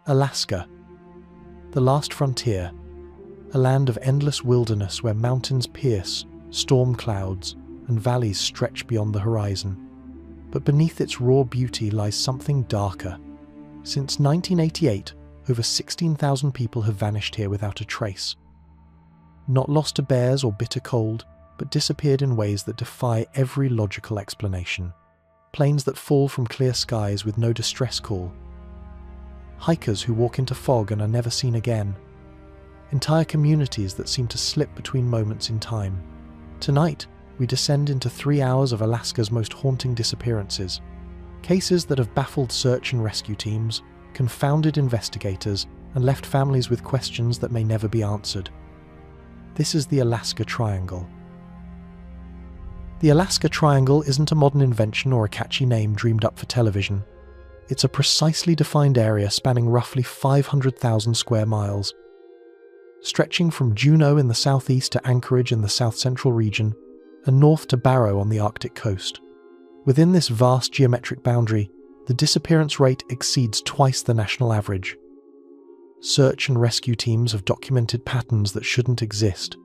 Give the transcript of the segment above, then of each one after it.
Alaska, the last frontier, a land of endless wilderness where mountains pierce, storm clouds, and valleys stretch beyond the horizon. But beneath its raw beauty lies something darker. Since 1988, over 16,000 people have vanished here without a trace. Not lost to bears or bitter cold, but disappeared in ways that defy every logical explanation. Planes that fall from clear skies with no distress call. Hikers who walk into fog and are never seen again. Entire communities that seem to slip between moments in time. Tonight, we descend into 3 hours of Alaska's most haunting disappearances. Cases that have baffled search and rescue teams, confounded investigators, and left families with questions that may never be answered. This is the Alaska Triangle. The Alaska Triangle isn't a modern invention or a catchy name dreamed up for television. It's a precisely defined area spanning roughly 500,000 square miles. Stretching from Juneau in the southeast to Anchorage in the south-central region, and north to Barrow on the Arctic coast. Within this vast geometric boundary, the disappearance rate exceeds twice the national average. Search and rescue teams have documented patterns that shouldn't exist.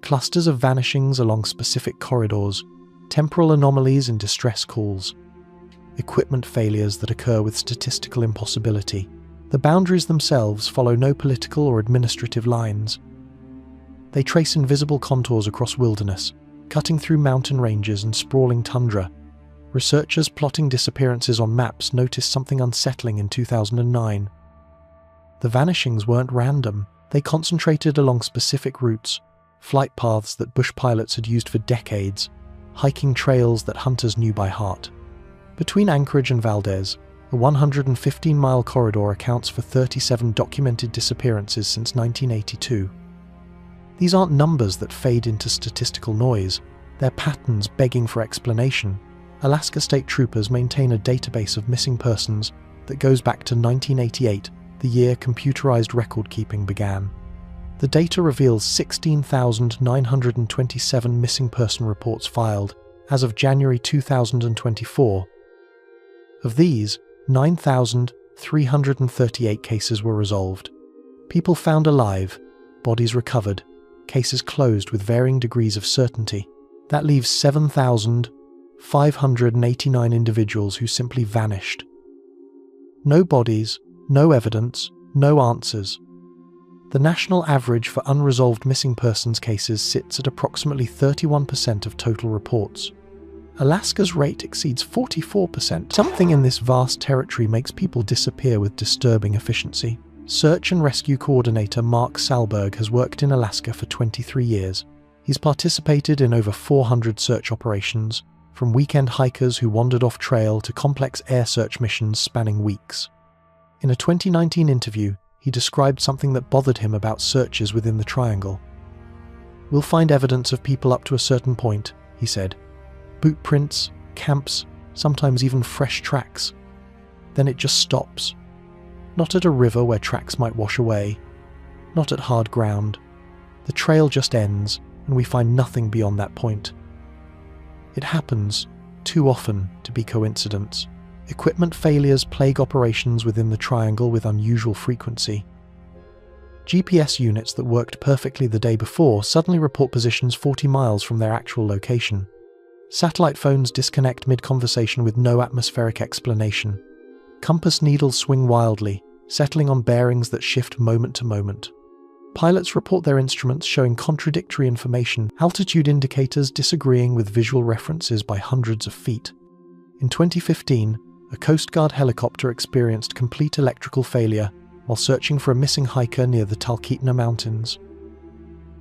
Clusters of vanishings along specific corridors, temporal anomalies in distress calls, equipment failures that occur with statistical impossibility. The boundaries themselves follow no political or administrative lines. They trace invisible contours across wilderness, cutting through mountain ranges and sprawling tundra. Researchers plotting disappearances on maps noticed something unsettling in 2009. The vanishings weren't random. They concentrated along specific routes, flight paths that bush pilots had used for decades, hiking trails that hunters knew by heart. Between Anchorage and Valdez, a 115-mile corridor accounts for 37 documented disappearances since 1982. These aren't numbers that fade into statistical noise, they're patterns begging for explanation. Alaska State Troopers maintain a database of missing persons that goes back to 1988, the year computerized record-keeping began. The data reveals 16,927 missing person reports filed as of January 2024. Of these, 9,338 cases were resolved. People found alive, bodies recovered, cases closed with varying degrees of certainty. That leaves 7,589 individuals who simply vanished. No bodies, no evidence, no answers. The national average for unresolved missing persons cases sits at approximately 31% of total reports. Alaska's rate exceeds 44%. Something in this vast territory makes people disappear with disturbing efficiency. Search and rescue coordinator Mark Salberg has worked in Alaska for 23 years. He's participated in over 400 search operations, from weekend hikers who wandered off trail to complex air search missions spanning weeks. In a 2019 interview, he described something that bothered him about searches within the Triangle. "We'll find evidence of people up to a certain point," he said. "Boot prints, camps, sometimes even fresh tracks. Then it just stops. Not at a river where tracks might wash away. Not at hard ground. The trail just ends, and we find nothing beyond that point." It happens, too often, to be coincidence. Equipment failures plague operations within the Triangle with unusual frequency. GPS units that worked perfectly the day before suddenly report positions 40 miles from their actual location. Satellite phones disconnect mid-conversation with no atmospheric explanation. Compass needles swing wildly, settling on bearings that shift moment to moment. Pilots report their instruments showing contradictory information, altitude indicators disagreeing with visual references by hundreds of feet. In 2015, a Coast Guard helicopter experienced complete electrical failure while searching for a missing hiker near the Talkeetna Mountains.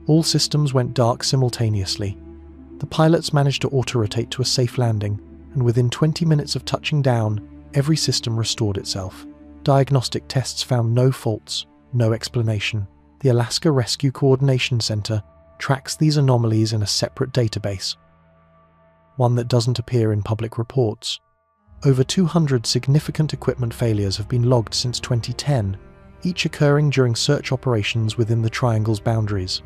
All systems went dark simultaneously. The pilots managed to auto-rotate to a safe landing, and within 20 minutes of touching down, every system restored itself. Diagnostic tests found no faults, no explanation. The Alaska Rescue Coordination Center tracks these anomalies in a separate database, one that doesn't appear in public reports. Over 200 significant equipment failures have been logged since 2010, each occurring during search operations within the Triangle's boundaries.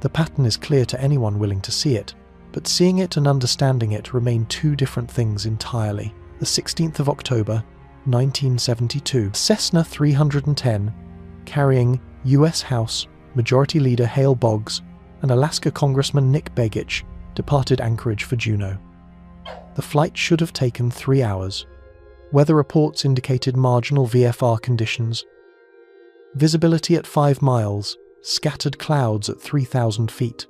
The pattern is clear to anyone willing to see it, but seeing it and understanding it remain two different things entirely. The 16th of October, 1972. Cessna 310, carrying U.S. House Majority Leader Hale Boggs and Alaska Congressman Nick Begich, departed Anchorage for Juneau. The flight should have taken 3 hours. Weather reports indicated marginal VFR conditions. Visibility at 5 miles, scattered clouds at 3,000 feet.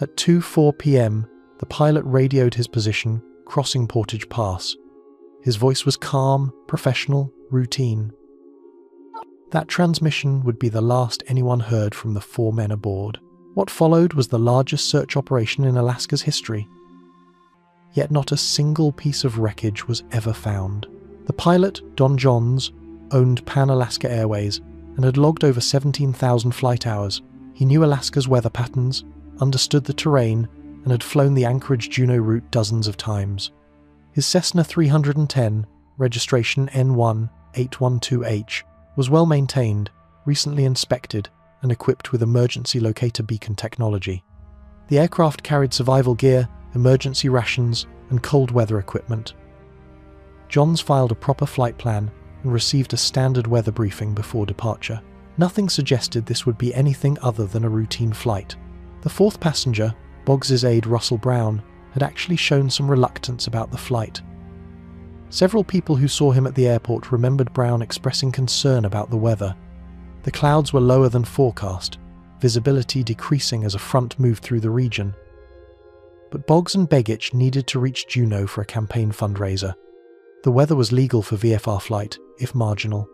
At 2:04 p.m., the pilot radioed his position, crossing Portage Pass. His voice was calm, professional, routine. That transmission would be the last anyone heard from the 4 men aboard. What followed was the largest search operation in Alaska's history. Yet not a single piece of wreckage was ever found. The pilot, Don Johns, owned Pan-Alaska Airways and had logged over 17,000 flight hours. He knew Alaska's weather patterns, understood the terrain, and had flown the Anchorage-Juneau route dozens of times. His Cessna 310, registration N1-812H, was well maintained, recently inspected, and equipped with emergency locator beacon technology. The aircraft carried survival gear, emergency rations, and cold weather equipment. Johns filed a proper flight plan and received a standard weather briefing before departure. Nothing suggested this would be anything other than a routine flight. The 4th passenger, Boggs's aide Russell Brown, had actually shown some reluctance about the flight. Several people who saw him at the airport remembered Brown expressing concern about the weather. The clouds were lower than forecast, visibility decreasing as a front moved through the region. But Boggs and Begich needed to reach Juneau for a campaign fundraiser. The weather was legal for VFR flight, if marginal.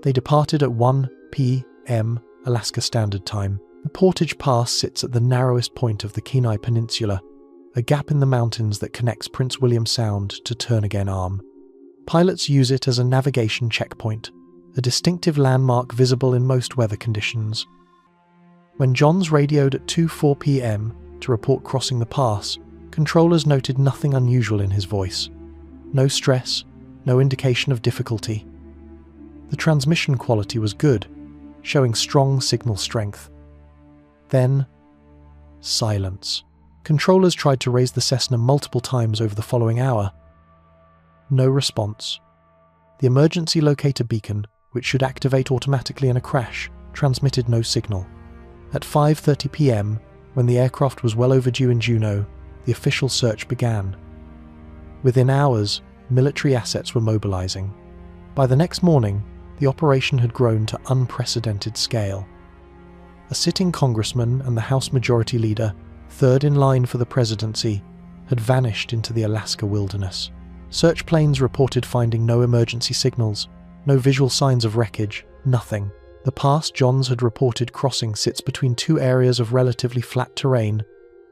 They departed at 1 p.m. Alaska Standard Time. The Portage Pass sits at the narrowest point of the Kenai Peninsula, a gap in the mountains that connects Prince William Sound to Turn Again Arm. Pilots use it as a navigation checkpoint, a distinctive landmark visible in most weather conditions. When Johns radioed at 2:04 p.m. to report crossing the pass, controllers noted nothing unusual in his voice. No stress, no indication of difficulty. The transmission quality was good, showing strong signal strength. Then, silence. Controllers tried to raise the Cessna multiple times over the following hour. No response. The emergency locator beacon, which should activate automatically in a crash, transmitted no signal. At 5:30 p.m., when the aircraft was well overdue in Juneau, the official search began. Within hours, military assets were mobilizing. By the next morning, the operation had grown to unprecedented scale. A sitting congressman and the House Majority Leader, third in line for the presidency, had vanished into the Alaska wilderness. Search planes reported finding no emergency signals, no visual signs of wreckage, nothing. The pass Johns had reported crossing sits between 2 areas of relatively flat terrain,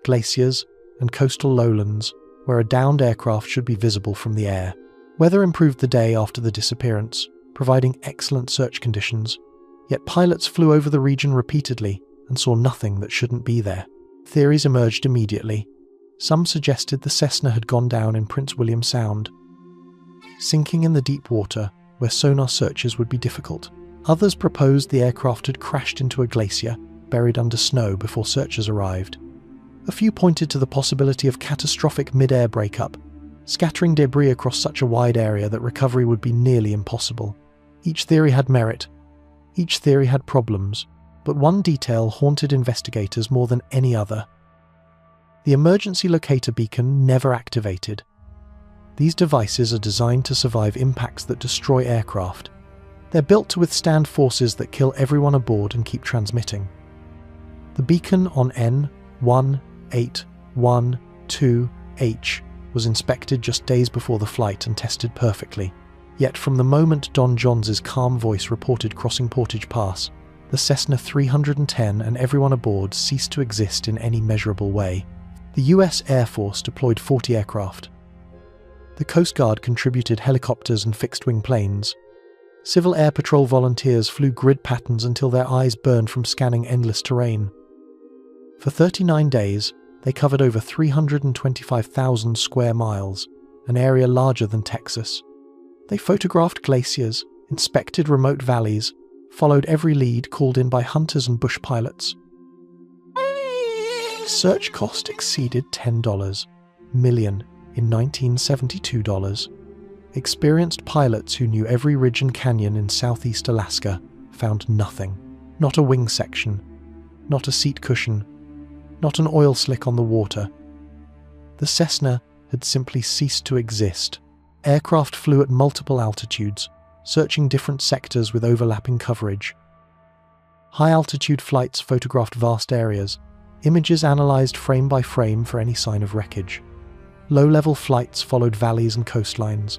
glaciers and coastal lowlands, where a downed aircraft should be visible from the air. Weather improved the day after the disappearance, providing excellent search conditions, yet pilots flew over the region repeatedly and saw nothing that shouldn't be there. Theories emerged immediately. Some suggested the Cessna had gone down in Prince William Sound, sinking in the deep water where sonar searches would be difficult. Others proposed the aircraft had crashed into a glacier, buried under snow before searchers arrived. A few pointed to the possibility of catastrophic mid-air breakup, scattering debris across such a wide area that recovery would be nearly impossible. Each theory had merit. Each theory had problems, but one detail haunted investigators more than any other. The emergency locator beacon never activated. These devices are designed to survive impacts that destroy aircraft. They're built to withstand forces that kill everyone aboard and keep transmitting. The beacon on N1812H was inspected just days before the flight and tested perfectly. Yet from the moment Don Johns' calm voice reported crossing Portage Pass, the Cessna 310 and everyone aboard ceased to exist in any measurable way. The US Air Force deployed 40 aircraft. The Coast Guard contributed helicopters and fixed-wing planes. Civil Air Patrol volunteers flew grid patterns until their eyes burned from scanning endless terrain. For 39 days, they covered over 325,000 square miles, an area larger than Texas. They photographed glaciers, inspected remote valleys, followed every lead called in by hunters and bush pilots. Search cost exceeded $10 million in 1972 dollars. Experienced pilots who knew every ridge and canyon in southeast Alaska found nothing. Not a wing section, not a seat cushion, not an oil slick on the water. The Cessna had simply ceased to exist. Aircraft flew at multiple altitudes, searching different sectors with overlapping coverage. High-altitude flights photographed vast areas, images analysed frame by frame for any sign of wreckage. Low-level flights followed valleys and coastlines.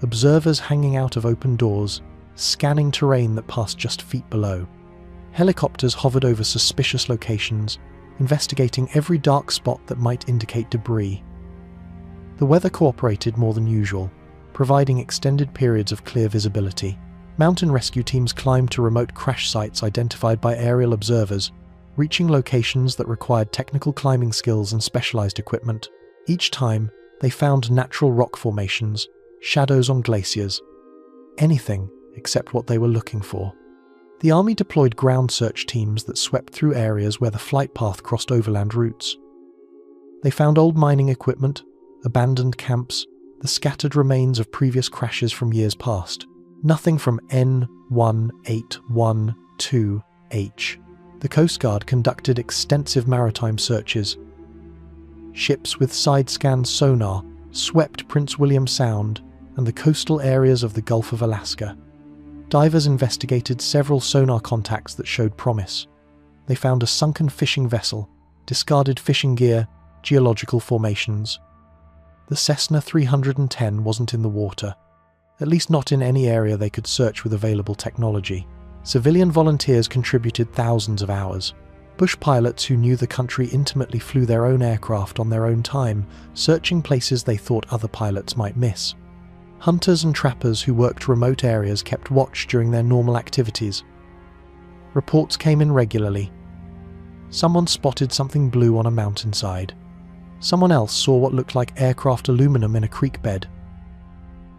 Observers hanging out of open doors, scanning terrain that passed just feet below. Helicopters hovered over suspicious locations, investigating every dark spot that might indicate debris. The weather cooperated more than usual, providing extended periods of clear visibility. Mountain rescue teams climbed to remote crash sites identified by aerial observers, reaching locations that required technical climbing skills and specialized equipment. Each time, they found natural rock formations, shadows on glaciers, anything except what they were looking for. The Army deployed ground search teams that swept through areas where the flight path crossed overland routes. They found old mining equipment, abandoned camps, the scattered remains of previous crashes from years past. Nothing from N1812H. The Coast Guard conducted extensive maritime searches. Ships with side-scan sonar swept Prince William Sound and the coastal areas of the Gulf of Alaska. Divers investigated several sonar contacts that showed promise. They found a sunken fishing vessel, discarded fishing gear, geological formations. The Cessna 310 wasn't in the water, at least not in any area they could search with available technology. Civilian volunteers contributed thousands of hours. Bush pilots who knew the country intimately flew their own aircraft on their own time, searching places they thought other pilots might miss. Hunters and trappers who worked remote areas kept watch during their normal activities. Reports came in regularly. Someone spotted something blue on a mountainside. Someone else saw what looked like aircraft aluminum in a creek bed.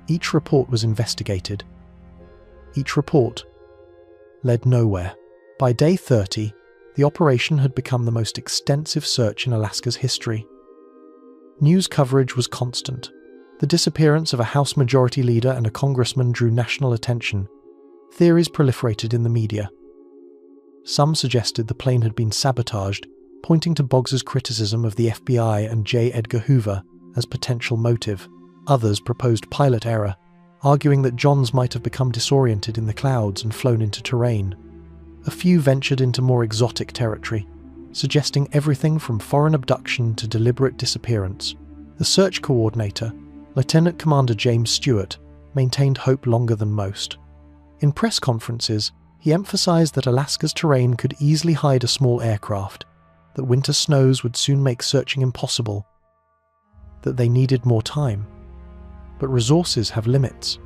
Each report was investigated. Each report led nowhere. By day 30, the operation had become the most extensive search in Alaska's history. News coverage was constant. The disappearance of a House Majority Leader and a congressman drew national attention. Theories proliferated in the media. Some suggested the plane had been sabotaged, pointing to Boggs's criticism of the FBI and J. Edgar Hoover as potential motive. Others proposed pilot error, arguing that Johns might have become disoriented in the clouds and flown into terrain. A few ventured into more exotic territory, suggesting everything from foreign abduction to deliberate disappearance. The search coordinator, Lieutenant Commander James Stewart, maintained hope longer than most. In press conferences, he emphasized that Alaska's terrain could easily hide a small aircraft, that winter snows would soon make searching impossible, that they needed more time. But resources have limits.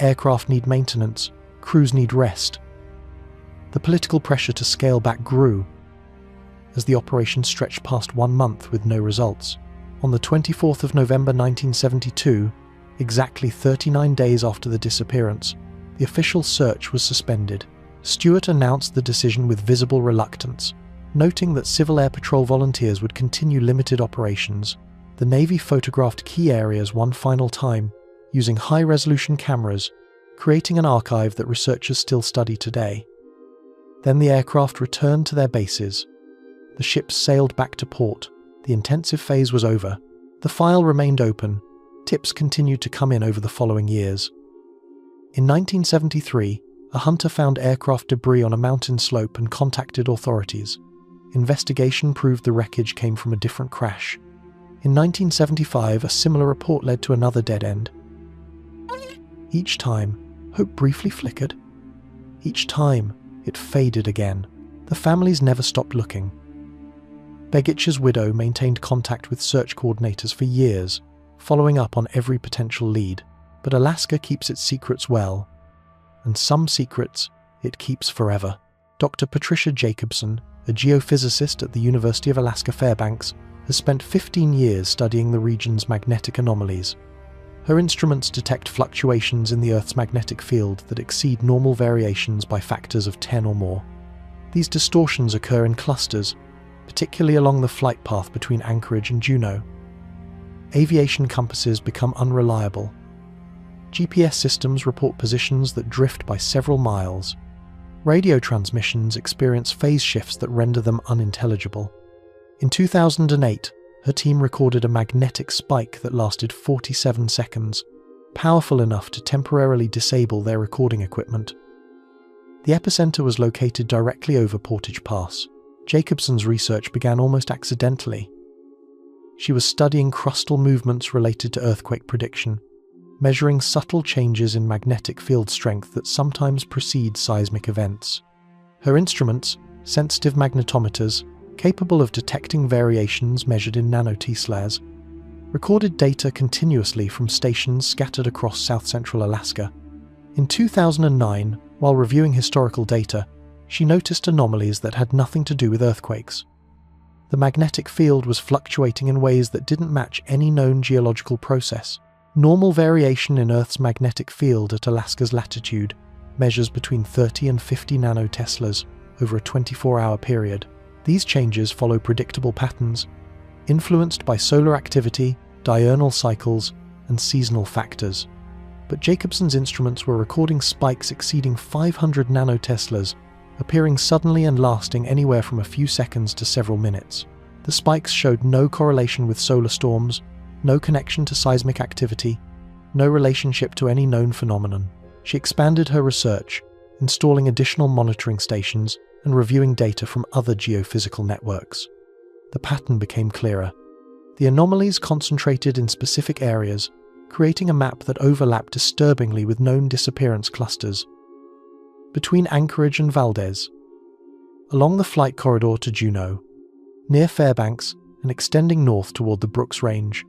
Aircraft need maintenance, crews need rest. The political pressure to scale back grew as the operation stretched past 1 month with no results. On the 24th of November 1972, exactly 39 days after the disappearance, the official search was suspended. Stewart announced the decision with visible reluctance, noting that Civil Air Patrol volunteers would continue limited operations. The Navy photographed key areas one final time, using high-resolution cameras, creating an archive that researchers still study today. Then the aircraft returned to their bases. The ships sailed back to port. The intensive phase was over. The file remained open. Tips continued to come in over the following years. In 1973, a hunter found aircraft debris on a mountain slope and contacted authorities. Investigation proved the wreckage came from a different crash. In 1975, a similar report led to another dead end. Each time, hope briefly flickered. Each time, it faded again. The families never stopped looking. Begich's widow maintained contact with search coordinators for years, following up on every potential lead. But Alaska keeps its secrets well, and some secrets it keeps forever. Dr. Patricia Jacobson, a geophysicist at the University of Alaska Fairbanks, has spent 15 years studying the region's magnetic anomalies. Her instruments detect fluctuations in the Earth's magnetic field that exceed normal variations by factors of 10 or more. These distortions occur in clusters, particularly along the flight path between Anchorage and Juneau. Aviation compasses become unreliable. GPS systems report positions that drift by several miles. Radio transmissions experience phase shifts that render them unintelligible. In 2008, her team recorded a magnetic spike that lasted 47 seconds, powerful enough to temporarily disable their recording equipment. The epicenter was located directly over Portage Pass. Jacobson's research began almost accidentally. She was studying crustal movements related to earthquake prediction, measuring subtle changes in magnetic field strength that sometimes precede seismic events. Her instruments, sensitive magnetometers, capable of detecting variations measured in nanoteslas, recorded data continuously from stations scattered across south-central Alaska. In 2009, while reviewing historical data, she noticed anomalies that had nothing to do with earthquakes. The magnetic field was fluctuating in ways that didn't match any known geological process. Normal variation in Earth's magnetic field at Alaska's latitude measures between 30 and 50 nanoteslas over a 24-hour period. These changes follow predictable patterns, influenced by solar activity, diurnal cycles, and seasonal factors. But Jacobson's instruments were recording spikes exceeding 500 nanoteslas, appearing suddenly and lasting anywhere from a few seconds to several minutes. The spikes showed no correlation with solar storms, no connection to seismic activity, no relationship to any known phenomenon. She expanded her research, installing additional monitoring stations and reviewing data from other geophysical networks. The pattern became clearer. The anomalies concentrated in specific areas, creating a map that overlapped disturbingly with known disappearance clusters. Between Anchorage and Valdez, along the flight corridor to Juneau, near Fairbanks, and extending north toward the Brooks Range.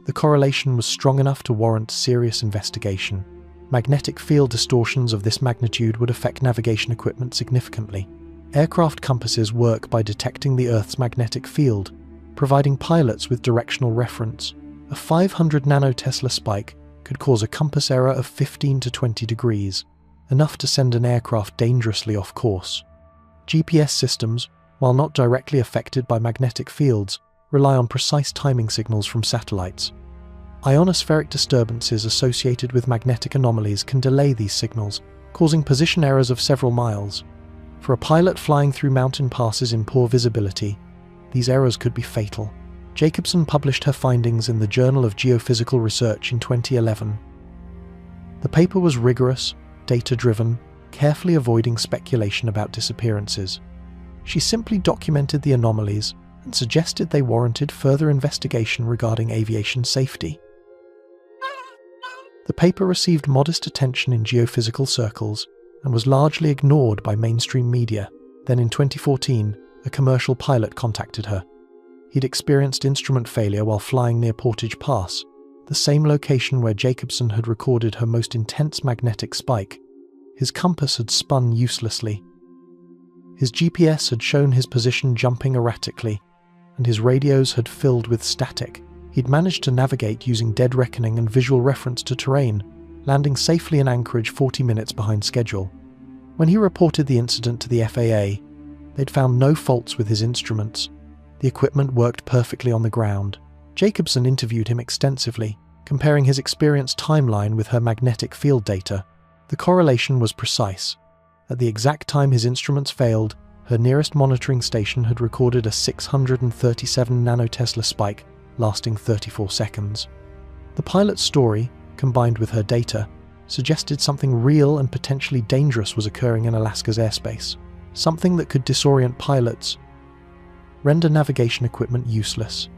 The correlation was strong enough to warrant serious investigation. Magnetic field distortions of this magnitude would affect navigation equipment significantly. Aircraft compasses work by detecting the Earth's magnetic field, providing pilots with directional reference. A 500 nanotesla spike could cause a compass error of 15 to 20 degrees, enough to send an aircraft dangerously off course. GPS systems, while not directly affected by magnetic fields, rely on precise timing signals from satellites. Ionospheric disturbances associated with magnetic anomalies can delay these signals, causing position errors of several miles. For a pilot flying through mountain passes in poor visibility, these errors could be fatal. Jacobson published her findings in the Journal of Geophysical Research in 2011. The paper was rigorous, data-driven, carefully avoiding speculation about disappearances. She simply documented the anomalies and suggested they warranted further investigation regarding aviation safety. The paper received modest attention in geophysical circles and was largely ignored by mainstream media. Then in 2014, a commercial pilot contacted her. He'd experienced instrument failure while flying near Portage Pass, the same location where Jacobson had recorded her most intense magnetic spike. His compass had spun uselessly. His GPS had shown his position jumping erratically, and his radios had filled with static. He'd managed to navigate using dead reckoning and visual reference to terrain, landing safely in Anchorage 40 minutes behind schedule. When he reported the incident to the FAA, they'd found no faults with his instruments. The equipment worked perfectly on the ground. Jacobson interviewed him extensively, comparing his experience timeline with her magnetic field data. The correlation was precise. At the exact time his instruments failed, her nearest monitoring station had recorded a 637 nanotesla spike lasting 34 seconds. The pilot's story, combined with her data, suggested something real and potentially dangerous was occurring in Alaska's airspace, something that could disorient pilots, render navigation equipment useless,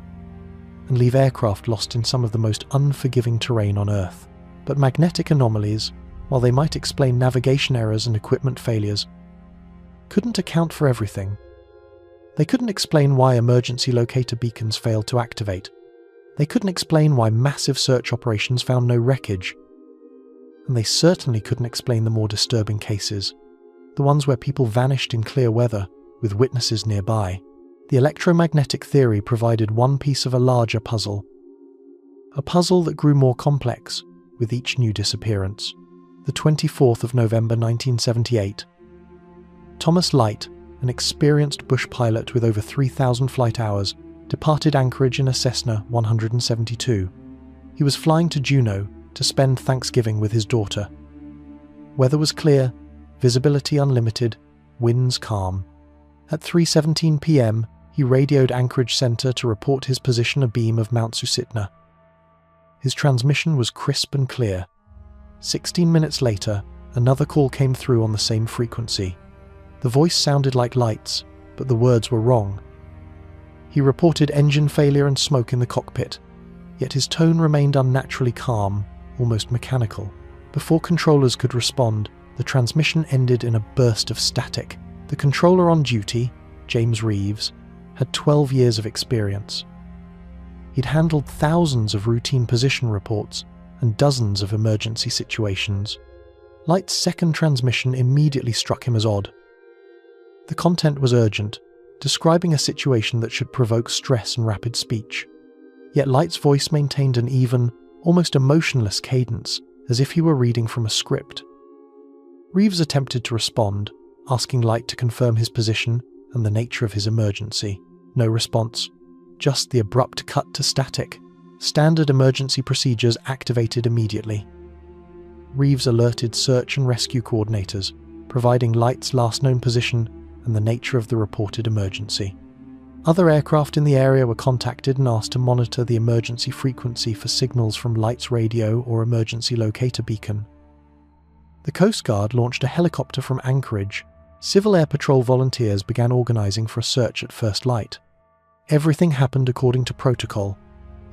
and leave aircraft lost in some of the most unforgiving terrain on Earth. But magnetic anomalies, while they might explain navigation errors and equipment failures, couldn't account for everything. They couldn't explain why emergency locator beacons failed to activate. They couldn't explain why massive search operations found no wreckage. And they certainly couldn't explain the more disturbing cases, the ones where people vanished in clear weather, with witnesses nearby. The electromagnetic theory provided one piece of a larger puzzle. A puzzle that grew more complex with each new disappearance. The 24th of November 1978. Thomas Light, an experienced bush pilot with over 3,000 flight hours, departed Anchorage in a Cessna 172. He was flying to Juneau to spend Thanksgiving with his daughter. Weather was clear, visibility unlimited, winds calm. At 3:17 p.m., he radioed Anchorage Center to report his position abeam of Mount Susitna. His transmission was crisp and clear. 16 minutes later, another call came through on the same frequency. The voice sounded like Lights, but the words were wrong. He reported engine failure and smoke in the cockpit, yet his tone remained unnaturally calm, almost mechanical. Before controllers could respond, the transmission ended in a burst of static. The controller on duty, James Reeves, had 12 years of experience. He'd handled thousands of routine position reports and dozens of emergency situations. Light's second transmission immediately struck him as odd. The content was urgent, describing a situation that should provoke stress and rapid speech. Yet Light's voice maintained an even, almost emotionless cadence, as if he were reading from a script. Reeves attempted to respond, asking Light to confirm his position and the nature of his emergency. No response, just the abrupt cut to static. Standard emergency procedures activated immediately. Reeves alerted search and rescue coordinators, providing Light's last known position and the nature of the reported emergency. Other aircraft in the area were contacted and asked to monitor the emergency frequency for signals from Light's radio or emergency locator beacon. The Coast Guard launched a helicopter from Anchorage. Civil Air Patrol volunteers began organizing for a search at first light. Everything happened according to protocol,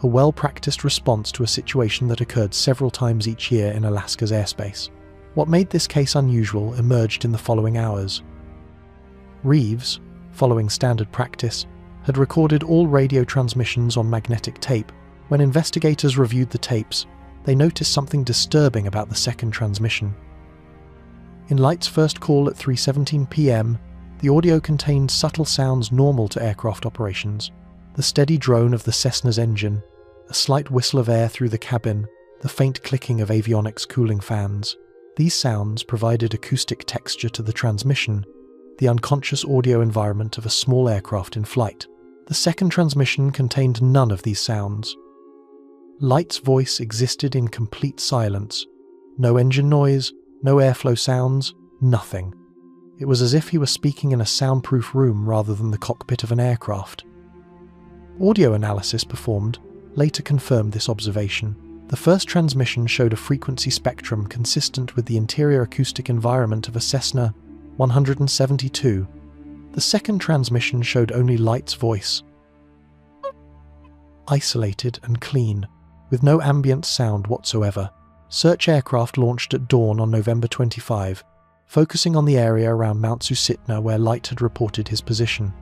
a well-practiced response to a situation that occurred several times each year in Alaska's airspace. What made this case unusual emerged in the following hours. Reeves, following standard practice, had recorded all radio transmissions on magnetic tape. When investigators reviewed the tapes, they noticed something disturbing about the second transmission. In Light's first call at 3:17 p.m., the audio contained subtle sounds normal to aircraft operations: the steady drone of the Cessna's engine, a slight whistle of air through the cabin, the faint clicking of avionics cooling fans. These sounds provided acoustic texture to the transmission, the unconscious audio environment of a small aircraft in flight. The second transmission contained none of these sounds. Light's voice existed in complete silence. No engine noise, no airflow sounds, nothing. It was as if he were speaking in a soundproof room rather than the cockpit of an aircraft. Audio analysis performed later confirmed this observation. The first transmission showed a frequency spectrum consistent with the interior acoustic environment of a Cessna 172. The second transmission showed only Light's voice, isolated and clean, with no ambient sound whatsoever. Search aircraft launched at dawn on November 25, focusing on the area around Mount Susitna where Light had reported his position.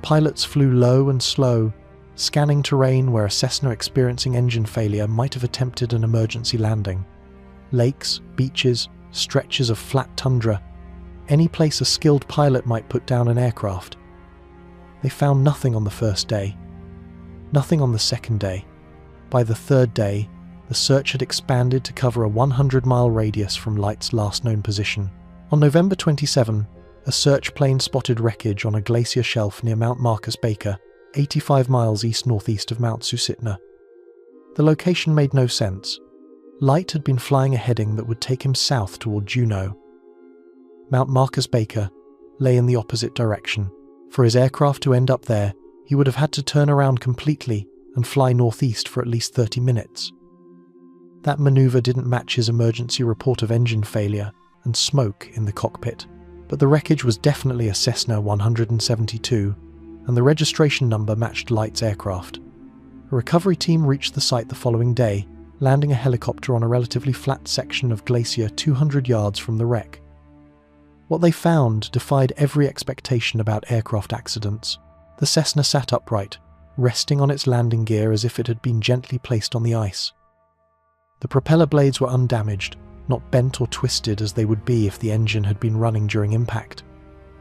Pilots flew low and slow, scanning terrain where a Cessna experiencing engine failure might have attempted an emergency landing. Lakes, beaches, stretches of flat tundra, any place a skilled pilot might put down an aircraft. They found nothing on the first day, nothing on the second day. By the third day, the search had expanded to cover a 100-mile radius from Light's last known position. On November 27, a search plane spotted wreckage on a glacier shelf near Mount Marcus Baker, 85 miles east-northeast of Mount Susitna. The location made no sense. Light had been flying a heading that would take him south toward Juneau. Mount Marcus Baker lay in the opposite direction. For his aircraft to end up there, he would have had to turn around completely and fly northeast for at least 30 minutes. That maneuver didn't match his emergency report of engine failure and smoke in the cockpit, but the wreckage was definitely a Cessna 172, and the registration number matched Light's aircraft. A recovery team reached the site the following day, landing a helicopter on a relatively flat section of glacier 200 yards from the wreck. What they found defied every expectation about aircraft accidents. The Cessna sat upright, resting on its landing gear as if it had been gently placed on the ice. The propeller blades were undamaged, not bent or twisted as they would be if the engine had been running during impact.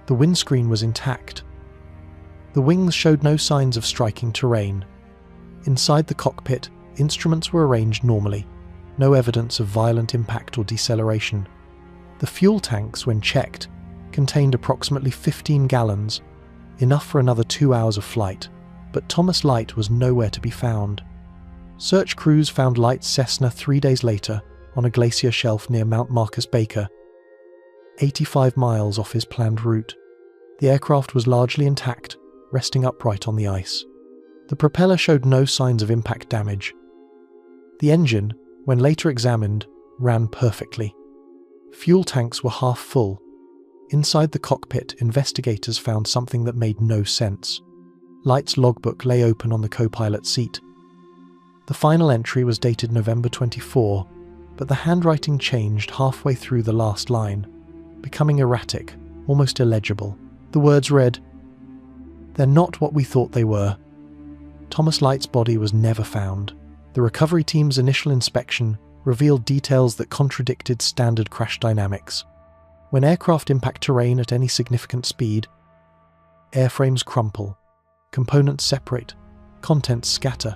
The windscreen was intact. The wings showed no signs of striking terrain. Inside the cockpit, instruments were arranged normally, no evidence of violent impact or deceleration. The fuel tanks, when checked, contained approximately 15 gallons, enough for another 2 hours of flight, but Thomas Light was nowhere to be found. Search crews found Light's Cessna 3 days later on a glacier shelf near Mount Marcus Baker, 85 miles off his planned route. The aircraft was largely intact, resting upright on the ice. The propeller showed no signs of impact damage. The engine, when later examined, ran perfectly. Fuel tanks were half full. Inside the cockpit, investigators found something that made no sense. Light's logbook lay open on the co-pilot seat. The final entry was dated November 24, but the handwriting changed halfway through the last line, becoming erratic, almost illegible. The words read, "They're not what we thought they were." Thomas Light's body was never found. The recovery team's initial inspection revealed details that contradicted standard crash dynamics. When aircraft impact terrain at any significant speed, airframes crumple, components separate, contents scatter.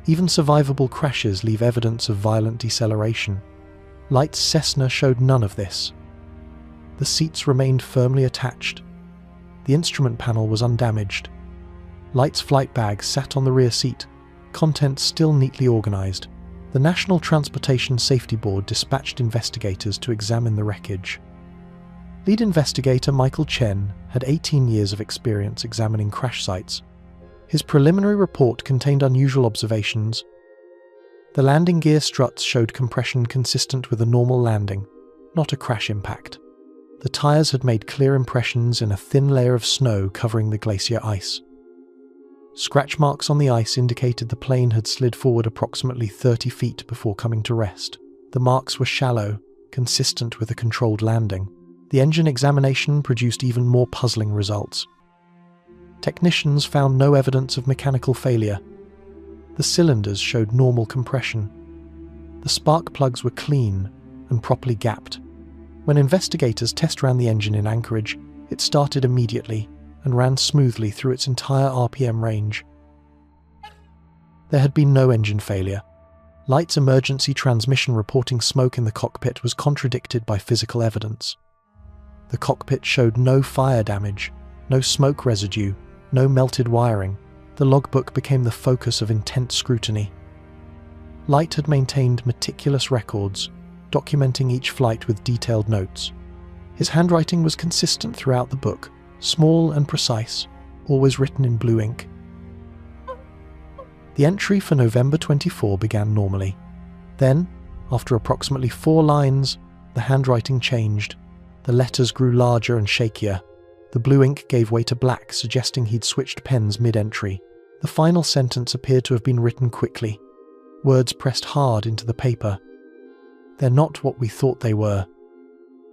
Even survivable crashes leave evidence of violent deceleration. Light's Cessna showed none of this. The seats remained firmly attached. The instrument panel was undamaged. Light's flight bag sat on the rear seat, contents still neatly organized. The National Transportation Safety Board dispatched investigators to examine the wreckage. Lead investigator Michael Chen had 18 years of experience examining crash sites. His preliminary report contained unusual observations. The landing gear struts showed compression consistent with a normal landing, not a crash impact. The tires had made clear impressions in a thin layer of snow covering the glacier ice. Scratch marks on the ice indicated the plane had slid forward approximately 30 feet before coming to rest. The marks were shallow, consistent with a controlled landing. The engine examination produced even more puzzling results. Technicians found no evidence of mechanical failure. The cylinders showed normal compression. The spark plugs were clean and properly gapped. When investigators test-ran the engine in Anchorage, it started immediately and ran smoothly through its entire RPM range. There had been no engine failure. Light's emergency transmission reporting smoke in the cockpit was contradicted by physical evidence. The cockpit showed no fire damage, no smoke residue, no melted wiring. The logbook became the focus of intense scrutiny. Light had maintained meticulous records, documenting each flight with detailed notes. His handwriting was consistent throughout the book, small and precise, always written in blue ink. The entry for November 24 began normally. Then, after approximately 4 lines, the handwriting changed. The letters grew larger and shakier. The blue ink gave way to black, suggesting he'd switched pens mid-entry. The final sentence appeared to have been written quickly. Words pressed hard into the paper. "They're not what we thought they were."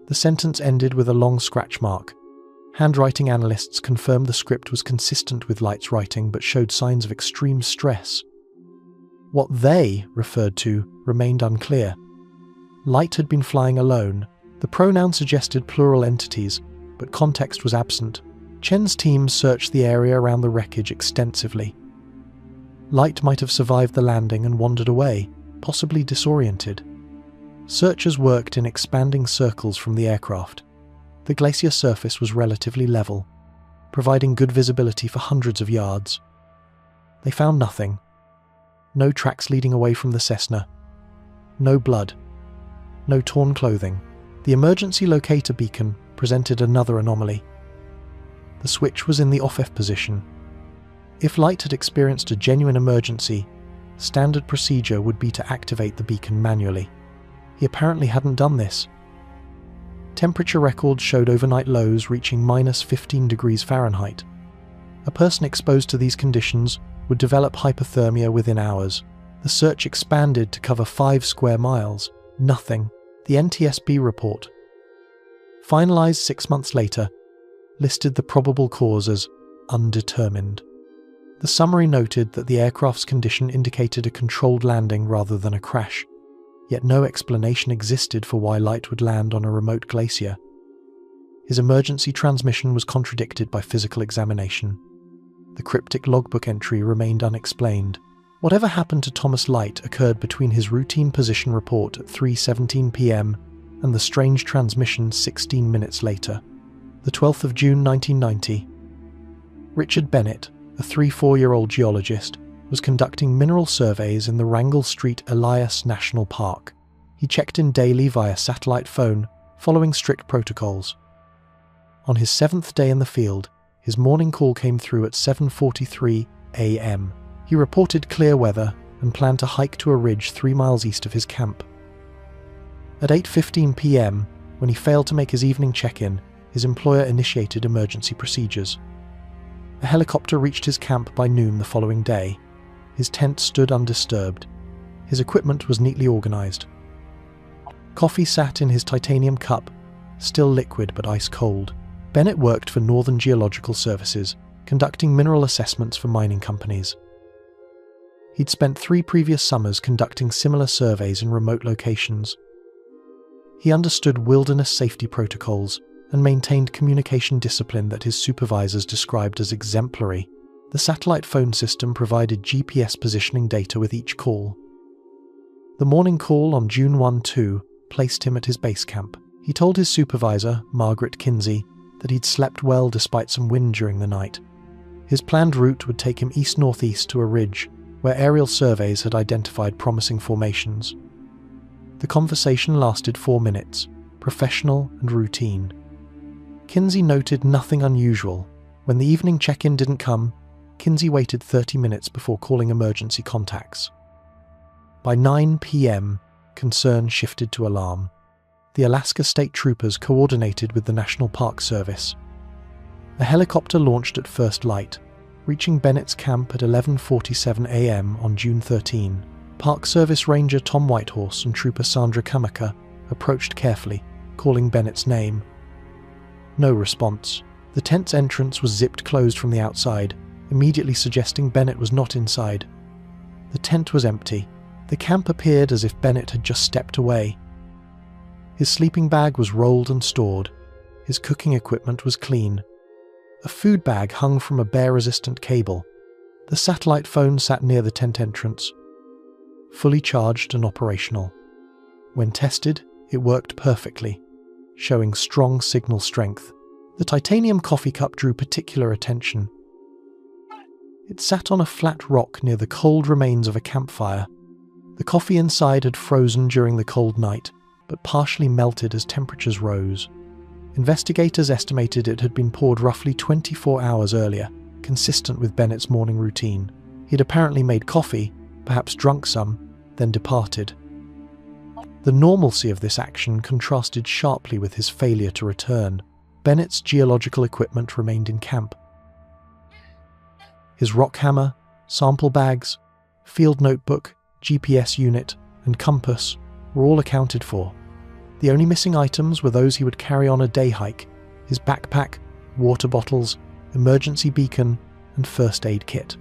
The sentence ended with a long scratch mark. Handwriting analysts confirmed the script was consistent with Light's writing but showed signs of extreme stress. What "they" referred to remained unclear. Light had been flying alone. The pronoun suggested plural entities, but context was absent. Chen's team searched the area around the wreckage extensively. Light might have survived the landing and wandered away, possibly disoriented. Searchers worked in expanding circles from the aircraft. The glacier surface was relatively level, providing good visibility for hundreds of yards. They found nothing. No tracks leading away from the Cessna. No blood. No torn clothing. The emergency locator beacon presented another anomaly. The switch was in the off-F position. If Light had experienced a genuine emergency, standard procedure would be to activate the beacon manually. He apparently hadn't done this. Temperature records showed overnight lows reaching -15 degrees Fahrenheit. A person exposed to these conditions would develop hypothermia within hours. The search expanded to cover 5 square miles. Nothing. The NTSB report, finalized 6 months later, listed the probable cause as undetermined. The summary noted that the aircraft's condition indicated a controlled landing rather than a crash, yet no explanation existed for why Light would land on a remote glacier. His emergency transmission was contradicted by physical examination. The cryptic logbook entry remained unexplained. Whatever happened to Thomas Light occurred between his routine position report at 3:17 p.m. and the strange transmission 16 minutes later. The 12th of June 1990. Richard Bennet, a 34-year-old geologist, was conducting mineral surveys in the Wrangell Street Elias National Park. He checked in daily via satellite phone, following strict protocols. On his 7th day in the field, his morning call came through at 7:43 a.m. He reported clear weather and planned to hike to a ridge 3 miles east of his camp. At 8:15 p.m., when he failed to make his evening check-in, his employer initiated emergency procedures. A helicopter reached his camp by noon the following day. His tent stood undisturbed. His equipment was neatly organized. Coffee sat in his titanium cup, still liquid but ice-cold. Bennet worked for Northern Geological Services, conducting mineral assessments for mining companies. He'd spent 3 previous summers conducting similar surveys in remote locations. He understood wilderness safety protocols and maintained communication discipline that his supervisors described as exemplary. The satellite phone system provided GPS positioning data with each call. The morning call on June 1-2 placed him at his base camp. He told his supervisor, Margaret Kinsey, that he'd slept well despite some wind during the night. His planned route would take him east-northeast to a ridge, where aerial surveys had identified promising formations. The conversation lasted 4 minutes, professional and routine. Kinsey noted nothing unusual. When the evening check-in didn't come, Kinsey waited 30 minutes before calling emergency contacts. By 9 p.m., concern shifted to alarm. The Alaska State Troopers coordinated with the National Park Service. A helicopter launched at first light, reaching Bennett's camp at 11:47 a.m. on June 13. Park Service Ranger Tom Whitehorse and Trooper Sandra Kamaka approached carefully, calling Bennett's name. No response. The tent's entrance was zipped closed from the outside, immediately suggesting Bennet was not inside. The tent was empty. The camp appeared as if Bennet had just stepped away. His sleeping bag was rolled and stored. His cooking equipment was clean. A food bag hung from a bear-resistant cable. The satellite phone sat near the tent entrance, fully charged and operational. When tested, it worked perfectly, showing strong signal strength. The titanium coffee cup drew particular attention. It sat on a flat rock near the cold remains of a campfire. The coffee inside had frozen during the cold night, but partially melted as temperatures rose. Investigators estimated it had been poured roughly 24 hours earlier, consistent with Bennett's morning routine. He'd apparently made coffee, perhaps drunk some, then departed. The normalcy of this action contrasted sharply with his failure to return. Bennett's geological equipment remained in camp. His rock hammer, sample bags, field notebook, GPS unit, and compass were all accounted for. The only missing items were those he would carry on a day hike: his backpack, water bottles, emergency beacon, and first aid kit.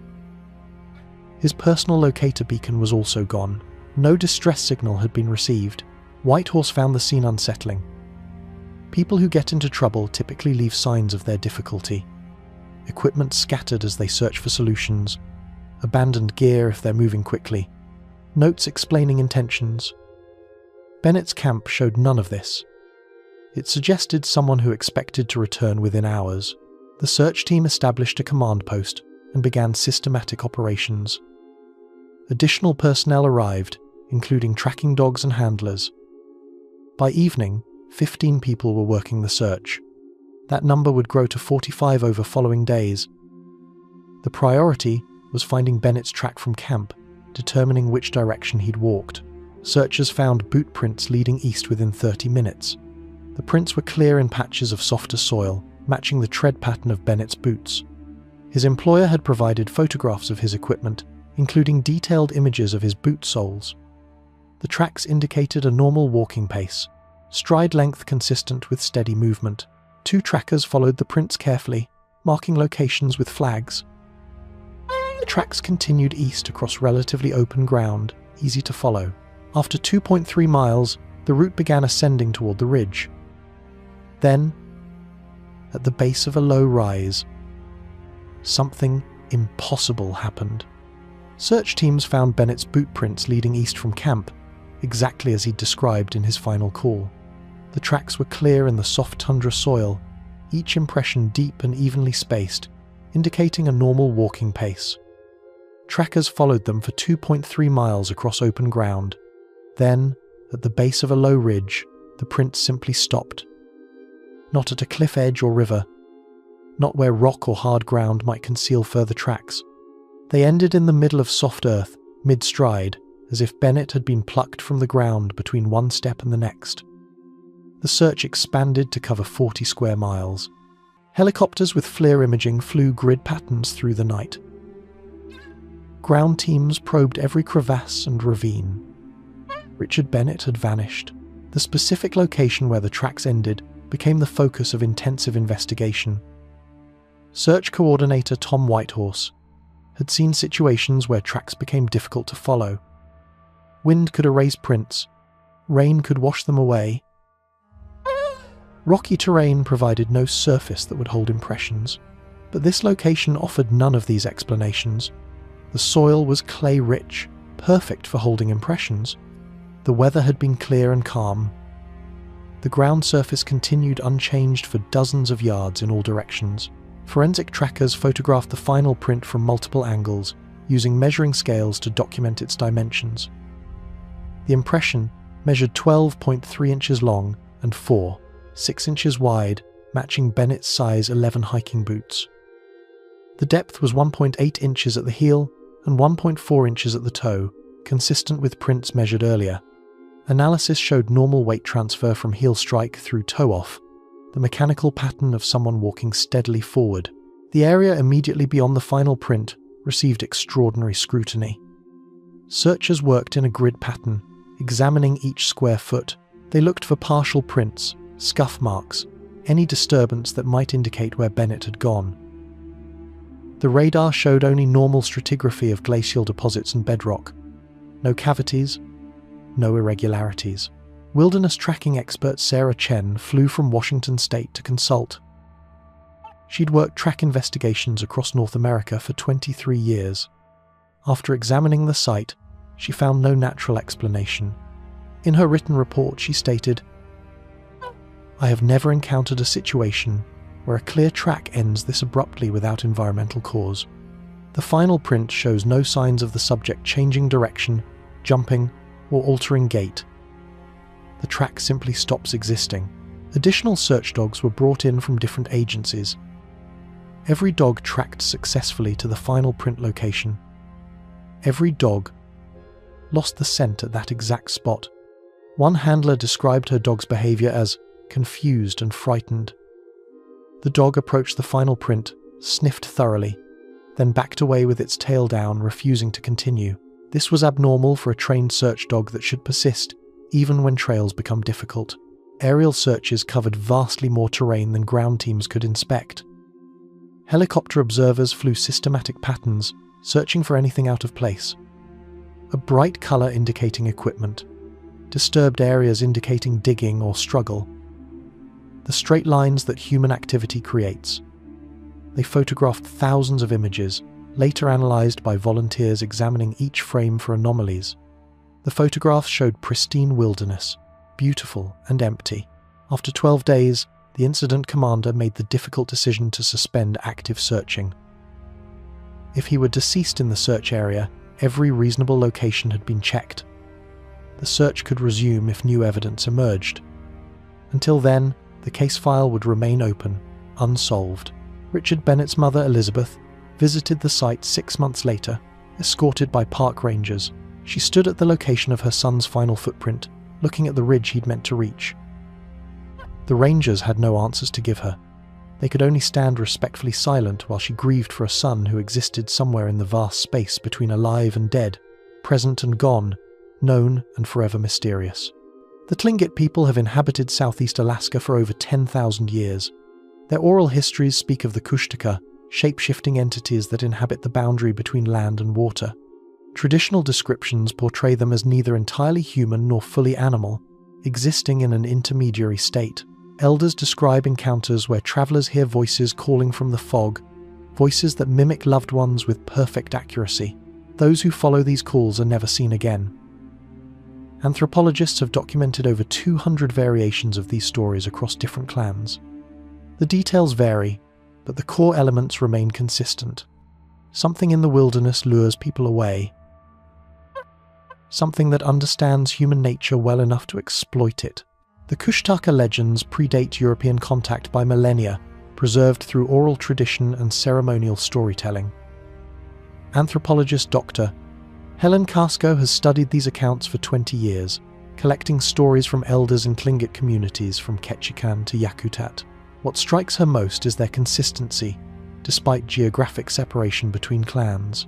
His personal locator beacon was also gone. No distress signal had been received. Whitehorse found the scene unsettling. People who get into trouble typically leave signs of their difficulty. Equipment scattered as they search for solutions, abandoned gear if they're moving quickly, notes explaining intentions. Bennett's camp showed none of this. It suggested someone who expected to return within hours. The search team established a command post and began systematic operations. Additional personnel arrived, including tracking dogs and handlers. By evening, 15 people were working the search. That number would grow to 45 over following days. The priority was finding Bennett's track from camp, determining which direction he'd walked. Searchers found boot prints leading east within 30 minutes. The prints were clear in patches of softer soil, matching the tread pattern of Bennett's boots. His employer had provided photographs of his equipment, including detailed images of his boot soles. The tracks indicated a normal walking pace, stride length consistent with steady movement. 2 trackers followed the prints carefully, marking locations with flags. The tracks continued east across relatively open ground, easy to follow. After 2.3 miles, the route began ascending toward the ridge. Then, at the base of a low rise, something impossible happened. Search teams found Bennett's boot prints leading east from camp, exactly as he'd described in his final call. The tracks were clear in the soft tundra soil, each impression deep and evenly spaced, indicating a normal walking pace. Trackers followed them for 2.3 miles across open ground. Then, at the base of a low ridge, the prints simply stopped. Not at a cliff edge or river, not where rock or hard ground might conceal further tracks. They ended in the middle of soft earth, mid-stride, as if Bennet had been plucked from the ground between one step and the next. The search expanded to cover 40 square miles. Helicopters with FLIR imaging flew grid patterns through the night. Ground teams probed every crevasse and ravine. Richard Bennet had vanished. The specific location where the tracks ended became the focus of intensive investigation. Search coordinator Tom Whitehorse had seen situations where tracks became difficult to follow. Wind could erase prints, rain could wash them away. Rocky terrain provided no surface that would hold impressions, but this location offered none of these explanations. The soil was clay-rich, perfect for holding impressions. The weather had been clear and calm. The ground surface continued unchanged for dozens of yards in all directions. Forensic trackers photographed the final print from multiple angles, using measuring scales to document its dimensions. The impression measured 12.3 inches long and 6 inches wide, matching Bennet's size 11 hiking boots. The depth was 1.8 inches at the heel and 1.4 inches at the toe, consistent with prints measured earlier. Analysis showed normal weight transfer from heel strike through toe off, the mechanical pattern of someone walking steadily forward. The area immediately beyond the final print received extraordinary scrutiny. Searchers worked in a grid pattern, examining each square foot. They looked for partial prints, scuff marks, any disturbance that might indicate where Bennet had gone. The radar showed only normal stratigraphy of glacial deposits and bedrock. No cavities, no irregularities. Wilderness tracking expert Sarah Chen flew from Washington State to consult. She'd worked track investigations across North America for 23 years. After examining the site, she found no natural explanation. In her written report, she stated, "I have never encountered a situation where a clear track ends this abruptly without environmental cause. The final print shows no signs of the subject changing direction, jumping, or altering gait. The track simply stops existing." Additional search dogs were brought in from different agencies. Every dog tracked successfully to the final print location. Every dog lost the scent at that exact spot. One handler described her dog's behavior as confused and frightened. The dog approached the final print, sniffed thoroughly, then backed away with its tail down, refusing to continue. This was abnormal for a trained search dog that should persist, even when trails become difficult. Aerial searches covered vastly more terrain than ground teams could inspect. Helicopter observers flew systematic patterns, searching for anything out of place. A bright colour indicating equipment, disturbed areas indicating digging or struggle. The straight lines that human activity creates. They photographed thousands of images, later analysed by volunteers examining each frame for anomalies. The photographs showed pristine wilderness, beautiful and empty. After 12 days, the incident commander made the difficult decision to suspend active searching. If he were deceased in the search area, every reasonable location had been checked. The search could resume if new evidence emerged. Until then, the case file would remain open, unsolved. Richard Bennet's mother, Elizabeth, visited the site 6 months later, escorted by park rangers. She stood at the location of her son's final footprint, looking at the ridge he'd meant to reach. The rangers had no answers to give her. They could only stand respectfully silent while she grieved for a son who existed somewhere in the vast space between alive and dead, present and gone, known and forever mysterious. The Tlingit people have inhabited southeast Alaska for over 10,000 years. Their oral histories speak of the Kushtaka, shape-shifting entities that inhabit the boundary between land and water. Traditional descriptions portray them as neither entirely human nor fully animal, existing in an intermediary state. Elders describe encounters where travelers hear voices calling from the fog, voices that mimic loved ones with perfect accuracy. Those who follow these calls are never seen again. Anthropologists have documented over 200 variations of these stories across different clans. The details vary, but the core elements remain consistent. Something in the wilderness lures people away. Something that understands human nature well enough to exploit it. The Kushtaka Legends predate European contact by millennia, preserved through oral tradition and ceremonial storytelling. Anthropologist Dr. Helen Casco has studied these accounts for 20 years, collecting stories from elders in Tlingit communities from Ketchikan to Yakutat. What strikes her most is their consistency, despite geographic separation between clans.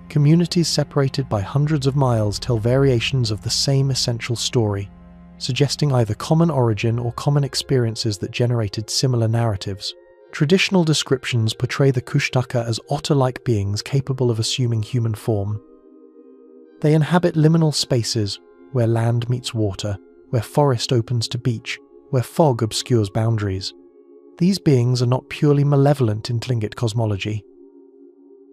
Communities separated by hundreds of miles tell variations of the same essential story, suggesting either common origin or common experiences that generated similar narratives. Traditional descriptions portray the Kushtaka as otter-like beings capable of assuming human form. They inhabit liminal spaces, where land meets water, where forest opens to beach, where fog obscures boundaries. These beings are not purely malevolent in Tlingit cosmology.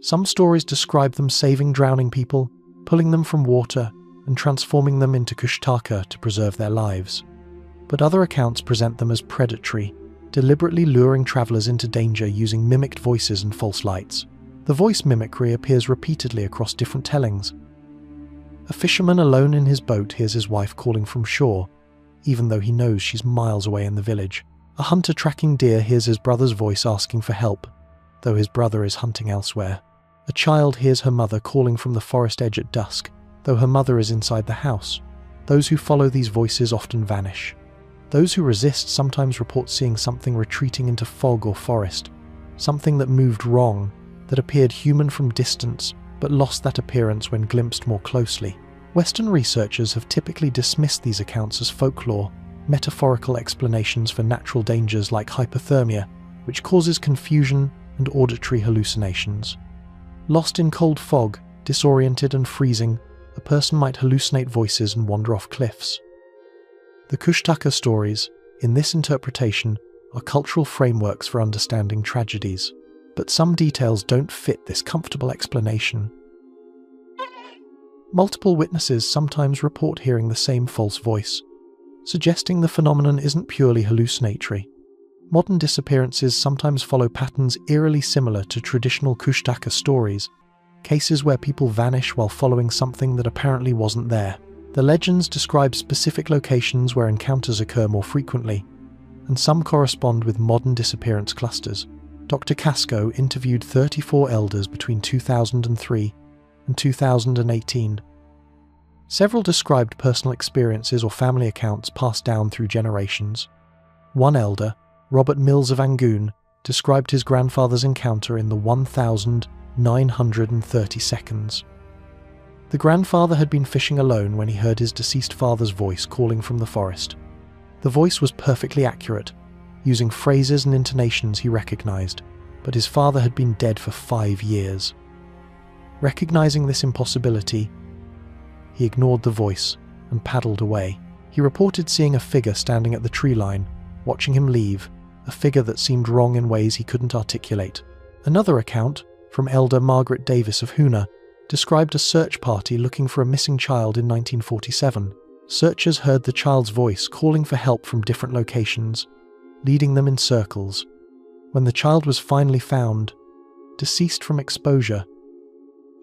Some stories describe them saving drowning people, pulling them from water, and transforming them into Kushtaka to preserve their lives. But other accounts present them as predatory, deliberately luring travelers into danger using mimicked voices and false lights. The voice mimicry appears repeatedly across different tellings. A fisherman alone in his boat hears his wife calling from shore, even though he knows she's miles away in the village. A hunter tracking deer hears his brother's voice asking for help, though his brother is hunting elsewhere. A child hears her mother calling from the forest edge at dusk, though her mother is inside the house. Those who follow these voices often vanish. Those who resist sometimes report seeing something retreating into fog or forest, something that moved wrong, that appeared human from distance, but lost that appearance when glimpsed more closely. Western researchers have typically dismissed these accounts as folklore, metaphorical explanations for natural dangers like hypothermia, which causes confusion and auditory hallucinations. Lost in cold fog, disoriented and freezing, a person might hallucinate voices and wander off cliffs. The Kushtaka stories, in this interpretation, are cultural frameworks for understanding tragedies, but some details don't fit this comfortable explanation. Multiple witnesses sometimes report hearing the same false voice, suggesting the phenomenon isn't purely hallucinatory. Modern disappearances sometimes follow patterns eerily similar to traditional Kushtaka stories, cases where people vanish while following something that apparently wasn't there. The legends describe specific locations where encounters occur more frequently, and some correspond with modern disappearance clusters. Dr. Casco interviewed 34 elders between 2003 and 2018. Several described personal experiences or family accounts passed down through generations. One elder, Robert Mills of Angoon, described his grandfather's encounter in the 1,930 seconds. The grandfather had been fishing alone when he heard his deceased father's voice calling from the forest. The voice was perfectly accurate, using phrases and intonations he recognized, but his father had been dead for 5 years. Recognizing this impossibility, he ignored the voice and paddled away. He reported seeing a figure standing at the tree line, watching him leave, a figure that seemed wrong in ways he couldn't articulate. Another account, from Elder Margaret Davis of Hoona, described a search party looking for a missing child in 1947. Searchers heard the child's voice calling for help from different locations, leading them in circles. When the child was finally found, deceased from exposure,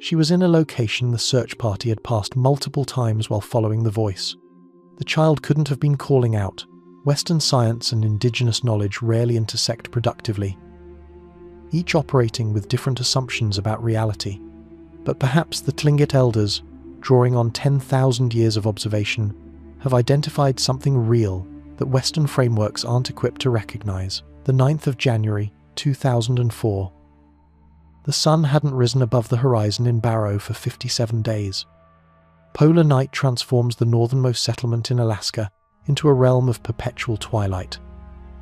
she was in a location the search party had passed multiple times while following the voice. The child couldn't have been calling out. Western science and indigenous knowledge rarely intersect productively, each operating with different assumptions about reality. But perhaps the Tlingit elders, drawing on 10,000 years of observation, have identified something real that Western frameworks aren't equipped to recognize. The 9th of January, 2004. The sun hadn't risen above the horizon in Barrow for 57 days. Polar night transforms the northernmost settlement in Alaska into a realm of perpetual twilight.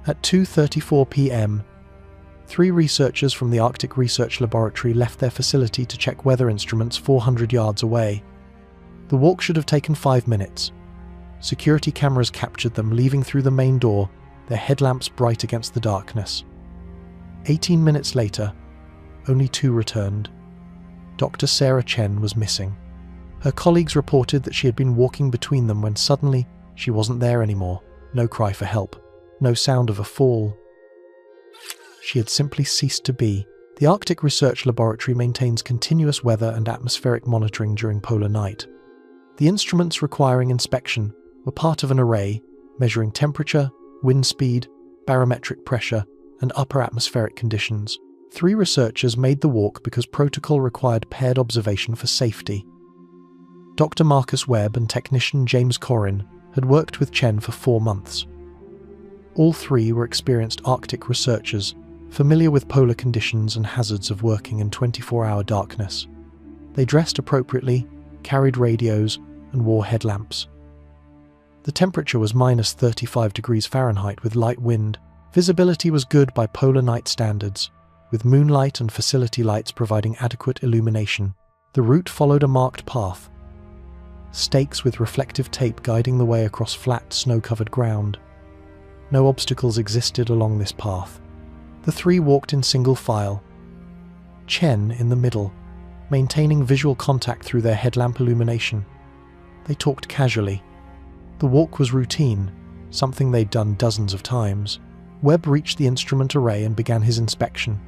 At 2:34 p.m., 3 researchers from the Arctic Research Laboratory left their facility to check weather instruments 400 yards away. The walk should have taken 5 minutes. Security cameras captured them leaving through the main door, their headlamps bright against the darkness. 18 minutes later, only 2 returned. Dr. Sarah Chen was missing. Her colleagues reported that she had been walking between them when suddenly she wasn't there anymore. No cry for help, no sound of a fall. She had simply ceased to be. The Arctic Research Laboratory maintains continuous weather and atmospheric monitoring during polar night. The instruments requiring inspection were part of an array measuring temperature, wind speed, barometric pressure, and upper atmospheric conditions. 3 researchers made the walk because protocol required paired observation for safety. Dr. Marcus Webb and technician James Corrin had worked with Chen for 4 months. All 3 were experienced Arctic researchers, familiar with polar conditions and hazards of working in 24-hour darkness. They dressed appropriately, carried radios, and wore headlamps. The temperature was minus 35 degrees Fahrenheit with light wind. Visibility was good by polar night standards, with moonlight and facility lights providing adequate illumination. The route followed a marked path, stakes with reflective tape guiding the way across flat, snow-covered ground. No obstacles existed along this path. The 3 walked in single file, Chen in the middle, maintaining visual contact through their headlamp illumination. They talked casually. The walk was routine, something they'd done dozens of times. Webb reached the instrument array and began his inspection.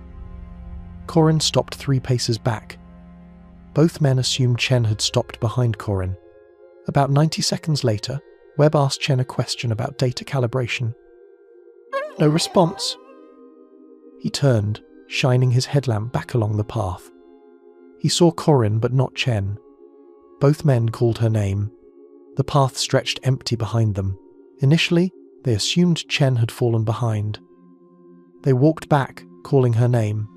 Corrin stopped 3 paces back. Both men assumed Chen had stopped behind Corrin. About 90 seconds later, Webb asked Chen a question about data calibration. No response. He turned, shining his headlamp back along the path. He saw Corrin but not Chen. Both men called her name. The path stretched empty behind them. Initially, they assumed Chen had fallen behind. They walked back, calling her name.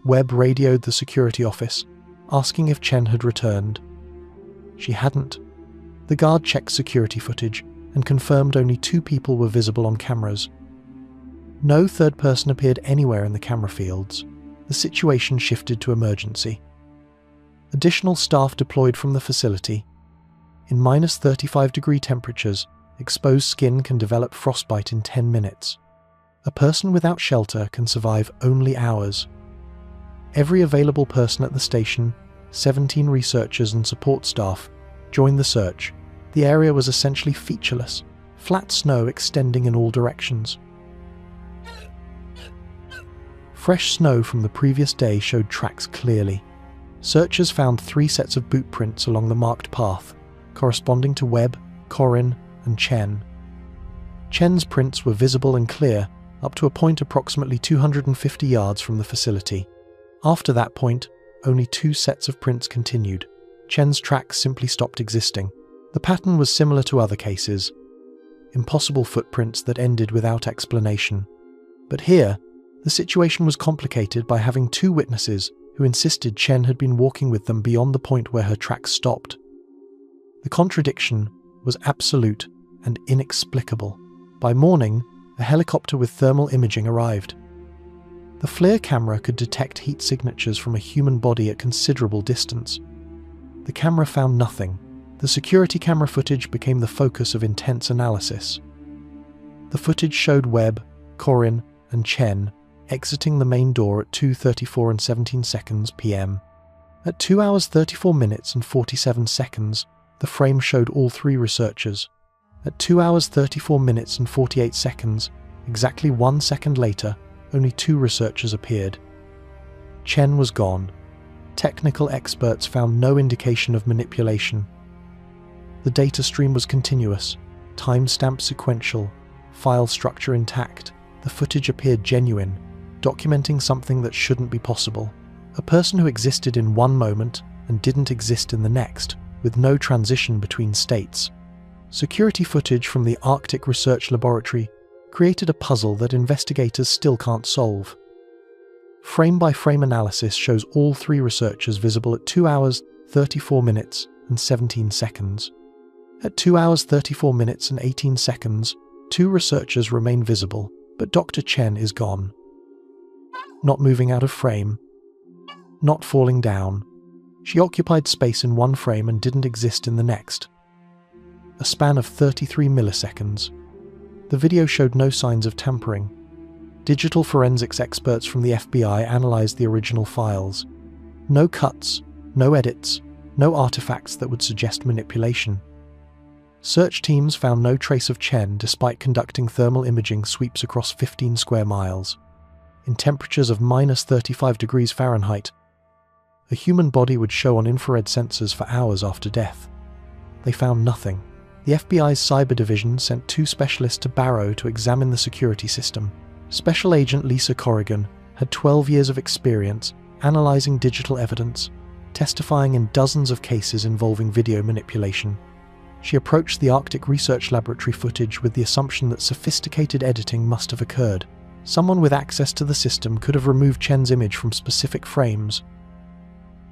Webb radioed the security office, asking if Chen had returned. She hadn't. The guard checked security footage and confirmed only 2 people were visible on cameras. No third person appeared anywhere in the camera fields. The situation shifted to emergency. Additional staff deployed from the facility. In minus 35-degree temperatures, exposed skin can develop frostbite in 10 minutes. A person without shelter can survive only hours. Every available person at the station, 17 researchers and support staff, joined the search. The area was essentially featureless, flat snow extending in all directions. Fresh snow from the previous day showed tracks clearly. Searchers found 3 sets of boot prints along the marked path, corresponding to Webb, Corrin, and Chen. Chen's prints were visible and clear up to a point approximately 250 yards from the facility. After that point, only 2 sets of prints continued. Chen's tracks simply stopped existing. The pattern was similar to other cases, impossible footprints that ended without explanation. But here, the situation was complicated by having 2 witnesses who insisted Chen had been walking with them beyond the point where her tracks stopped. The contradiction was absolute and inexplicable. By morning, a helicopter with thermal imaging arrived. The FLIR camera could detect heat signatures from a human body at considerable distance. The camera found nothing. The security camera footage became the focus of intense analysis. The footage showed Webb, Corrin, and Chen exiting the main door at 2:34 and 17 seconds p.m. At 2 hours 34 minutes and 47 seconds, the frame showed all 3 researchers. At 2 hours 34 minutes and 48 seconds, exactly 1 second later, only 2 researchers appeared. Chen was gone. Technical experts found no indication of manipulation. The data stream was continuous, timestamp sequential, file structure intact. The footage appeared genuine, documenting something that shouldn't be possible. A person who existed in one moment and didn't exist in the next, with no transition between states. Security footage from the Arctic Research Laboratory created a puzzle that investigators still can't solve. Frame-by-frame analysis shows all 3 researchers visible at 2 hours, 34 minutes and 17 seconds. At 2 hours, 34 minutes and 18 seconds, 2 researchers remain visible, but Dr. Chen is gone. Not moving out of frame. Not falling down. She occupied space in one frame and didn't exist in the next. A span of 33 milliseconds. The video showed no signs of tampering. Digital forensics experts from the FBI analyzed the original files. No cuts, no edits, no artifacts that would suggest manipulation. Search teams found no trace of Chen despite conducting thermal imaging sweeps across 15 square miles. in temperatures of -35 degrees Fahrenheit. A human body would show on infrared sensors for hours after death. They found nothing. The FBI's cyber division sent 2 specialists to Barrow to examine the security system. Special Agent Lisa Corrigan had 12 years of experience analyzing digital evidence, testifying in dozens of cases involving video manipulation. She approached the Arctic Research Laboratory footage with the assumption that sophisticated editing must have occurred. Someone with access to the system could have removed Chen's image from specific frames,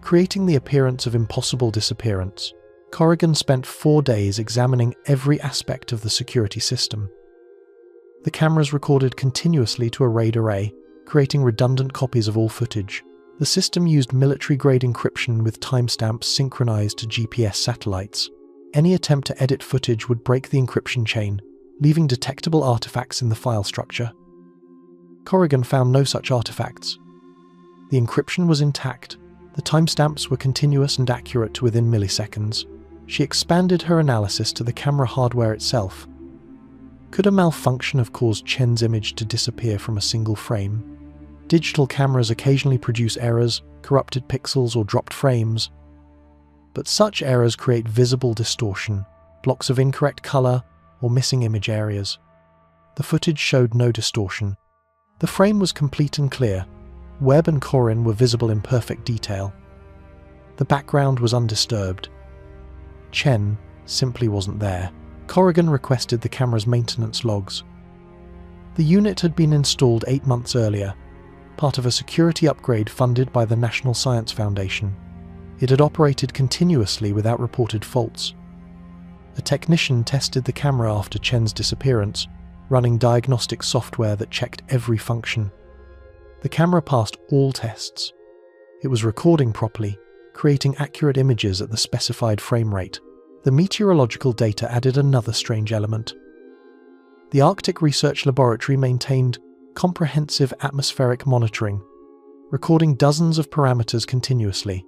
creating the appearance of Impossible Disappearance. Corrigan spent 4 days examining every aspect of the security system. The cameras recorded continuously to a RAID array, creating redundant copies of all footage. The system used military-grade encryption with timestamps synchronized to GPS satellites. Any attempt to edit footage would break the encryption chain, leaving detectable artifacts in the file structure. Corrigan found no such artifacts. The encryption was intact. The timestamps were continuous and accurate to within milliseconds. She expanded her analysis to the camera hardware itself. Could a malfunction have caused Chen's image to disappear from a single frame? Digital cameras occasionally produce errors, corrupted pixels, or dropped frames. But such errors create visible distortion, blocks of incorrect color, or missing image areas. The footage showed no distortion. The frame was complete and clear. Webb and Corrin were visible in perfect detail. The background was undisturbed. Chen simply wasn't there. Corrigan requested the camera's maintenance logs. The unit had been installed 8 months earlier, part of a security upgrade funded by the National Science Foundation. It had operated continuously without reported faults. A technician tested the camera after Chen's disappearance, running diagnostic software that checked every function. The camera passed all tests. It was recording properly, creating accurate images at the specified frame rate. The meteorological data added another strange element. The Arctic Research Laboratory maintained comprehensive atmospheric monitoring, recording dozens of parameters continuously.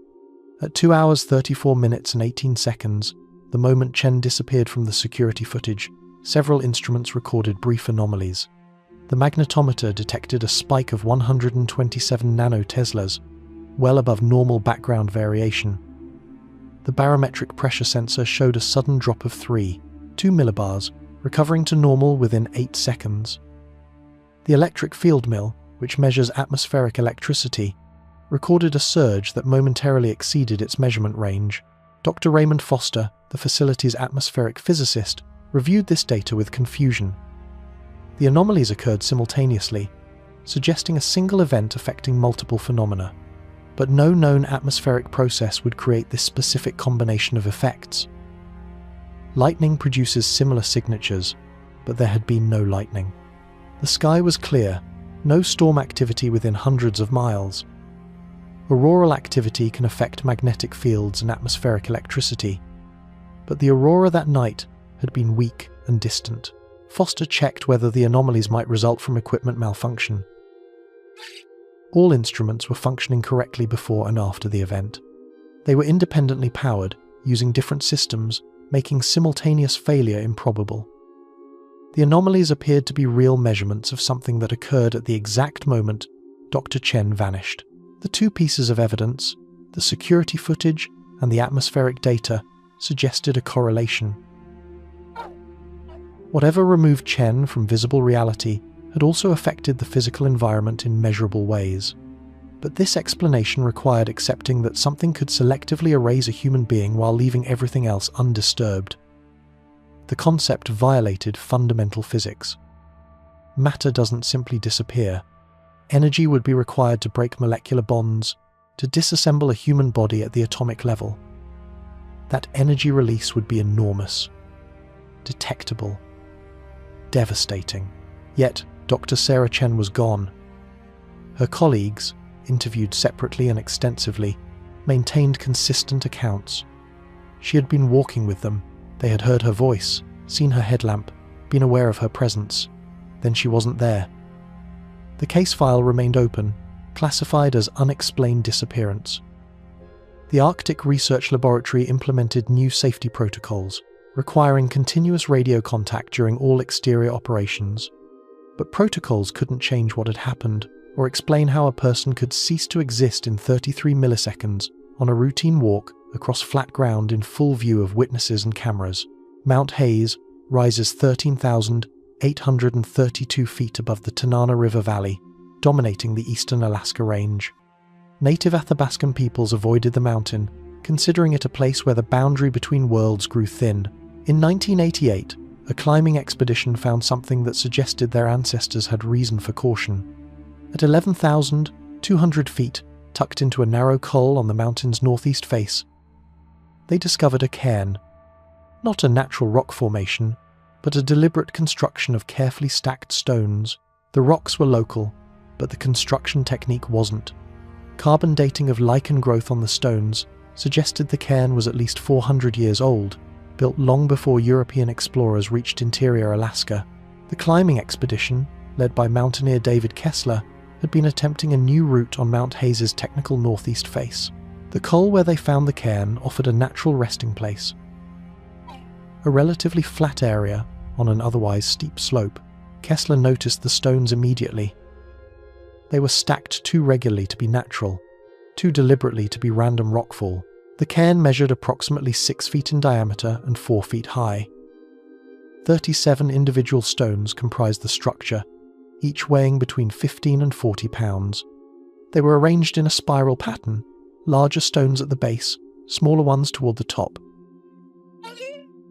At 2 hours 34 minutes and 18 seconds, the moment Chen disappeared from the security footage, several instruments recorded brief anomalies. The magnetometer detected a spike of 127 nanoteslas, well above normal background variation. The barometric pressure sensor showed a sudden drop of 2 millibars, recovering to normal within 8 seconds. The electric field mill, which measures atmospheric electricity, recorded a surge that momentarily exceeded its measurement range. Dr. Raymond Foster, the facility's atmospheric physicist, reviewed this data with confusion. The anomalies occurred simultaneously, suggesting a single event affecting multiple phenomena. But no known atmospheric process would create this specific combination of effects. Lightning produces similar signatures, but there had been no lightning. The sky was clear, no storm activity within hundreds of miles. Auroral activity can affect magnetic fields and atmospheric electricity, but the aurora that night had been weak and distant. Foster checked whether the anomalies might result from equipment malfunction. All instruments were functioning correctly before and after the event. They were independently powered, using different systems, making simultaneous failure improbable. The anomalies appeared to be real measurements of something that occurred at the exact moment Dr. Chen vanished. The 2 pieces of evidence, the security footage and the atmospheric data, suggested a correlation. Whatever removed Chen from visible reality had also affected the physical environment in measurable ways. But this explanation required accepting that something could selectively erase a human being while leaving everything else undisturbed. The concept violated fundamental physics. Matter doesn't simply disappear. Energy would be required to break molecular bonds, to disassemble a human body at the atomic level. That energy release would be enormous, detectable, devastating. Yet, Dr. Sarah Chen was gone. Her colleagues, interviewed separately and extensively, maintained consistent accounts. She had been walking with them. They had heard her voice, seen her headlamp, been aware of her presence. Then she wasn't there. The case file remained open, classified as unexplained disappearance. The Arctic Research Laboratory implemented new safety protocols, requiring continuous radio contact during all exterior operations. But protocols couldn't change what had happened. or explain how a person could cease to exist in 33 milliseconds on a routine walk across flat ground in full view of witnesses and cameras. Mount Hayes rises 13,832 feet above the Tanana River Valley, dominating the eastern Alaska Range. Native Athabascan peoples avoided the mountain, considering it a place where the boundary between worlds grew thin. In 1988, a climbing expedition found something that suggested their ancestors had reason for caution. At 11,200 feet, tucked into a narrow col on the mountain's northeast face, they discovered a cairn. Not a natural rock formation, but a deliberate construction of carefully stacked stones. The rocks were local, but the construction technique wasn't. Carbon dating of lichen growth on the stones suggested the cairn was at least 400 years old, built long before European explorers reached interior Alaska. The climbing expedition, led by mountaineer David Kessler, had been attempting a new route on Mount Hayes' technical northeast face. The col where they found the cairn offered a natural resting place. A relatively flat area on an otherwise steep slope. Kessler noticed the stones immediately. They were stacked too regularly to be natural, too deliberately to be random rockfall. The cairn measured approximately 6 feet in diameter and 4 feet high. 37 individual stones comprised the structure, each weighing between 15 and 40 pounds. They were arranged in a spiral pattern, larger stones at the base, smaller ones toward the top.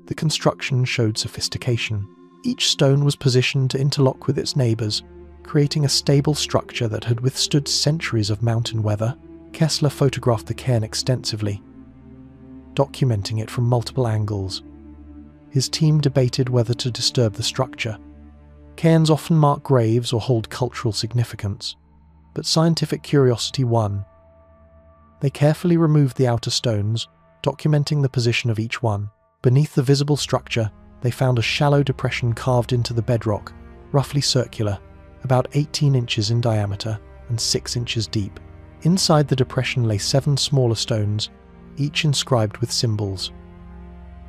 The construction showed sophistication. Each stone was positioned to interlock with its neighbours, creating a stable structure that had withstood centuries of mountain weather. Kessler photographed the cairn extensively, documenting it from multiple angles. His team debated whether to disturb the structure. Cairns often mark graves or hold cultural significance, but scientific curiosity won. They carefully removed the outer stones, documenting the position of each one. Beneath the visible structure, they found a shallow depression carved into the bedrock, roughly circular, about 18 inches in diameter and 6 inches deep. Inside the depression lay 7 smaller stones, each inscribed with symbols.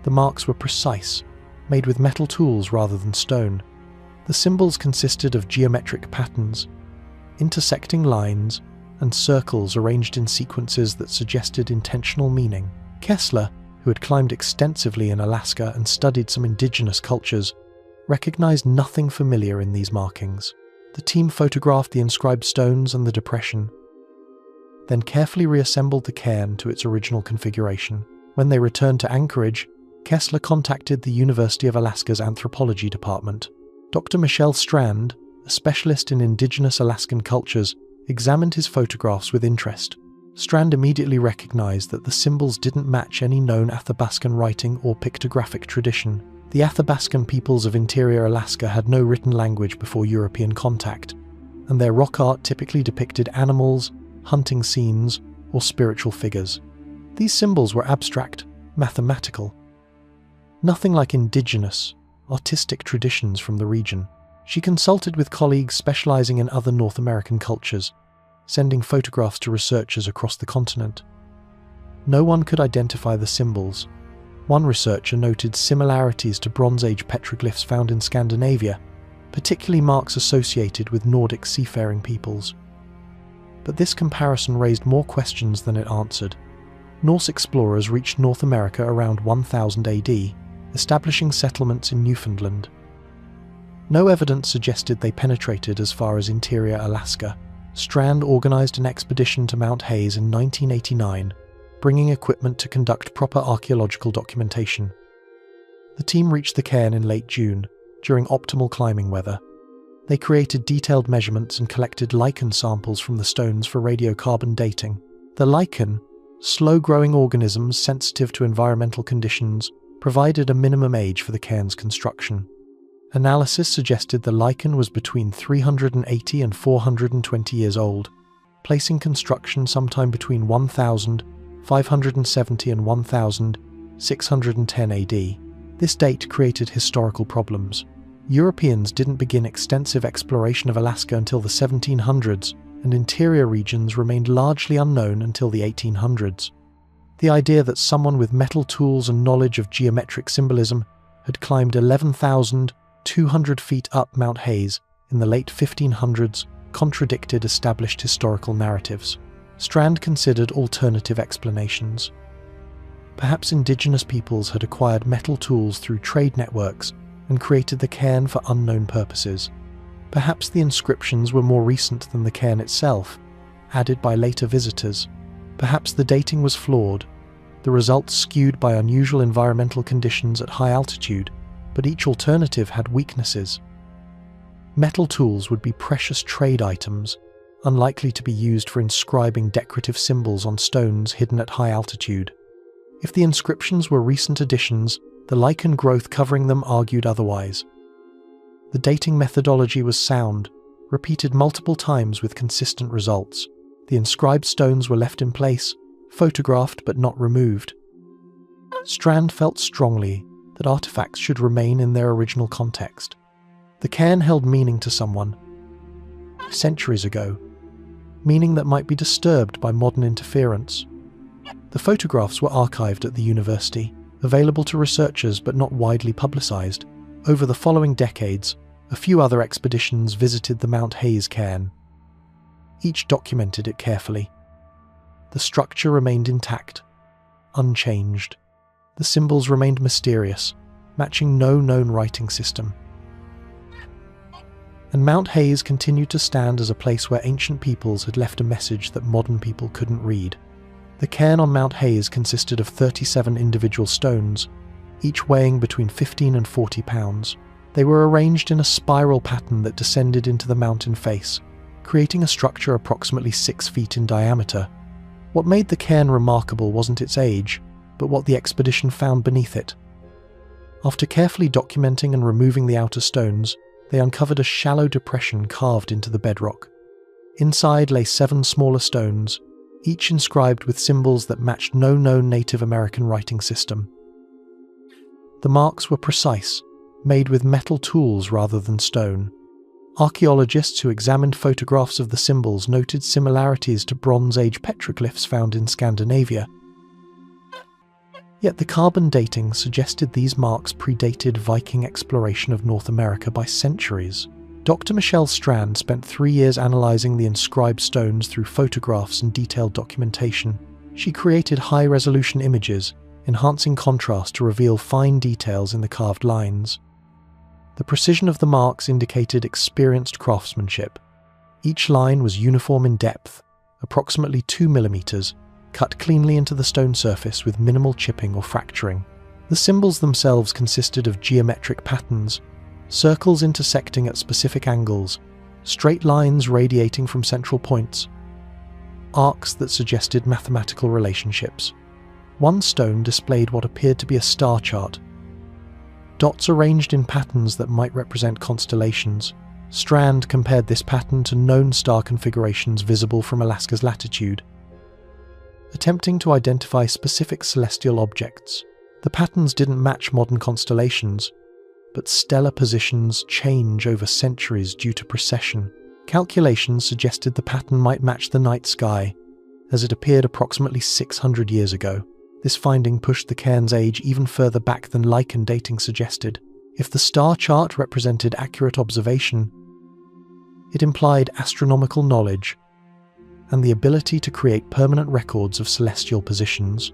The marks were precise, made with metal tools rather than stone. The symbols consisted of geometric patterns, intersecting lines, and circles arranged in sequences that suggested intentional meaning. Kessler, who had climbed extensively in Alaska and studied some indigenous cultures, recognized nothing familiar in these markings. The team photographed the inscribed stones and the depression, then carefully reassembled the cairn to its original configuration. When they returned to Anchorage, Kessler contacted the University of Alaska's anthropology department. Dr. Michelle Strand, a specialist in indigenous Alaskan cultures, examined his photographs with interest. Strand immediately recognized that the symbols didn't match any known Athabascan writing or pictographic tradition. The Athabascan peoples of interior Alaska had no written language before European contact, and their rock art typically depicted animals, hunting scenes, or spiritual figures. These symbols were abstract, mathematical. Nothing like indigenous, artistic traditions from the region. She consulted with colleagues specializing in other North American cultures, sending photographs to researchers across the continent. No one could identify the symbols. One researcher noted similarities to Bronze Age petroglyphs found in Scandinavia, particularly marks associated with Nordic seafaring peoples. But this comparison raised more questions than it answered. Norse explorers reached North America around 1000 AD, establishing settlements in Newfoundland. No evidence suggested they penetrated as far as interior Alaska. Strand organized an expedition to Mount Hayes in 1989, bringing equipment to conduct proper archaeological documentation. The team reached the cairn in late June, during optimal climbing weather. They created detailed measurements and collected lichen samples from the stones for radiocarbon dating. The lichen, slow-growing organisms sensitive to environmental conditions, provided a minimum age for the cairn's construction. Analysis suggested the lichen was between 380 and 420 years old, placing construction sometime between 1570 and 1610 AD. This date created historical problems. Europeans didn't begin extensive exploration of Alaska until the 1700s, and interior regions remained largely unknown until the 1800s. The idea that someone with metal tools and knowledge of geometric symbolism had climbed 11,200 feet up Mount Hayes in the late 1500s contradicted established historical narratives. Strand considered alternative explanations. Perhaps indigenous peoples had acquired metal tools through trade networks and created the cairn for unknown purposes. Perhaps the inscriptions were more recent than the cairn itself, added by later visitors. Perhaps the dating was flawed, the results skewed by unusual environmental conditions at high altitude, but each alternative had weaknesses. Metal tools would be precious trade items, unlikely to be used for inscribing decorative symbols on stones hidden at high altitude. If the inscriptions were recent additions, the lichen growth covering them argued otherwise. The dating methodology was sound, repeated multiple times with consistent results. The inscribed stones were left in place, photographed but not removed. Strand felt strongly that artifacts should remain in their original context. The cairn held meaning to someone, centuries ago, meaning that might be disturbed by modern interference. The photographs were archived at the university, available to researchers but not widely publicized. Over the following decades, a few other expeditions visited the Mount Hayes cairn. Each documented it carefully. The structure remained intact, unchanged. The symbols remained mysterious, matching no known writing system. And Mount Hayes continued to stand as a place where ancient peoples had left a message that modern people couldn't read. The cairn on Mount Hayes consisted of 37 individual stones, each weighing between 15 and 40 pounds. They were arranged in a spiral pattern that descended into the mountain face, creating a structure approximately 6 feet in diameter. What made the cairn remarkable wasn't its age, but what the expedition found beneath it. After carefully documenting and removing the outer stones, they uncovered a shallow depression carved into the bedrock. Inside lay 7 smaller stones, each inscribed with symbols that matched no known Native American writing system. The marks were precise, made with metal tools rather than stone. Archaeologists who examined photographs of the symbols noted similarities to Bronze Age petroglyphs found in Scandinavia. Yet the carbon dating suggested these marks predated Viking exploration of North America by centuries. Dr. Michelle Strand spent 3 years analysing the inscribed stones through photographs and detailed documentation. She created high-resolution images, enhancing contrast to reveal fine details in the carved lines. The precision of the marks indicated experienced craftsmanship. Each line was uniform in depth, approximately 2 millimeters, cut cleanly into the stone surface with minimal chipping or fracturing. The symbols themselves consisted of geometric patterns, circles intersecting at specific angles, straight lines radiating from central points, arcs that suggested mathematical relationships. One stone displayed what appeared to be a star chart, dots arranged in patterns that might represent constellations. Strand compared this pattern to known star configurations visible from Alaska's latitude, attempting to identify specific celestial objects. The patterns didn't match modern constellations, but stellar positions change over centuries due to precession. Calculations suggested the pattern might match the night sky, as it appeared approximately 600 years ago. This finding pushed the cairn's age even further back than lichen dating suggested. If the star chart represented accurate observation, it implied astronomical knowledge and the ability to create permanent records of celestial positions.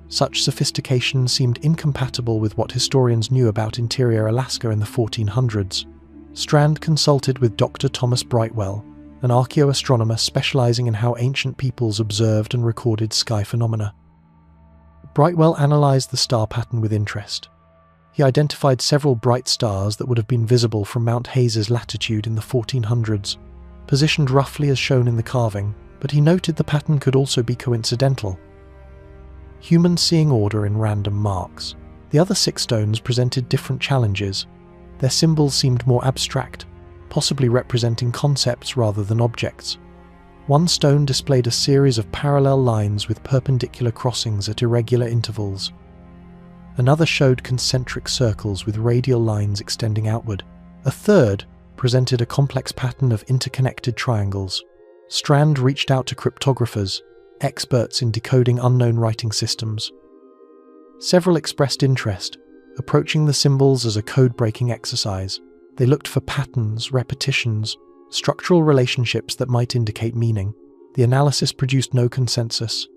Such sophistication seemed incompatible with what historians knew about interior Alaska in the 1400s. Strand consulted with Dr. Thomas Brightwell, an archaeoastronomer specializing in how ancient peoples observed and recorded sky phenomena. Brightwell analyzed the star pattern with interest. He identified several bright stars that would have been visible from Mount Hayes' latitude in the 1400s, positioned roughly as shown in the carving, but he noted the pattern could also be coincidental. Humans seeing order in random marks. The other 6 stones presented different challenges. Their symbols seemed more abstract, possibly representing concepts rather than objects. One stone displayed a series of parallel lines with perpendicular crossings at irregular intervals. Another showed concentric circles with radial lines extending outward. A third presented a complex pattern of interconnected triangles. Strand reached out to cryptographers, experts in decoding unknown writing systems. Several expressed interest, approaching the symbols as a code-breaking exercise. They looked for patterns, repetitions, structural relationships that might indicate meaning. The analysis produced no consensus.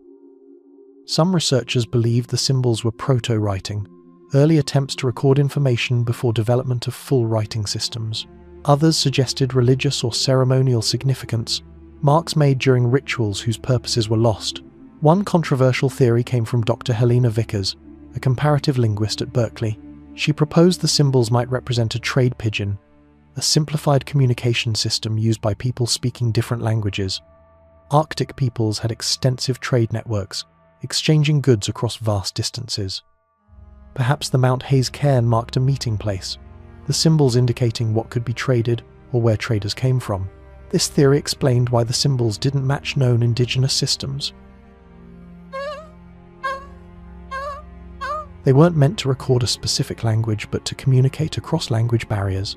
Some researchers believed the symbols were proto-writing, early attempts to record information before development of full writing systems. Others suggested religious or ceremonial significance, marks made during rituals whose purposes were lost. One controversial theory came from Dr. Helena Vickers, a comparative linguist at Berkeley. She proposed the symbols might represent a trade pigeon, a simplified communication system used by people speaking different languages. Arctic peoples had extensive trade networks, exchanging goods across vast distances. Perhaps the Mount Hayes cairn marked a meeting place, the symbols indicating what could be traded or where traders came from. This theory explained why the symbols didn't match known indigenous systems. They weren't meant to record a specific language but to communicate across language barriers.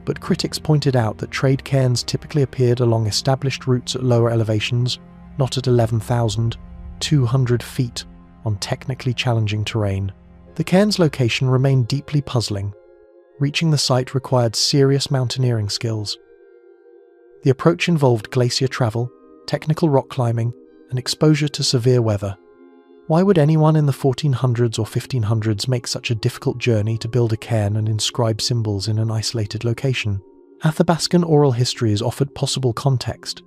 But critics pointed out that trade cairns typically appeared along established routes at lower elevations, not at 11,200 feet on technically challenging terrain. The cairn's location remained deeply puzzling. Reaching the site required serious mountaineering skills. The approach involved glacier travel, technical rock climbing, and exposure to severe weather. Why would anyone in the 1400s or 1500s make such a difficult journey to build a cairn and inscribe symbols in an isolated location? Athabascan oral histories offered possible context.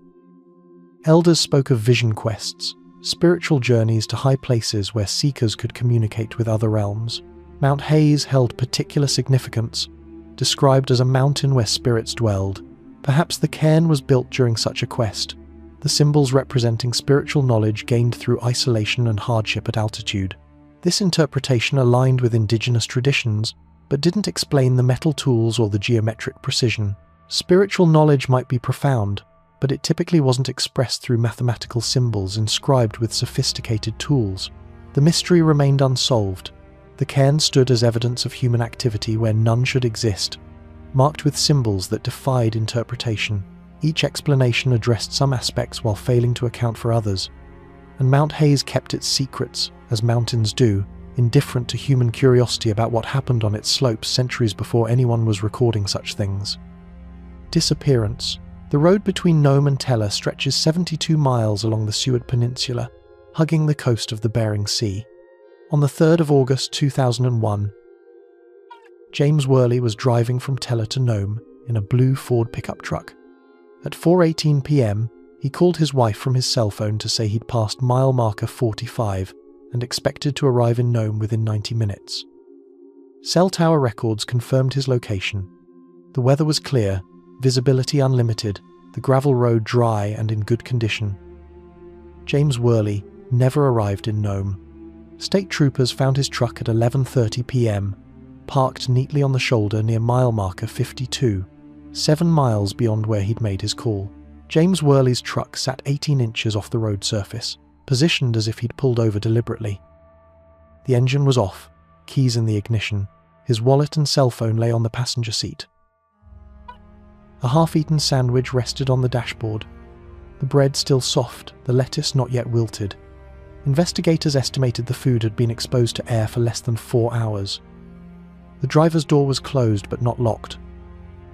Elders spoke of vision quests, spiritual journeys to high places where seekers could communicate with other realms. Mount Hayes held particular significance, described as a mountain where spirits dwelled. Perhaps the cairn was built during such a quest, the symbols representing spiritual knowledge gained through isolation and hardship at altitude. This interpretation aligned with indigenous traditions, but didn't explain the metal tools or the geometric precision. Spiritual knowledge might be profound, but it typically wasn't expressed through mathematical symbols inscribed with sophisticated tools. The mystery remained unsolved. The cairn stood as evidence of human activity where none should exist, marked with symbols that defied interpretation. Each explanation addressed some aspects while failing to account for others, and Mount Hayes kept its secrets, as mountains do, indifferent to human curiosity about what happened on its slopes centuries before anyone was recording such things. Disappearance. The road between Nome and Teller stretches 72 miles along the Seward Peninsula, hugging the coast of the Bering Sea. On the 3rd of August 2001, James Worley was driving from Teller to Nome in a blue Ford pickup truck. At 4:18 p.m, he called his wife from his cell phone to say he'd passed mile marker 45 and expected to arrive in Nome within 90 minutes. Cell tower records confirmed his location. The weather was clear, visibility unlimited, the gravel road dry and in good condition. James Worley never arrived in Nome. State troopers found his truck at 11:30 p.m, parked neatly on the shoulder near mile marker 52, 7 miles beyond where he'd made his call. James Worley's truck sat 18 inches off the road surface, positioned as if he'd pulled over deliberately. The engine was off, keys in the ignition. His wallet and cell phone lay on the passenger seat. A half-eaten sandwich rested on the dashboard. The bread still soft, the lettuce not yet wilted. Investigators estimated the food had been exposed to air for less than 4 hours. The driver's door was closed but not locked.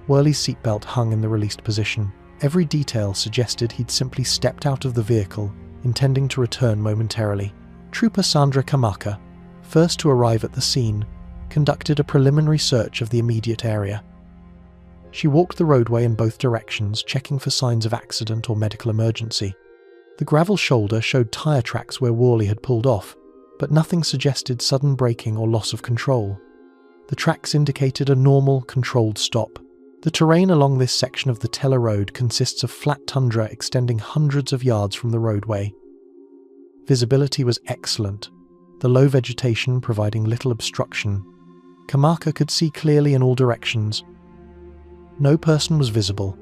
Worley's seatbelt hung in the released position. Every detail suggested he'd simply stepped out of the vehicle, intending to return momentarily. Trooper Sandra Kamaka, first to arrive at the scene, conducted a preliminary search of the immediate area. She walked the roadway in both directions, checking for signs of accident or medical emergency. The gravel shoulder showed tyre tracks where Worley had pulled off, but nothing suggested sudden braking or loss of control. The tracks indicated a normal, controlled stop. The terrain along this section of the Teller Road consists of flat tundra extending hundreds of yards from the roadway. Visibility was excellent, the low vegetation providing little obstruction. Kamaka could see clearly in all directions. No person was visible.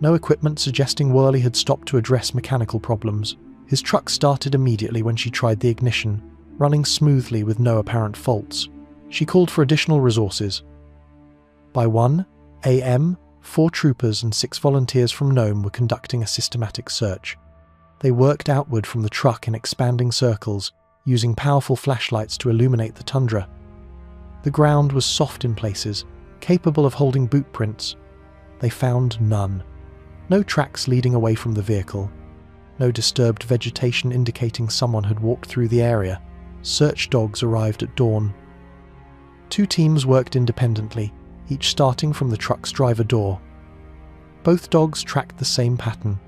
No equipment suggesting Worley had stopped to address mechanical problems. His truck started immediately when she tried the ignition, running smoothly with no apparent faults. She called for additional resources. By 1 a.m, 4 troopers and 6 volunteers from Nome were conducting a systematic search. They worked outward from the truck in expanding circles, using powerful flashlights to illuminate the tundra. The ground was soft in places, capable of holding boot prints. they found none. No tracks leading away from the vehicle. No disturbed vegetation indicating someone had walked through the area. Search dogs arrived at dawn. 2 teams worked independently, each starting from the truck's driver door. Both dogs tracked the same pattern.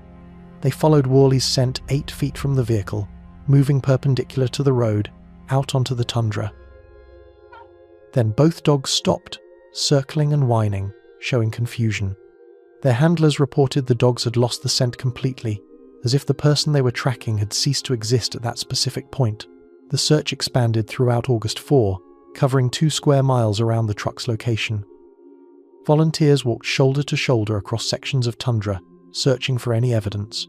They followed Worley's scent 8 feet from the vehicle, moving perpendicular to the road, out onto the tundra. Then both dogs stopped, circling and whining, showing confusion. Their handlers reported the dogs had lost the scent completely, as if the person they were tracking had ceased to exist at that specific point. The search expanded throughout August 4, covering 2 square miles around the truck's location. Volunteers walked shoulder to shoulder across sections of tundra, searching for any evidence.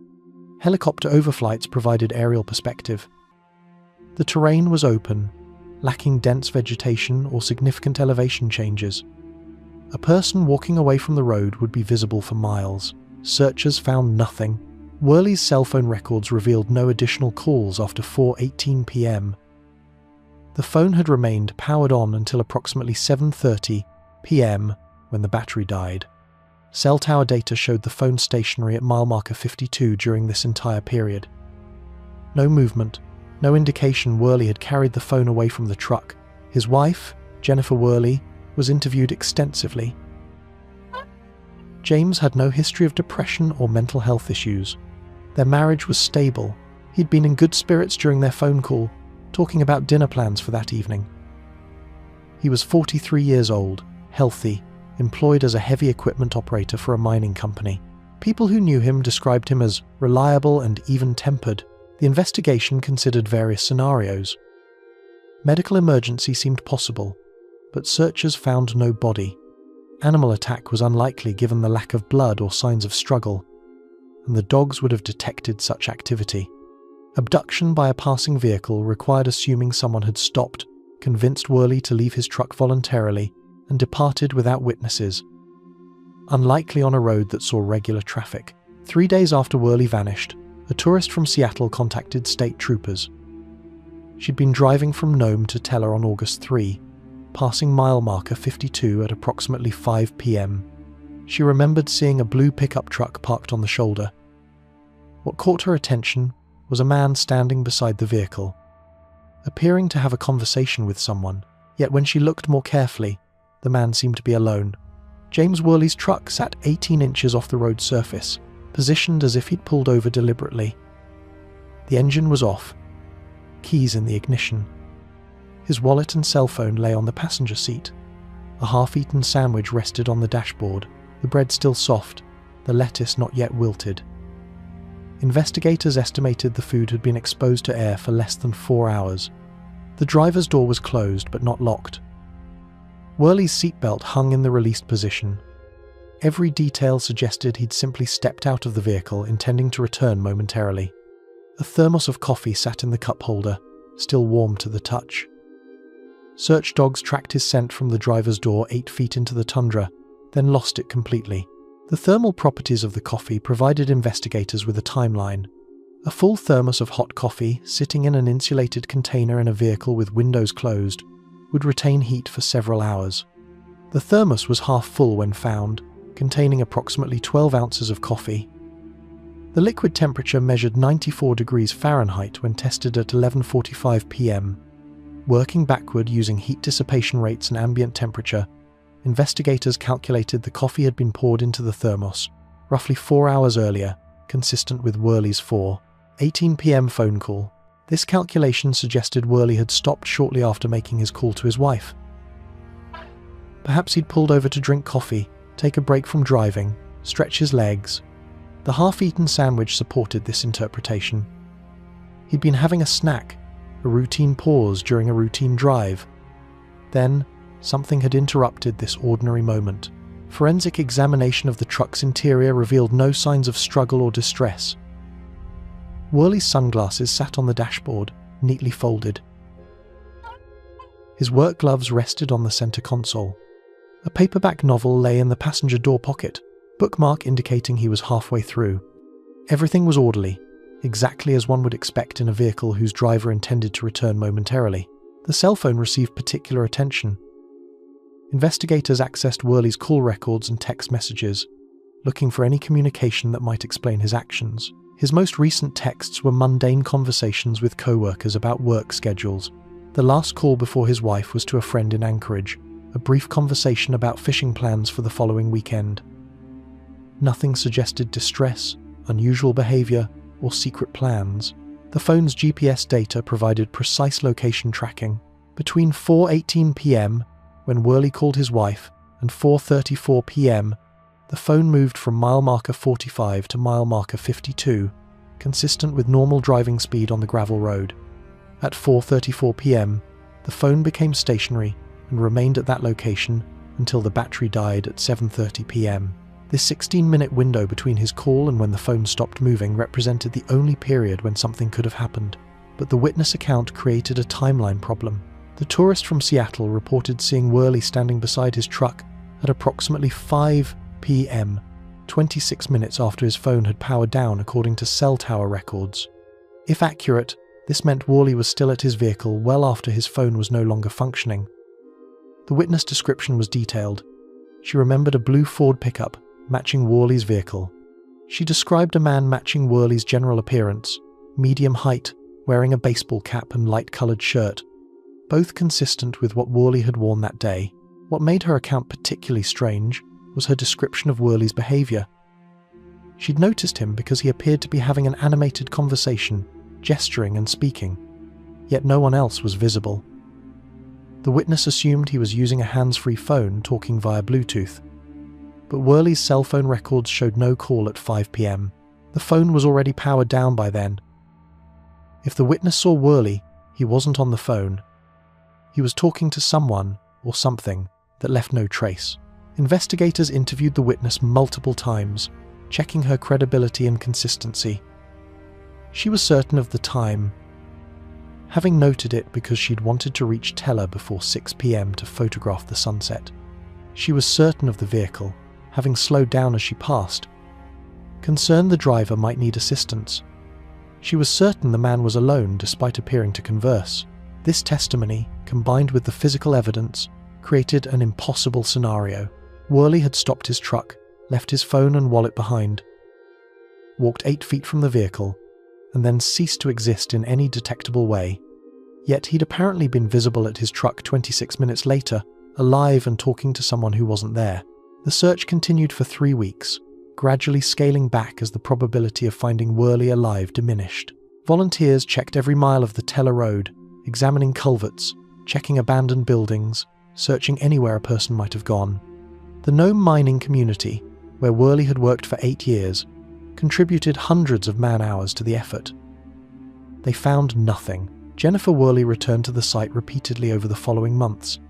Helicopter overflights provided aerial perspective. The terrain was open, lacking dense vegetation or significant elevation changes. A person walking away from the road would be visible for miles. Searchers found nothing. Worley's cell phone records revealed no additional calls after 4:18 p.m. The phone had remained powered on until approximately 7:30 p.m. when the battery died. Cell tower data showed the phone stationary at mile marker 52 during this entire period. No movement, no indication Worley had carried the phone away from the truck. His wife, Jennifer Worley, was interviewed extensively. James had no history of depression or mental health issues. Their marriage was stable. He'd been in good spirits during their phone call, talking about dinner plans for that evening. He was 43 years old, healthy, employed as a heavy equipment operator for a mining company. People who knew him described him as reliable and even-tempered. The investigation considered various scenarios. Medical emergency seemed possible, but searchers found no body. Animal attack was unlikely given the lack of blood or signs of struggle, and the dogs would have detected such activity. Abduction by a passing vehicle required assuming someone had stopped, convinced Worley to leave his truck voluntarily, and departed without witnesses. Unlikely on a road that saw regular traffic. 3 days after Worley vanished, a tourist from Seattle contacted state troopers. She'd been driving from Nome to Teller on August 3, passing mile marker 52 at approximately 5 p.m. She remembered seeing a blue pickup truck parked on the shoulder. What caught her attention was a man standing beside the vehicle, appearing to have a conversation with someone, yet when she looked more carefully, the man seemed to be alone. James Worley's truck sat 18 inches off the road surface, positioned as if he'd pulled over deliberately. The engine was off, keys in the ignition. His wallet and cell phone lay on the passenger seat. A half-eaten sandwich rested on the dashboard, the bread still soft, the lettuce not yet wilted. Investigators estimated the food had been exposed to air for less than 4 hours. The driver's door was closed but not locked. Worley's seatbelt hung in the released position. Every detail suggested he'd simply stepped out of the vehicle intending to return momentarily. A thermos of coffee sat in the cup holder, still warm to the touch. Search dogs tracked his scent from the driver's door 8 feet into the tundra, then lost it completely. The thermal properties of the coffee provided investigators with a timeline. A full thermos of hot coffee, sitting in an insulated container in a vehicle with windows closed, would retain heat for several hours. The thermos was half full when found, containing approximately 12 ounces of coffee. The liquid temperature measured 94 degrees Fahrenheit when tested at 11:45 p.m. Working backward using heat dissipation rates and ambient temperature, investigators calculated the coffee had been poured into the thermos roughly 4 hours earlier, consistent with Worley's 4:18 p.m. phone call. This calculation suggested Worley had stopped shortly after making his call to his wife. Perhaps he'd pulled over to drink coffee, take a break from driving, stretch his legs. The half-eaten sandwich supported this interpretation. He'd been having a snack, a routine pause during a routine drive. Then, something had interrupted this ordinary moment. Forensic examination of the truck's interior revealed no signs of struggle or distress. Worley's sunglasses sat on the dashboard, neatly folded. His work gloves rested on the center console. A paperback novel lay in the passenger door pocket, bookmark indicating he was halfway through. Everything was orderly, exactly as one would expect in a vehicle whose driver intended to return momentarily. The cell phone received particular attention. Investigators accessed Worley's call records and text messages, looking for any communication that might explain his actions. His most recent texts were mundane conversations with co-workers about work schedules. The last call before his wife was to a friend in Anchorage, a brief conversation about fishing plans for the following weekend. Nothing suggested distress, unusual behavior, or secret plans. The phone's GPS data provided precise location tracking. Between 4:18 p.m., when Worley called his wife, and 4:34 p.m., the phone moved from mile marker 45 to mile marker 52, consistent with normal driving speed on the gravel road. At 4:34 p.m., the phone became stationary and remained at that location until the battery died at 7:30 p.m. This 16-minute window between his call and when the phone stopped moving represented the only period when something could have happened. But the witness account created a timeline problem. The tourist from Seattle reported seeing Worley standing beside his truck at approximately 5 p.m., 26 minutes after his phone had powered down according to cell tower records. If accurate, this meant Worley was still at his vehicle well after his phone was no longer functioning. The witness description was detailed. She remembered a blue Ford pickup matching Worley's vehicle. She described a man matching Worley's general appearance, medium height, wearing a baseball cap and light-coloured shirt, both consistent with what Worley had worn that day. What made her account particularly strange was her description of Worley's behaviour. She'd noticed him because he appeared to be having an animated conversation, gesturing and speaking, yet no one else was visible. The witness assumed he was using a hands-free phone talking via Bluetooth, but Worley's cell phone records showed no call at 5 p.m. The phone was already powered down by then. If the witness saw Worley, he wasn't on the phone. He was talking to someone or something that left no trace. Investigators interviewed the witness multiple times, checking her credibility and consistency. She was certain of the time, having noted it because she'd wanted to reach Teller before 6 p.m. to photograph the sunset. She was certain of the vehicle, having slowed down as she passed, concerned the driver might need assistance. She was certain the man was alone despite appearing to converse. This testimony, combined with the physical evidence, created an impossible scenario. Worley had stopped his truck, left his phone and wallet behind, walked 8 feet from the vehicle, and then ceased to exist in any detectable way. Yet he'd apparently been visible at his truck 26 minutes later, alive and talking to someone who wasn't there. The search continued for 3 weeks, gradually scaling back as the probability of finding Worley alive diminished. Volunteers checked every mile of the Teller Road, examining culverts, checking abandoned buildings, searching anywhere a person might have gone. The Nome mining community, where Worley had worked for 8 years, contributed hundreds of man-hours to the effort. They found nothing. Jennifer Worley returned to the site repeatedly over the following months,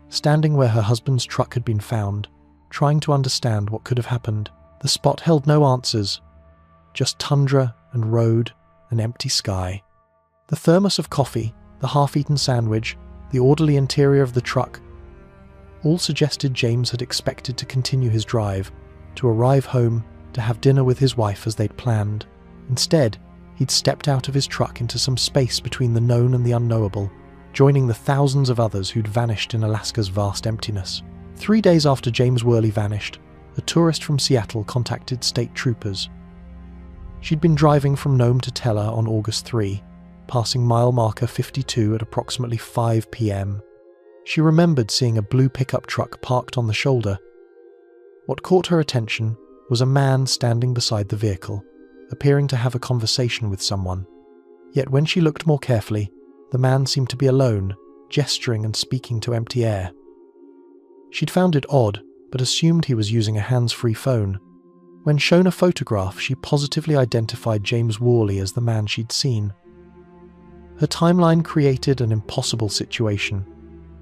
standing where her husband's truck had been found, trying to understand what could have happened. The spot held no answers, just tundra and road and empty sky. The thermos of coffee, the half-eaten sandwich, the orderly interior of the truck, all suggested James had expected to continue his drive, to arrive home, to have dinner with his wife as they'd planned. Instead, he'd stepped out of his truck into some space between the known and the unknowable, joining the thousands of others who'd vanished in Alaska's vast emptiness. 3 days after James Worley vanished, a tourist from Seattle contacted state troopers. She'd been driving from Nome to Teller on August 3, passing mile marker 52 at approximately 5 p.m. She remembered seeing a blue pickup truck parked on the shoulder. What caught her attention was a man standing beside the vehicle, appearing to have a conversation with someone. Yet when she looked more carefully, the man seemed to be alone, gesturing and speaking to empty air. She'd found it odd, but assumed he was using a hands-free phone. When shown a photograph, she positively identified James Worley as the man she'd seen. Her timeline created an impossible situation.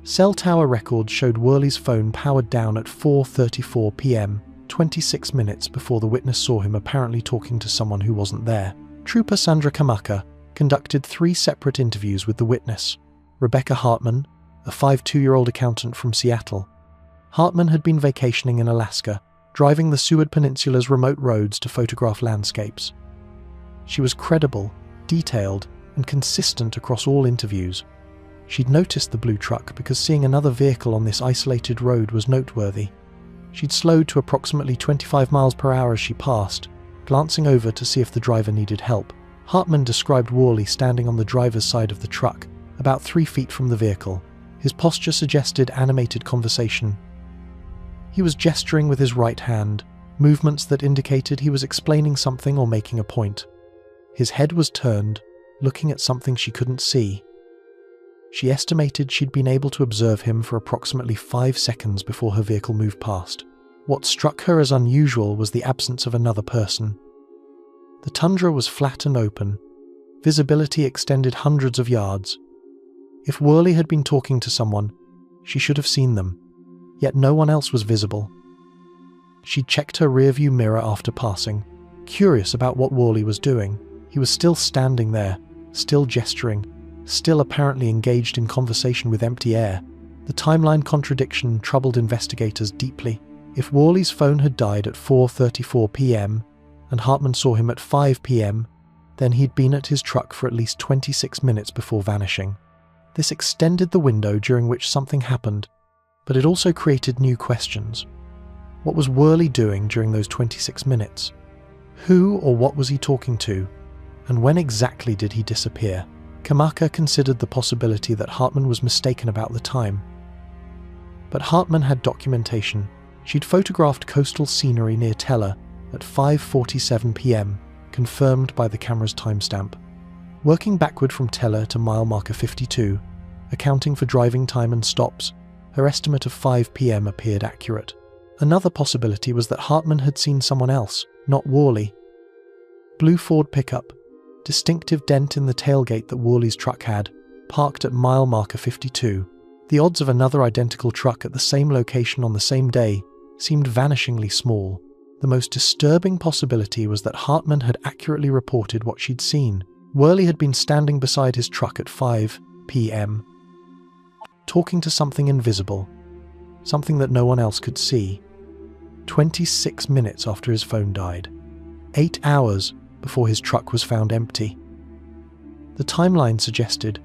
Cell tower records showed Worley's phone powered down at 4:34 p.m., 26 minutes before the witness saw him apparently talking to someone who wasn't there. Trooper Sandra Kamaka conducted 3 separate interviews with the witness. Rebecca Hartman, a 52-year-old accountant from Seattle. Hartman had been vacationing in Alaska, driving the Seward Peninsula's remote roads to photograph landscapes. She was credible, detailed, and consistent across all interviews. She'd noticed the blue truck because seeing another vehicle on this isolated road was noteworthy. She'd slowed to approximately 25 miles per hour as she passed, glancing over to see if the driver needed help. Hartman described Worley standing on the driver's side of the truck, about 3 feet from the vehicle. His posture suggested animated conversation. He was gesturing with his right hand, movements that indicated he was explaining something or making a point. His head was turned, looking at something she couldn't see. She estimated she'd been able to observe him for approximately 5 seconds before her vehicle moved past. What struck her as unusual was the absence of another person. The tundra was flat and open. Visibility extended hundreds of yards. If Worley had been talking to someone, she should have seen them, yet no one else was visible. She checked her rearview mirror after passing, curious about what Worley was doing. He was still standing there, still gesturing, still apparently engaged in conversation with empty air. The timeline contradiction troubled investigators deeply. If Worley's phone had died at 4:34 p.m. and Hartman saw him at 5 p.m, then he'd been at his truck for at least 26 minutes before vanishing. This extended the window during which something happened, but it also created new questions. What was Worley doing during those 26 minutes? Who or what was he talking to? And when exactly did he disappear? Kamaka considered the possibility that Hartman was mistaken about the time. But Hartman had documentation. She'd photographed coastal scenery near Teller at 5:47 p.m, confirmed by the camera's timestamp. Working backward from Teller to mile marker 52, accounting for driving time and stops, her estimate of 5 p.m. appeared accurate. Another possibility was that Hartman had seen someone else, not Worley. Blue Ford pickup, distinctive dent in the tailgate that Worley's truck had, parked at mile marker 52. The odds of another identical truck at the same location on the same day seemed vanishingly small. The most disturbing possibility was that Hartman had accurately reported what she'd seen. Worley had been standing beside his truck at 5 p.m, talking to something invisible, something that no one else could see. 26 minutes after his phone died. 8 hours before his truck was found empty. The timeline suggested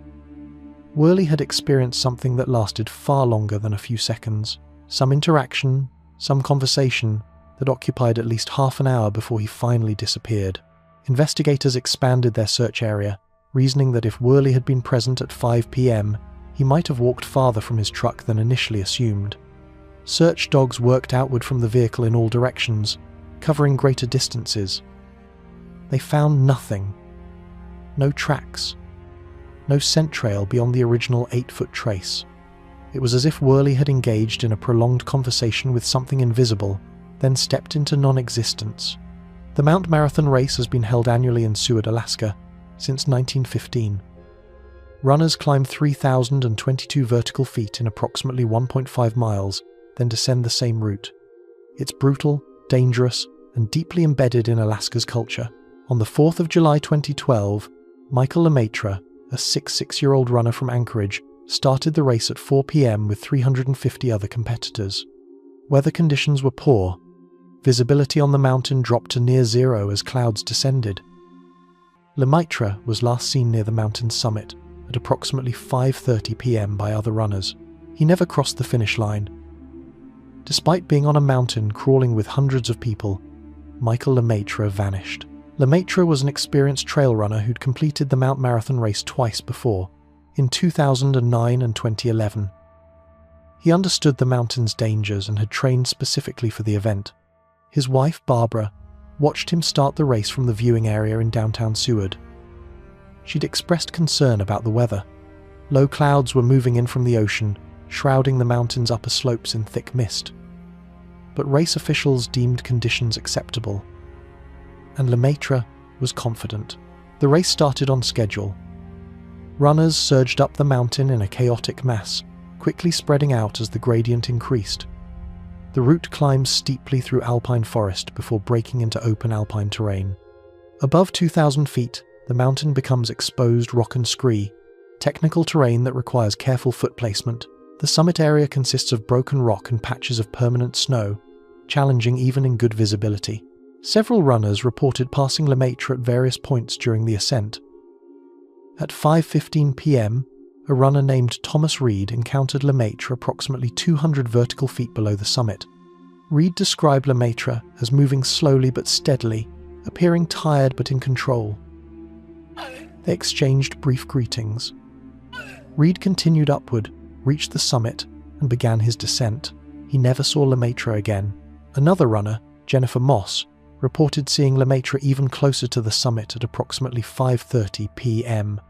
Worley had experienced something that lasted far longer than a few seconds. Some interaction, some conversation that occupied at least half an hour before he finally disappeared. Investigators expanded their search area, reasoning that if Worley had been present at 5 p.m, he might have walked farther from his truck than initially assumed. Search dogs worked outward from the vehicle in all directions, covering greater distances. They found nothing. No tracks. No scent trail beyond the original 8-foot trace. It was as if Worley had engaged in a prolonged conversation with something invisible, then stepped into non-existence. The Mount Marathon race has been held annually in Seward, Alaska, since 1915. Runners climb 3,022 vertical feet in approximately 1.5 miles, then descend the same route. It's brutal, dangerous, and deeply embedded in Alaska's culture. On the 4th of July 2012, Michael Lemaitre, a 66-year-old runner from Anchorage, started the race at 4 p.m. with 350 other competitors. Weather conditions were poor. Visibility on the mountain dropped to near zero as clouds descended. Lemaitre was last seen near the mountain's summit at approximately 5:30 p.m. by other runners. He never crossed the finish line. Despite being on a mountain crawling with hundreds of people, Michael Lemaitre vanished. Lemaitre was an experienced trail runner who'd completed the Mount Marathon race twice before, in 2009 and 2011. He understood the mountain's dangers and had trained specifically for the event. His wife, Barbara, watched him start the race from the viewing area in downtown Seward. She'd expressed concern about the weather. Low clouds were moving in from the ocean, shrouding the mountain's upper slopes in thick mist. But race officials deemed conditions acceptable, and Lemaitre was confident. The race started on schedule. Runners surged up the mountain in a chaotic mass, quickly spreading out as the gradient increased. The route climbs steeply through alpine forest before breaking into open alpine terrain. Above 2,000 feet, the mountain becomes exposed rock and scree, technical terrain that requires careful foot placement. The summit area consists of broken rock and patches of permanent snow, challenging even in good visibility. Several runners reported passing Lemaitre at various points during the ascent. At 5:15 p.m, a runner named Thomas Reed encountered Lemaitre approximately 200 vertical feet below the summit. Reed described Lemaitre as moving slowly but steadily, appearing tired but in control. They exchanged brief greetings. Reed continued upward, reached the summit, and began his descent. He never saw Lemaitre again. Another runner, Jennifer Moss, reported seeing Lemaitre even closer to the summit at approximately 5:30 p.m.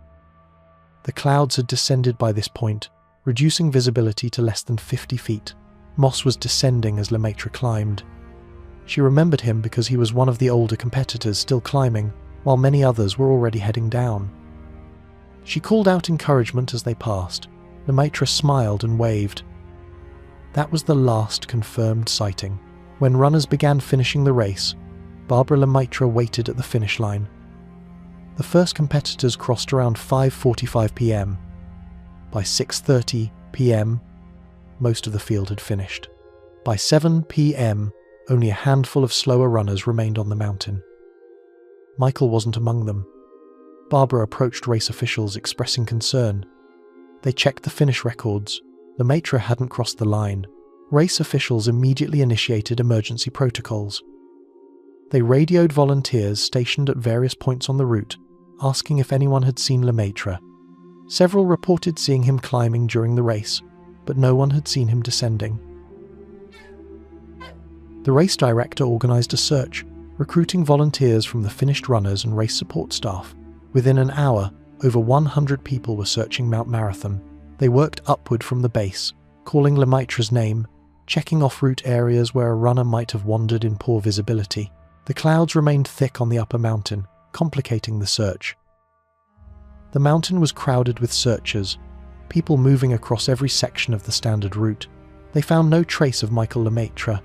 The clouds had descended by this point, reducing visibility to less than 50 feet. Moss was descending as Lemaitre climbed. She remembered him because he was one of the older competitors still climbing, while many others were already heading down. She called out encouragement as they passed. Lemaitre smiled and waved. That was the last confirmed sighting. When runners began finishing the race, Barbara Lemaitre waited at the finish line. The first competitors crossed around 5:45 p.m. By 6:30 p.m., most of the field had finished. By 7 p.m., only a handful of slower runners remained on the mountain. Michael wasn't among them. Barbara approached race officials expressing concern. They checked the finish records. Lemaitre hadn't crossed the line. Race officials immediately initiated emergency protocols. They radioed volunteers stationed at various points on the route, asking if anyone had seen Lemaitre. Several reported seeing him climbing during the race, but no one had seen him descending. The race director organised a search, recruiting volunteers from the finished runners and race support staff. Within an hour, over 100 people were searching Mount Marathon. They worked upward from the base, calling Lemaitre's name, checking off route areas where a runner might have wandered in poor visibility. The clouds remained thick on the upper mountain, complicating the search. The mountain was crowded with searchers, people moving across every section of the standard route. They found no trace of Michael Lemaitre.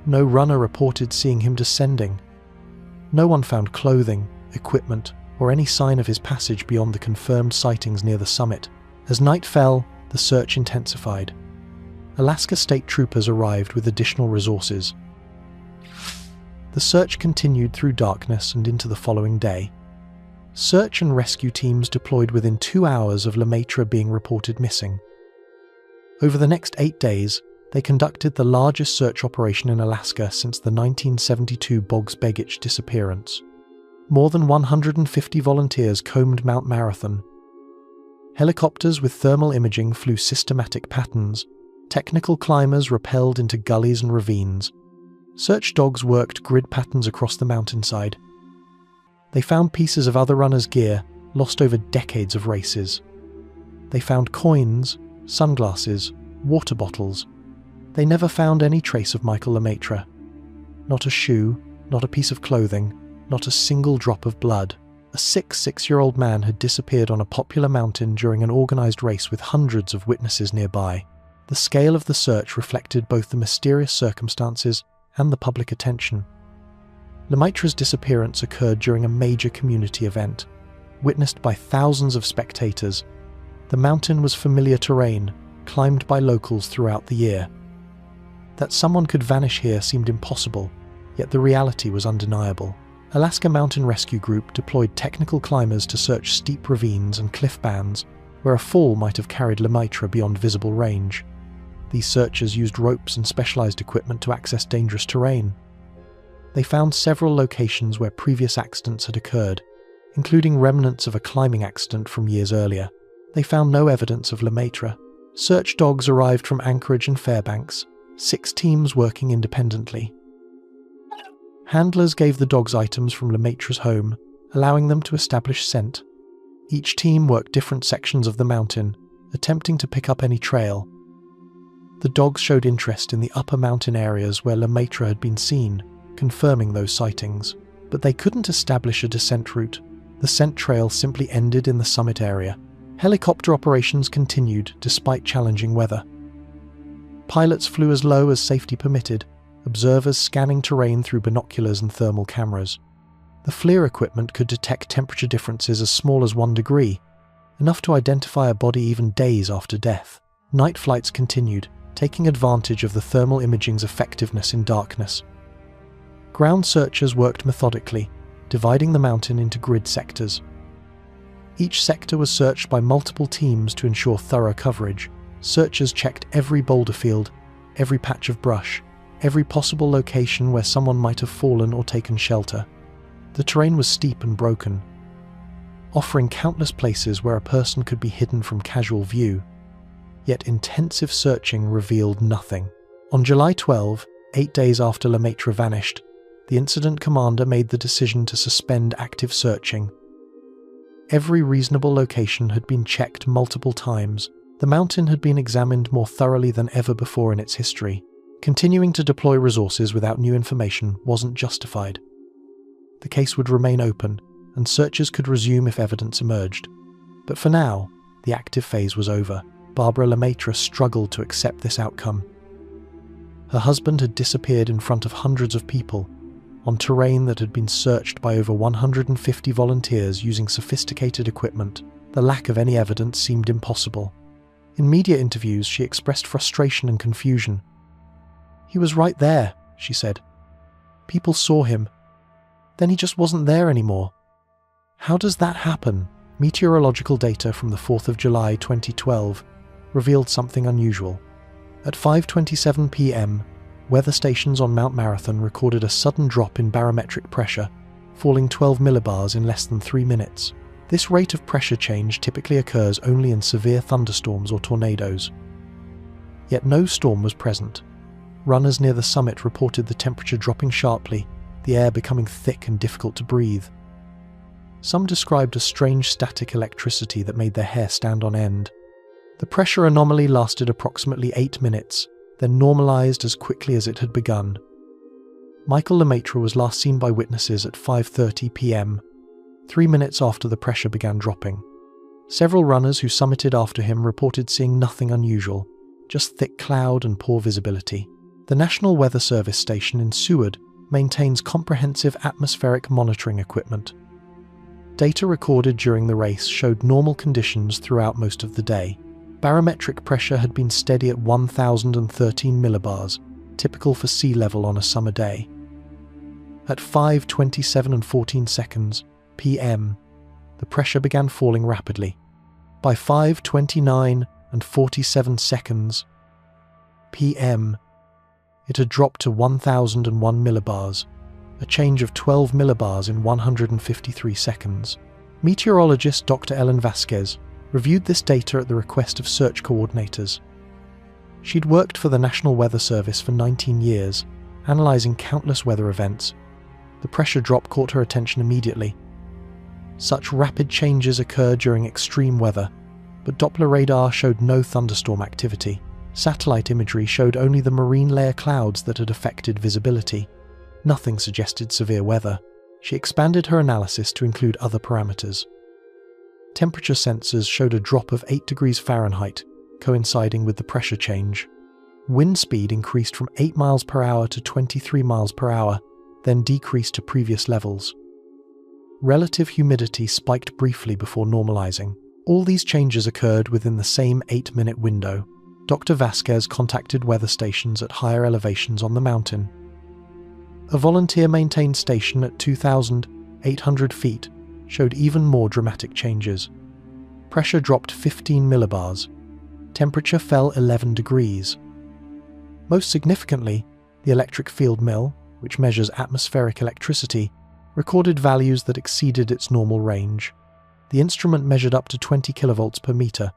No runner reported seeing him descending. No one found clothing, equipment, or any sign of his passage beyond the confirmed sightings near the summit. As night fell, the search intensified. Alaska State Troopers arrived with additional resources. The search continued through darkness and into the following day. Search and rescue teams deployed within 2 hours of Lemaitre being reported missing. Over the next 8 days, they conducted the largest search operation in Alaska since the 1972 Boggs-Begich Disappearance. More than 150 volunteers combed Mount Marathon. Helicopters with thermal imaging flew systematic patterns. Technical climbers rappelled into gullies and ravines. Search dogs worked grid patterns across the mountainside. They found pieces of other runners' gear lost over decades of races. They found coins, sunglasses, water bottles. They never found any trace of Michael Lemaitre. Not a shoe, not a piece of clothing, not a single drop of blood. A 6-year-old man had disappeared on a popular mountain during an organised race with hundreds of witnesses nearby. The scale of the search reflected both the mysterious circumstances and the public attention. Lemaitre's disappearance occurred during a major community event, witnessed by thousands of spectators. The mountain was familiar terrain, climbed by locals throughout the year. That someone could vanish here seemed impossible, yet the reality was undeniable. Alaska Mountain Rescue Group deployed technical climbers to search steep ravines and cliff bands where a fall might have carried Lemaitre beyond visible range. These searchers used ropes and specialized equipment to access dangerous terrain. They found several locations where previous accidents had occurred, including remnants of a climbing accident from years earlier. They found no evidence of Lemaitre. Search dogs arrived from Anchorage and Fairbanks, 6 teams working independently. Handlers gave the dogs items from Lemaitre's home, allowing them to establish scent. Each team worked different sections of the mountain, attempting to pick up any trail. The dogs showed interest in the upper mountain areas where Lemaitre had been seen, confirming those sightings. But they couldn't establish a descent route. The scent trail simply ended in the summit area. Helicopter operations continued despite challenging weather. Pilots flew as low as safety permitted, observers scanning terrain through binoculars and thermal cameras. The FLIR equipment could detect temperature differences as small as 1 degree, enough to identify a body even days after death. Night flights continued, taking advantage of the thermal imaging's effectiveness in darkness. Ground searchers worked methodically, dividing the mountain into grid sectors. Each sector was searched by multiple teams to ensure thorough coverage. Searchers checked every boulder field, every patch of brush, every possible location where someone might have fallen or taken shelter. The terrain was steep and broken, offering countless places where a person could be hidden from casual view. Yet intensive searching revealed nothing. On July 12, 8 days after Lemaitre vanished, the incident commander made the decision to suspend active searching. Every reasonable location had been checked multiple times. The mountain had been examined more thoroughly than ever before in its history. Continuing to deploy resources without new information wasn't justified. The case would remain open, and searches could resume if evidence emerged. But for now, the active phase was over. Barbara Lemaitre struggled to accept this outcome. Her husband had disappeared in front of hundreds of people, on terrain that had been searched by over 150 volunteers using sophisticated equipment. The lack of any evidence seemed impossible. In media interviews, she expressed frustration and confusion. "He was right there," she said. "People saw him. Then he just wasn't there anymore. How does that happen?" Meteorological data from the 4th of July 2012 revealed something unusual. At 5:27 p.m, weather stations on Mount Marathon recorded a sudden drop in barometric pressure, falling 12 millibars in less than 3 minutes. This rate of pressure change typically occurs only in severe thunderstorms or tornadoes. Yet no storm was present. Runners near the summit reported the temperature dropping sharply, the air becoming thick and difficult to breathe. Some described a strange static electricity that made their hair stand on end. The pressure anomaly lasted approximately 8 minutes, then normalized as quickly as it had begun. Michael Lemaitre was last seen by witnesses at 5:30 p.m, 3 minutes after the pressure began dropping. Several runners who summited after him reported seeing nothing unusual, just thick cloud and poor visibility. The National Weather Service station in Seward maintains comprehensive atmospheric monitoring equipment. Data recorded during the race showed normal conditions throughout most of the day. Barometric pressure had been steady at 1,013 millibars, typical for sea level on a summer day. At 5:27 and 14 seconds p.m, the pressure began falling rapidly. By 5:29 and 47 seconds p.m, it had dropped to 1,001 millibars, a change of 12 millibars in 153 seconds. Meteorologist Dr. Ellen Vasquez reviewed this data at the request of search coordinators. She'd worked for the National Weather Service for 19 years, analysing countless weather events. The pressure drop caught her attention immediately. Such rapid changes occur during extreme weather, but Doppler radar showed no thunderstorm activity. Satellite imagery showed only the marine layer clouds that had affected visibility. Nothing suggested severe weather. She expanded her analysis to include other parameters. Temperature sensors showed a drop of 8 degrees Fahrenheit, coinciding with the pressure change. Wind speed increased from 8 miles per hour to 23 miles per hour, then decreased to previous levels. Relative humidity spiked briefly before normalizing. All these changes occurred within the same 8-minute window. Dr. Vasquez contacted weather stations at higher elevations on the mountain. A volunteer-maintained station at 2,800 feet showed even more dramatic changes. Pressure dropped 15 millibars. Temperature fell 11 degrees. Most significantly, the electric field mill, which measures atmospheric electricity, recorded values that exceeded its normal range. The instrument measured up to 20 kilovolts per meter,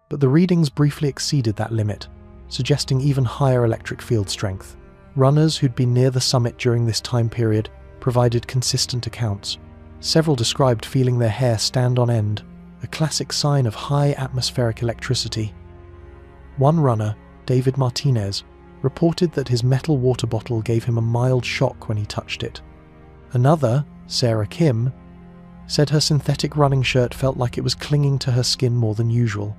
but the readings briefly exceeded that limit, suggesting even higher electric field strength. Runners who'd been near the summit during this time period provided consistent accounts. Several described feeling their hair stand on end, a classic sign of high atmospheric electricity. One runner, David Martinez, reported that his metal water bottle gave him a mild shock when he touched it. Another, Sarah Kim, said her synthetic running shirt felt like it was clinging to her skin more than usual.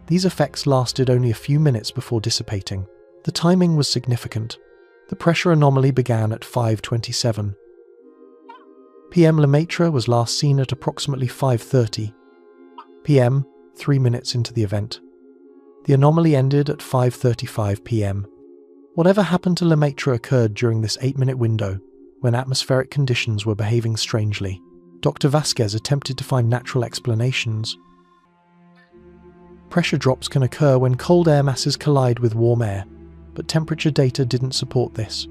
These effects lasted only a few minutes before dissipating. The timing was significant. The pressure anomaly began at 5:27 p.m. Lemaitre was last seen at approximately 5:30 p.m., 3 minutes into the event. The anomaly ended at 5:35 p.m. Whatever happened to Lemaitre occurred during this 8-minute window, when atmospheric conditions were behaving strangely. Dr. Vasquez attempted to find natural explanations. Pressure drops can occur when cold air masses collide with warm air, but temperature data didn't support this.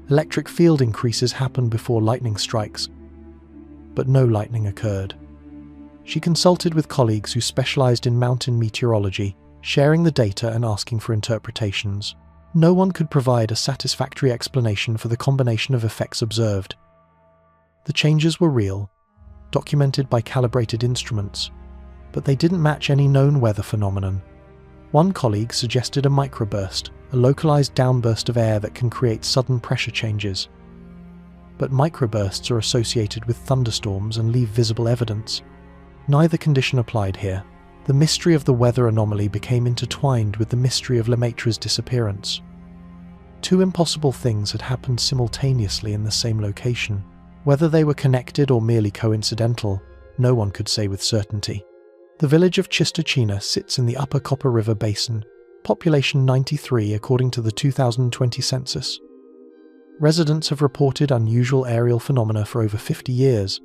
Electric field increases happened before lightning strikes, but no lightning occurred. She consulted with colleagues who specialized in mountain meteorology, sharing the data and asking for interpretations. No one could provide a satisfactory explanation for the combination of effects observed. The changes were real, documented by calibrated instruments, but they didn't match any known weather phenomenon. One colleague suggested a microburst, a localized downburst of air that can create sudden pressure changes. But microbursts are associated with thunderstorms and leave visible evidence. Neither condition applied here. The mystery of the weather anomaly became intertwined with the mystery of Lemaitre's disappearance. Two impossible things had happened simultaneously in the same location. Whether they were connected or merely coincidental, no one could say with certainty. The village of Chistochina sits in the upper Copper River Basin, population 93 according to the 2020 census. Residents have reported unusual aerial phenomena for over 50 years.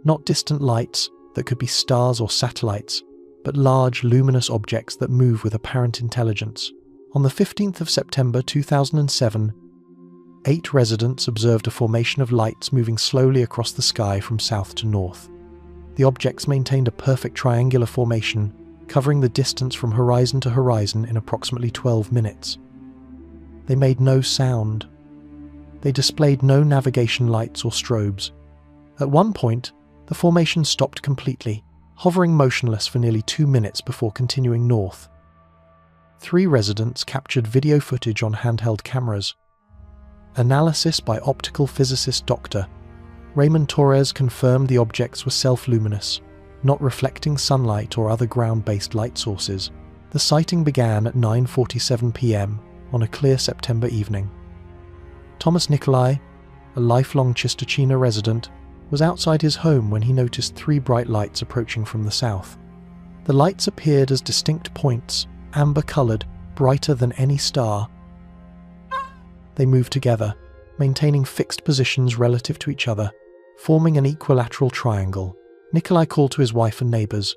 Not distant lights that could be stars or satellites, but large luminous objects that move with apparent intelligence. On the 15th of September 2007, 8 residents observed a formation of lights moving slowly across the sky from south to north. The objects maintained a perfect triangular formation, covering the distance from horizon to horizon in approximately 12 minutes. They made no sound. They displayed no navigation lights or strobes. At one point, the formation stopped completely, hovering motionless for nearly 2 minutes before continuing north. 3 residents captured video footage on handheld cameras. Analysis by optical physicist Dr. Raymond Torres confirmed the objects were self-luminous, not reflecting sunlight or other ground-based light sources. The sighting began at 9:47 p.m. on a clear September evening. Thomas Nicolai, a lifelong Chistochina resident, was outside his home when he noticed 3 bright lights approaching from the south. The lights appeared as distinct points, amber-coloured, brighter than any star. They moved together, maintaining fixed positions relative to each other, forming an equilateral triangle. Nikolai called to his wife and neighbours.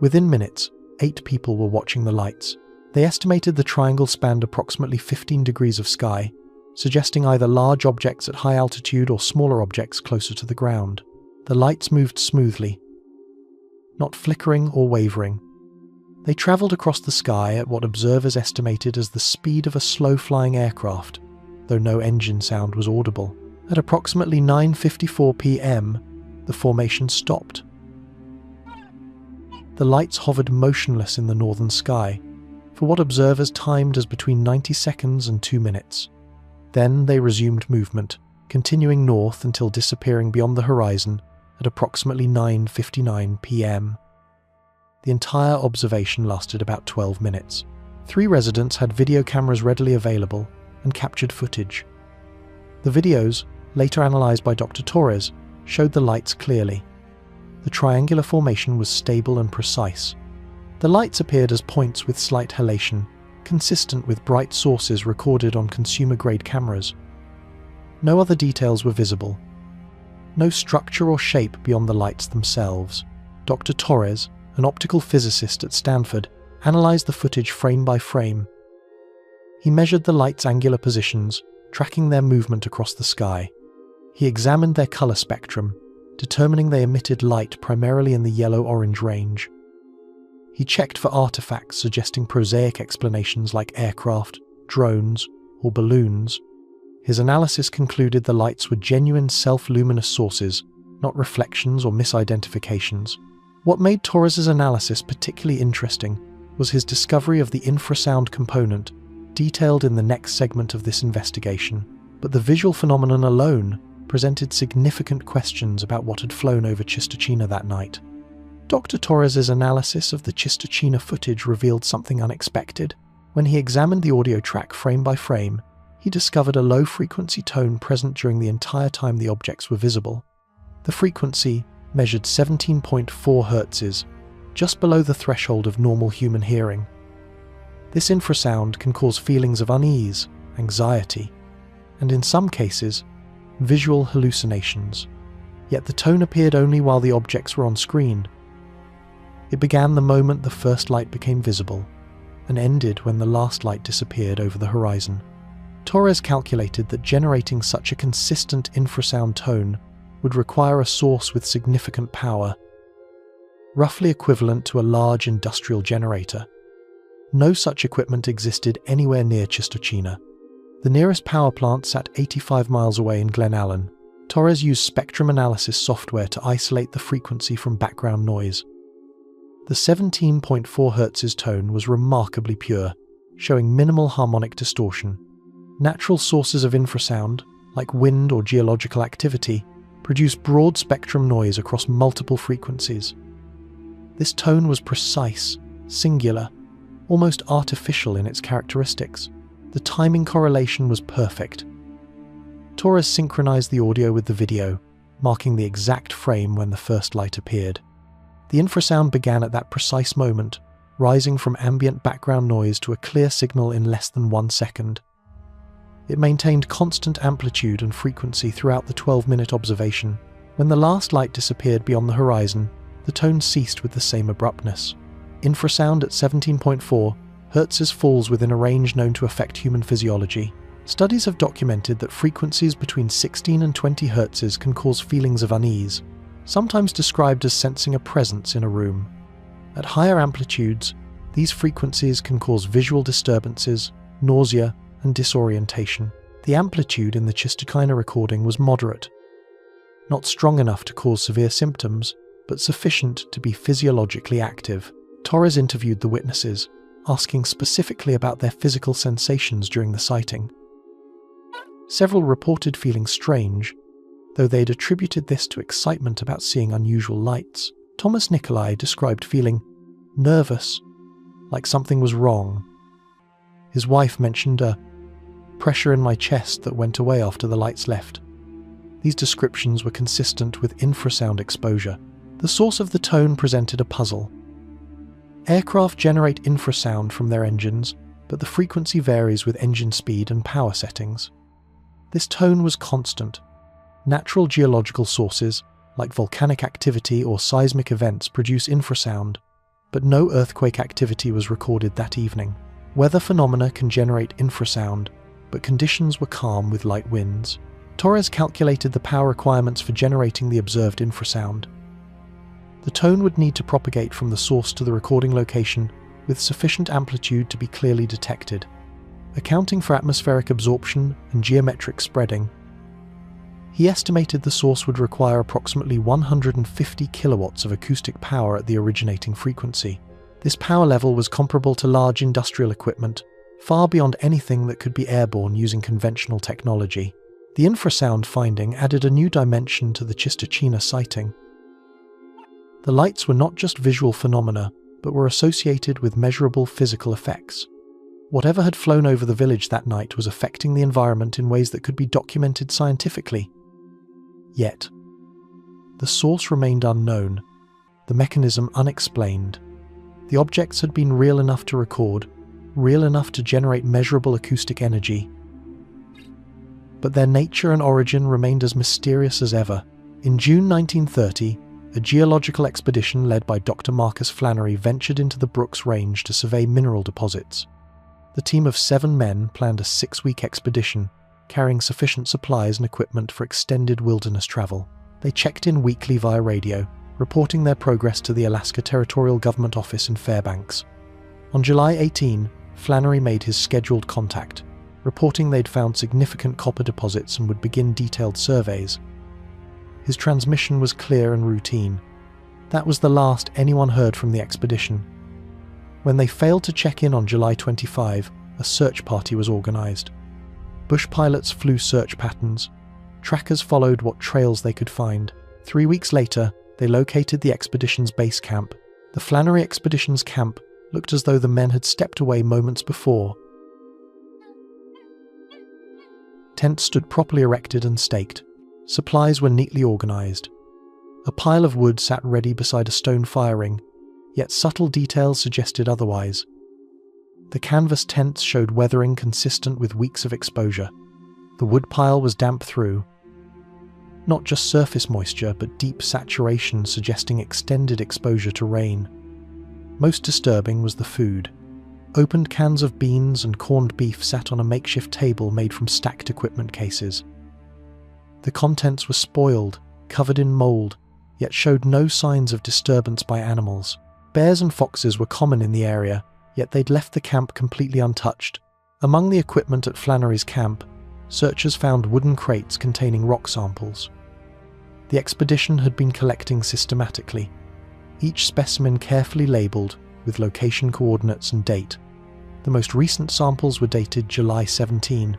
Within minutes, 8 people were watching the lights. They estimated the triangle spanned approximately 15 degrees of sky, suggesting either large objects at high altitude or smaller objects closer to the ground. The lights moved smoothly, not flickering or wavering. They travelled across the sky at what observers estimated as the speed of a slow-flying aircraft, though no engine sound was audible. At approximately 9:54 p.m, the formation stopped. The lights hovered motionless in the northern sky, for what observers timed as between 90 seconds and 2 minutes. Then they resumed movement, continuing north until disappearing beyond the horizon at approximately 9:59 p.m. The entire observation lasted about 12 minutes. 3 residents had video cameras readily available and captured footage. The videos, later analysed by Dr. Torres, showed the lights clearly. The triangular formation was stable and precise. The lights appeared as points with slight halation, consistent with bright sources recorded on consumer-grade cameras. No other details were visible. No structure or shape beyond the lights themselves. Dr. Torres, an optical physicist at Stanford, analysed the footage frame by frame. He measured the lights' angular positions, tracking their movement across the sky. He examined their colour spectrum, determining they emitted light primarily in the yellow-orange range. He checked for artefacts suggesting prosaic explanations like aircraft, drones, or balloons. His analysis concluded the lights were genuine self-luminous sources, not reflections or misidentifications. What made Torres's analysis particularly interesting was his discovery of the infrasound component, detailed in the next segment of this investigation. But the visual phenomenon alone presented significant questions about what had flown over Chistochina that night. Dr. Torres's analysis of the Chistochina footage revealed something unexpected. When he examined the audio track frame by frame, he discovered a low-frequency tone present during the entire time the objects were visible. The frequency measured 17.4 Hz, just below the threshold of normal human hearing. This infrasound can cause feelings of unease, anxiety, and in some cases, visual hallucinations. Yet the tone appeared only while the objects were on screen. It began the moment the first light became visible. and ended when the last light disappeared over the horizon. Torres calculated that generating such a consistent infrasound tone would require a source with significant power, roughly equivalent to a large industrial generator. No such equipment existed anywhere near Chistochina. The nearest power plant sat 85 miles away in Glen Allen. Torres used spectrum analysis software to isolate the frequency from background noise. The 17.4 Hz tone was remarkably pure, showing minimal harmonic distortion. Natural sources of infrasound, like wind or geological activity, produce broad-spectrum noise across multiple frequencies. This tone was precise, singular, almost artificial in its characteristics. The timing correlation was perfect. Torres synchronized the audio with the video, marking the exact frame when the first light appeared. The infrasound began at that precise moment, rising from ambient background noise to a clear signal in less than 1 second. It maintained constant amplitude and frequency throughout the 12-minute observation. When the last light disappeared beyond the horizon, the tone ceased with the same abruptness. Infrasound at 17.4 Hz falls within a range known to affect human physiology. Studies have documented that frequencies between 16 and 20 Hz can cause feelings of unease, sometimes described as sensing a presence in a room. At higher amplitudes, these frequencies can cause visual disturbances, nausea, and disorientation. The amplitude in the Chistochina recording was moderate, not strong enough to cause severe symptoms, but sufficient to be physiologically active. Torres interviewed the witnesses, asking specifically about their physical sensations during the sighting. Several reported feeling strange, though they'd attributed this to excitement about seeing unusual lights. Thomas Nicolai described feeling nervous, like something was wrong. His wife mentioned a pressure in my chest that went away after the lights left. These descriptions were consistent with infrasound exposure. The source of the tone presented a puzzle. Aircraft generate infrasound from their engines, but the frequency varies with engine speed and power settings. This tone was constant. Natural geological sources, like volcanic activity or seismic events, produce infrasound, but no earthquake activity was recorded that evening. Weather phenomena can generate infrasound, but conditions were calm with light winds. Torres calculated the power requirements for generating the observed infrasound. The tone would need to propagate from the source to the recording location with sufficient amplitude to be clearly detected. Accounting for atmospheric absorption and geometric spreading, he estimated the source would require approximately 150 kilowatts of acoustic power at the originating frequency. This power level was comparable to large industrial equipment, far beyond anything that could be airborne using conventional technology. The infrasound finding added a new dimension to the Chistochina sighting. The lights were not just visual phenomena, but were associated with measurable physical effects. Whatever had flown over the village that night was affecting the environment in ways that could be documented scientifically. Yet, the source remained unknown, the mechanism unexplained. The objects had been real enough to record, real enough to generate measurable acoustic energy, but their nature and origin remained as mysterious as ever. In June 1930, a geological expedition led by Dr. Marcus Flannery ventured into the Brooks Range to survey mineral deposits. The team of 7 men planned a 6-week expedition, carrying sufficient supplies and equipment for extended wilderness travel. They checked in weekly via radio, reporting their progress to the Alaska Territorial Government Office in Fairbanks. On July 18, Flannery made his scheduled contact, reporting they'd found significant copper deposits and would begin detailed surveys. His transmission was clear and routine. That was the last anyone heard from the expedition. When they failed to check in on July 25, a search party was organized. Bush pilots flew search patterns. Trackers followed what trails they could find. 3 weeks later, they located the expedition's base camp. The Flannery Expedition's camp looked as though the men had stepped away moments before. Tents stood properly erected and staked. Supplies were neatly organized. A pile of wood sat ready beside a stone fire ring, yet subtle details suggested otherwise. The canvas tents showed weathering consistent with weeks of exposure. The wood pile was damp through. Not just surface moisture, but deep saturation suggesting extended exposure to rain. Most disturbing was the food. Opened cans of beans and corned beef sat on a makeshift table made from stacked equipment cases. The contents were spoiled, covered in mold, yet showed no signs of disturbance by animals. Bears and foxes were common in the area, yet they'd left the camp completely untouched. Among the equipment at Flannery's camp, searchers found wooden crates containing rock samples. The expedition had been collecting systematically, each specimen carefully labelled with location coordinates and date. The most recent samples were dated July 17,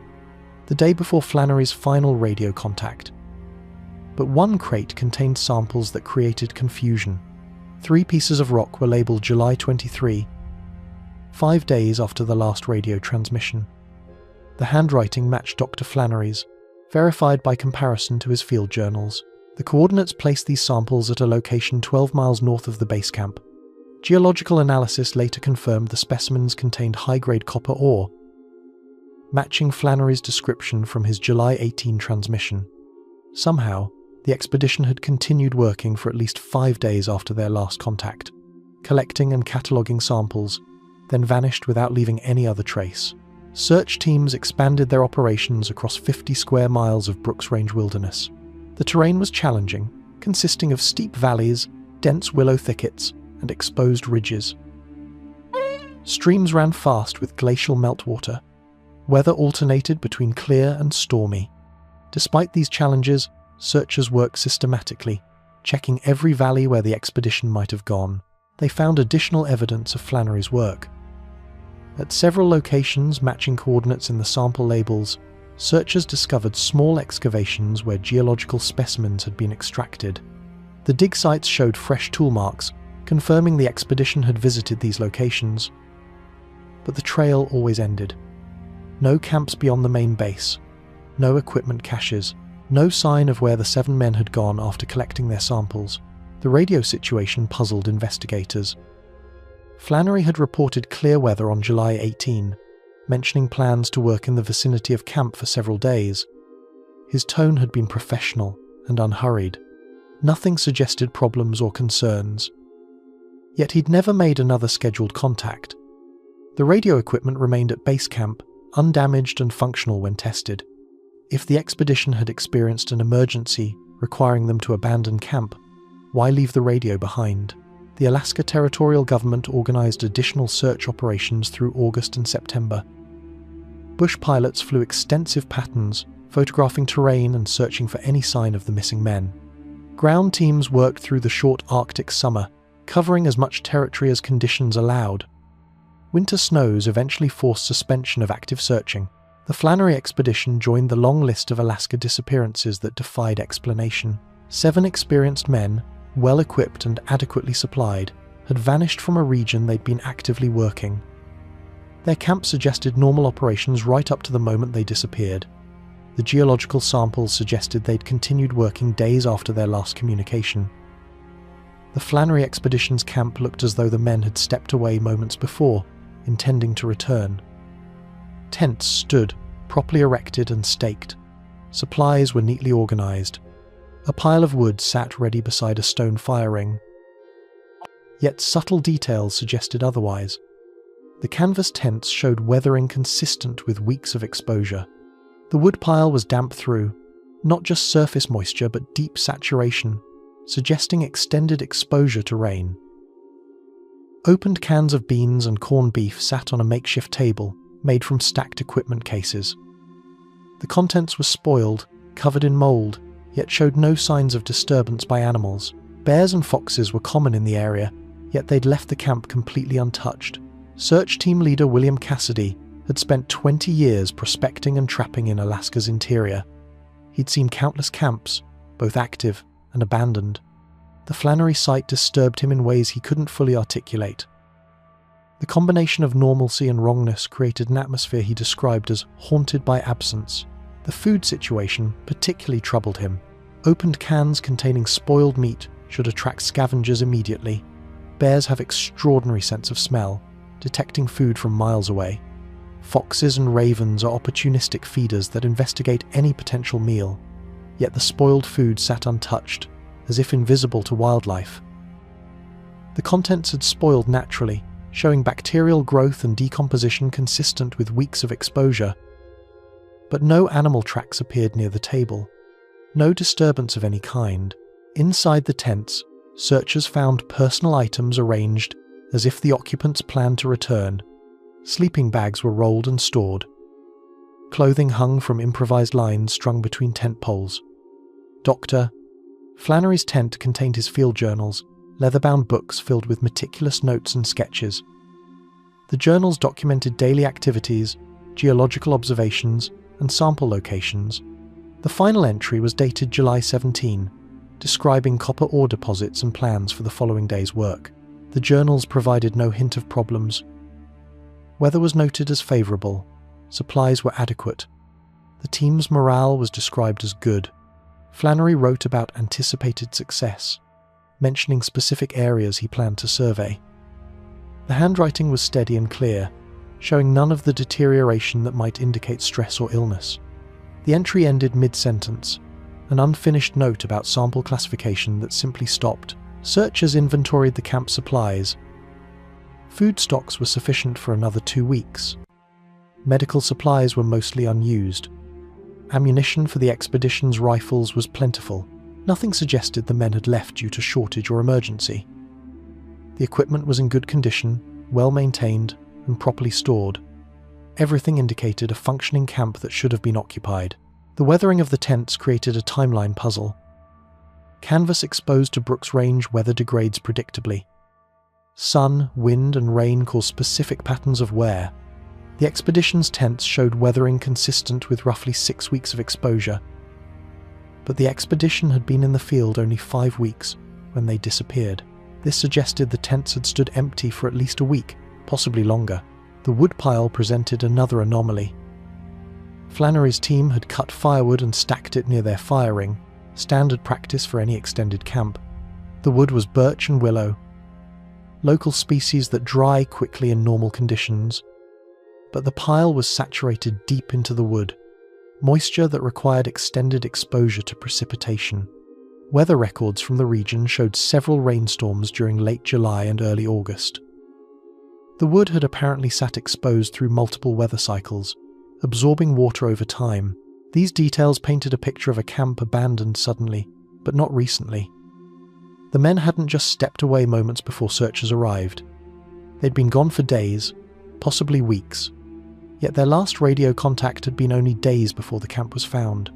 the day before Flannery's final radio contact. But one crate contained samples that created confusion. 3 pieces of rock were labelled July 23, 5 days after the last radio transmission. The handwriting matched Dr. Flannery's, verified by comparison to his field journals. The coordinates placed these samples at a location 12 miles north of the base camp. Geological analysis later confirmed the specimens contained high-grade copper ore, matching Flannery's description from his July 18 transmission. Somehow, the expedition had continued working for at least 5 days after their last contact, collecting and cataloguing samples, then vanished without leaving any other trace. Search teams expanded their operations across 50 square miles of Brooks Range wilderness. The terrain was challenging, consisting of steep valleys, dense willow thickets, and exposed ridges. Streams ran fast with glacial meltwater. Weather alternated between clear and stormy. Despite these challenges, searchers worked systematically, checking every valley where the expedition might have gone. They found additional evidence of Flannery's work. At several locations matching coordinates in the sample labels, searchers discovered small excavations where geological specimens had been extracted. The dig sites showed fresh tool marks, confirming the expedition had visited these locations. But the trail always ended. No camps beyond the main base, no equipment caches, no sign of where the 7 men had gone after collecting their samples. The radio situation puzzled investigators. Flannery had reported clear weather on July 18, mentioning plans to work in the vicinity of camp for several days. His tone had been professional and unhurried. Nothing suggested problems or concerns. Yet he'd never made another scheduled contact. The radio equipment remained at base camp, undamaged and functional when tested. If the expedition had experienced an emergency requiring them to abandon camp, why leave the radio behind? The Alaska Territorial Government organized additional search operations through August and September. Bush pilots flew extensive patterns, photographing terrain and searching for any sign of the missing men. Ground teams worked through the short Arctic summer, covering as much territory as conditions allowed. Winter snows eventually forced suspension of active searching. The Flannery expedition joined the long list of Alaska disappearances that defied explanation. 7 experienced men, well-equipped and adequately supplied, had vanished from a region they'd been actively working. Their camp suggested normal operations right up to the moment they disappeared. The geological samples suggested they'd continued working days after their last communication. The Flannery expedition's camp looked as though the men had stepped away moments before, intending to return. Tents stood, properly erected and staked. Supplies were neatly organized. A pile of wood sat ready beside a stone fire ring. Yet subtle details suggested otherwise. The canvas tents showed weathering consistent with weeks of exposure. The wood pile was damp through, not just surface moisture but deep saturation, suggesting extended exposure to rain. Opened cans of beans and corned beef sat on a makeshift table made from stacked equipment cases. The contents were spoiled, covered in mold, yet showed no signs of disturbance by animals. Bears and foxes were common in the area, yet they'd left the camp completely untouched. Search team leader William Cassidy had spent 20 years prospecting and trapping in Alaska's interior. He'd seen countless camps, both active and abandoned. The Flannery site disturbed him in ways he couldn't fully articulate. The combination of normalcy and wrongness created an atmosphere he described as haunted by absence. The food situation particularly troubled him. Opened cans containing spoiled meat should attract scavengers immediately. Bears have extraordinary sense of smell, detecting food from miles away. Foxes and ravens are opportunistic feeders that investigate any potential meal, yet the spoiled food sat untouched, as if invisible to wildlife. The contents had spoiled naturally, showing bacterial growth and decomposition consistent with weeks of exposure. But no animal tracks appeared near the table. No disturbance of any kind. Inside the tents, searchers found personal items arranged as if the occupants planned to return. Sleeping bags were rolled and stored. Clothing hung from improvised lines strung between tent poles. Dr. Flannery's tent contained his field journals, leather-bound books filled with meticulous notes and sketches. The journals documented daily activities, geological observations, and sample locations. The final entry was dated July 17, describing copper ore deposits and plans for the following day's work. The journals provided no hint of problems. Weather was noted as favourable. Supplies were adequate. The team's morale was described as good. Flannery wrote about anticipated success, mentioning specific areas he planned to survey. The handwriting was steady and clear, showing none of the deterioration that might indicate stress or illness. The entry ended mid-sentence, an unfinished note about sample classification that simply stopped. Searchers inventoried the camp supplies. Food stocks were sufficient for another 2 weeks. Medical supplies were mostly unused. Ammunition for the expedition's rifles was plentiful. Nothing suggested the men had left due to shortage or emergency. The equipment was in good condition, well maintained, and properly stored. Everything indicated a functioning camp that should have been occupied. The weathering of the tents created a timeline puzzle. Canvas exposed to Brooks Range weather degrades predictably. Sun, wind, and rain cause specific patterns of wear. The expedition's tents showed weathering consistent with roughly 6 weeks of exposure. But the expedition had been in the field only 5 weeks when they disappeared. This suggested the tents had stood empty for at least a week, possibly longer. The woodpile presented another anomaly. Flannery's team had cut firewood and stacked it near their fire ring, standard practice for any extended camp. The wood was birch and willow, local species that dry quickly in normal conditions. But the pile was saturated deep into the wood, moisture that required extended exposure to precipitation. Weather records from the region showed several rainstorms during late July and early August. The wood had apparently sat exposed through multiple weather cycles, absorbing water over time. These details painted a picture of a camp abandoned suddenly, but not recently. The men hadn't just stepped away moments before searchers arrived. They'd been gone for days, possibly weeks. Yet their last radio contact had been only days before the camp was found.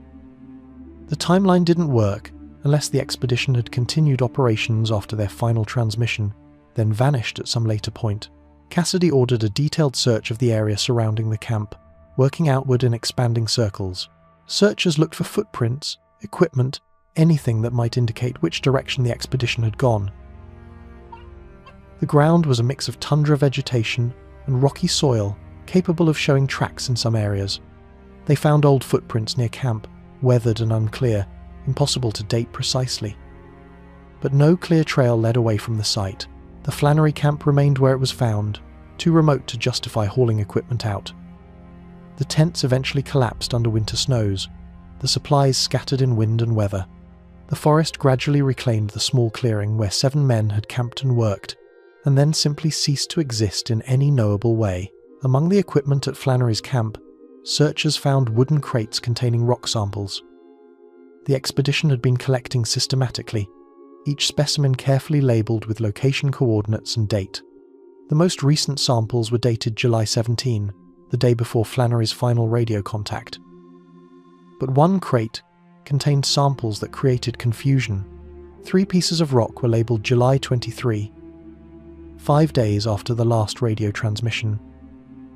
The timeline didn't work unless the expedition had continued operations after their final transmission, then vanished at some later point. Cassidy ordered a detailed search of the area surrounding the camp, working outward in expanding circles. Searchers looked for footprints, equipment, anything that might indicate which direction the expedition had gone. The ground was a mix of tundra vegetation and rocky soil, capable of showing tracks in some areas. They found old footprints near camp, weathered and unclear, impossible to date precisely. But no clear trail led away from the site. The Flannery camp remained where it was found, too remote to justify hauling equipment out. The tents eventually collapsed under winter snows, the supplies scattered in wind and weather. The forest gradually reclaimed the small clearing where 7 men had camped and worked, and then simply ceased to exist in any knowable way. Among the equipment at Flannery's camp, searchers found wooden crates containing rock samples. The expedition had been collecting systematically, each specimen carefully labelled with location coordinates and date. The most recent samples were dated July 17, the day before Flannery's final radio contact. But one crate contained samples that created confusion. 3 pieces of rock were labelled July 23, 5 days after the last radio transmission.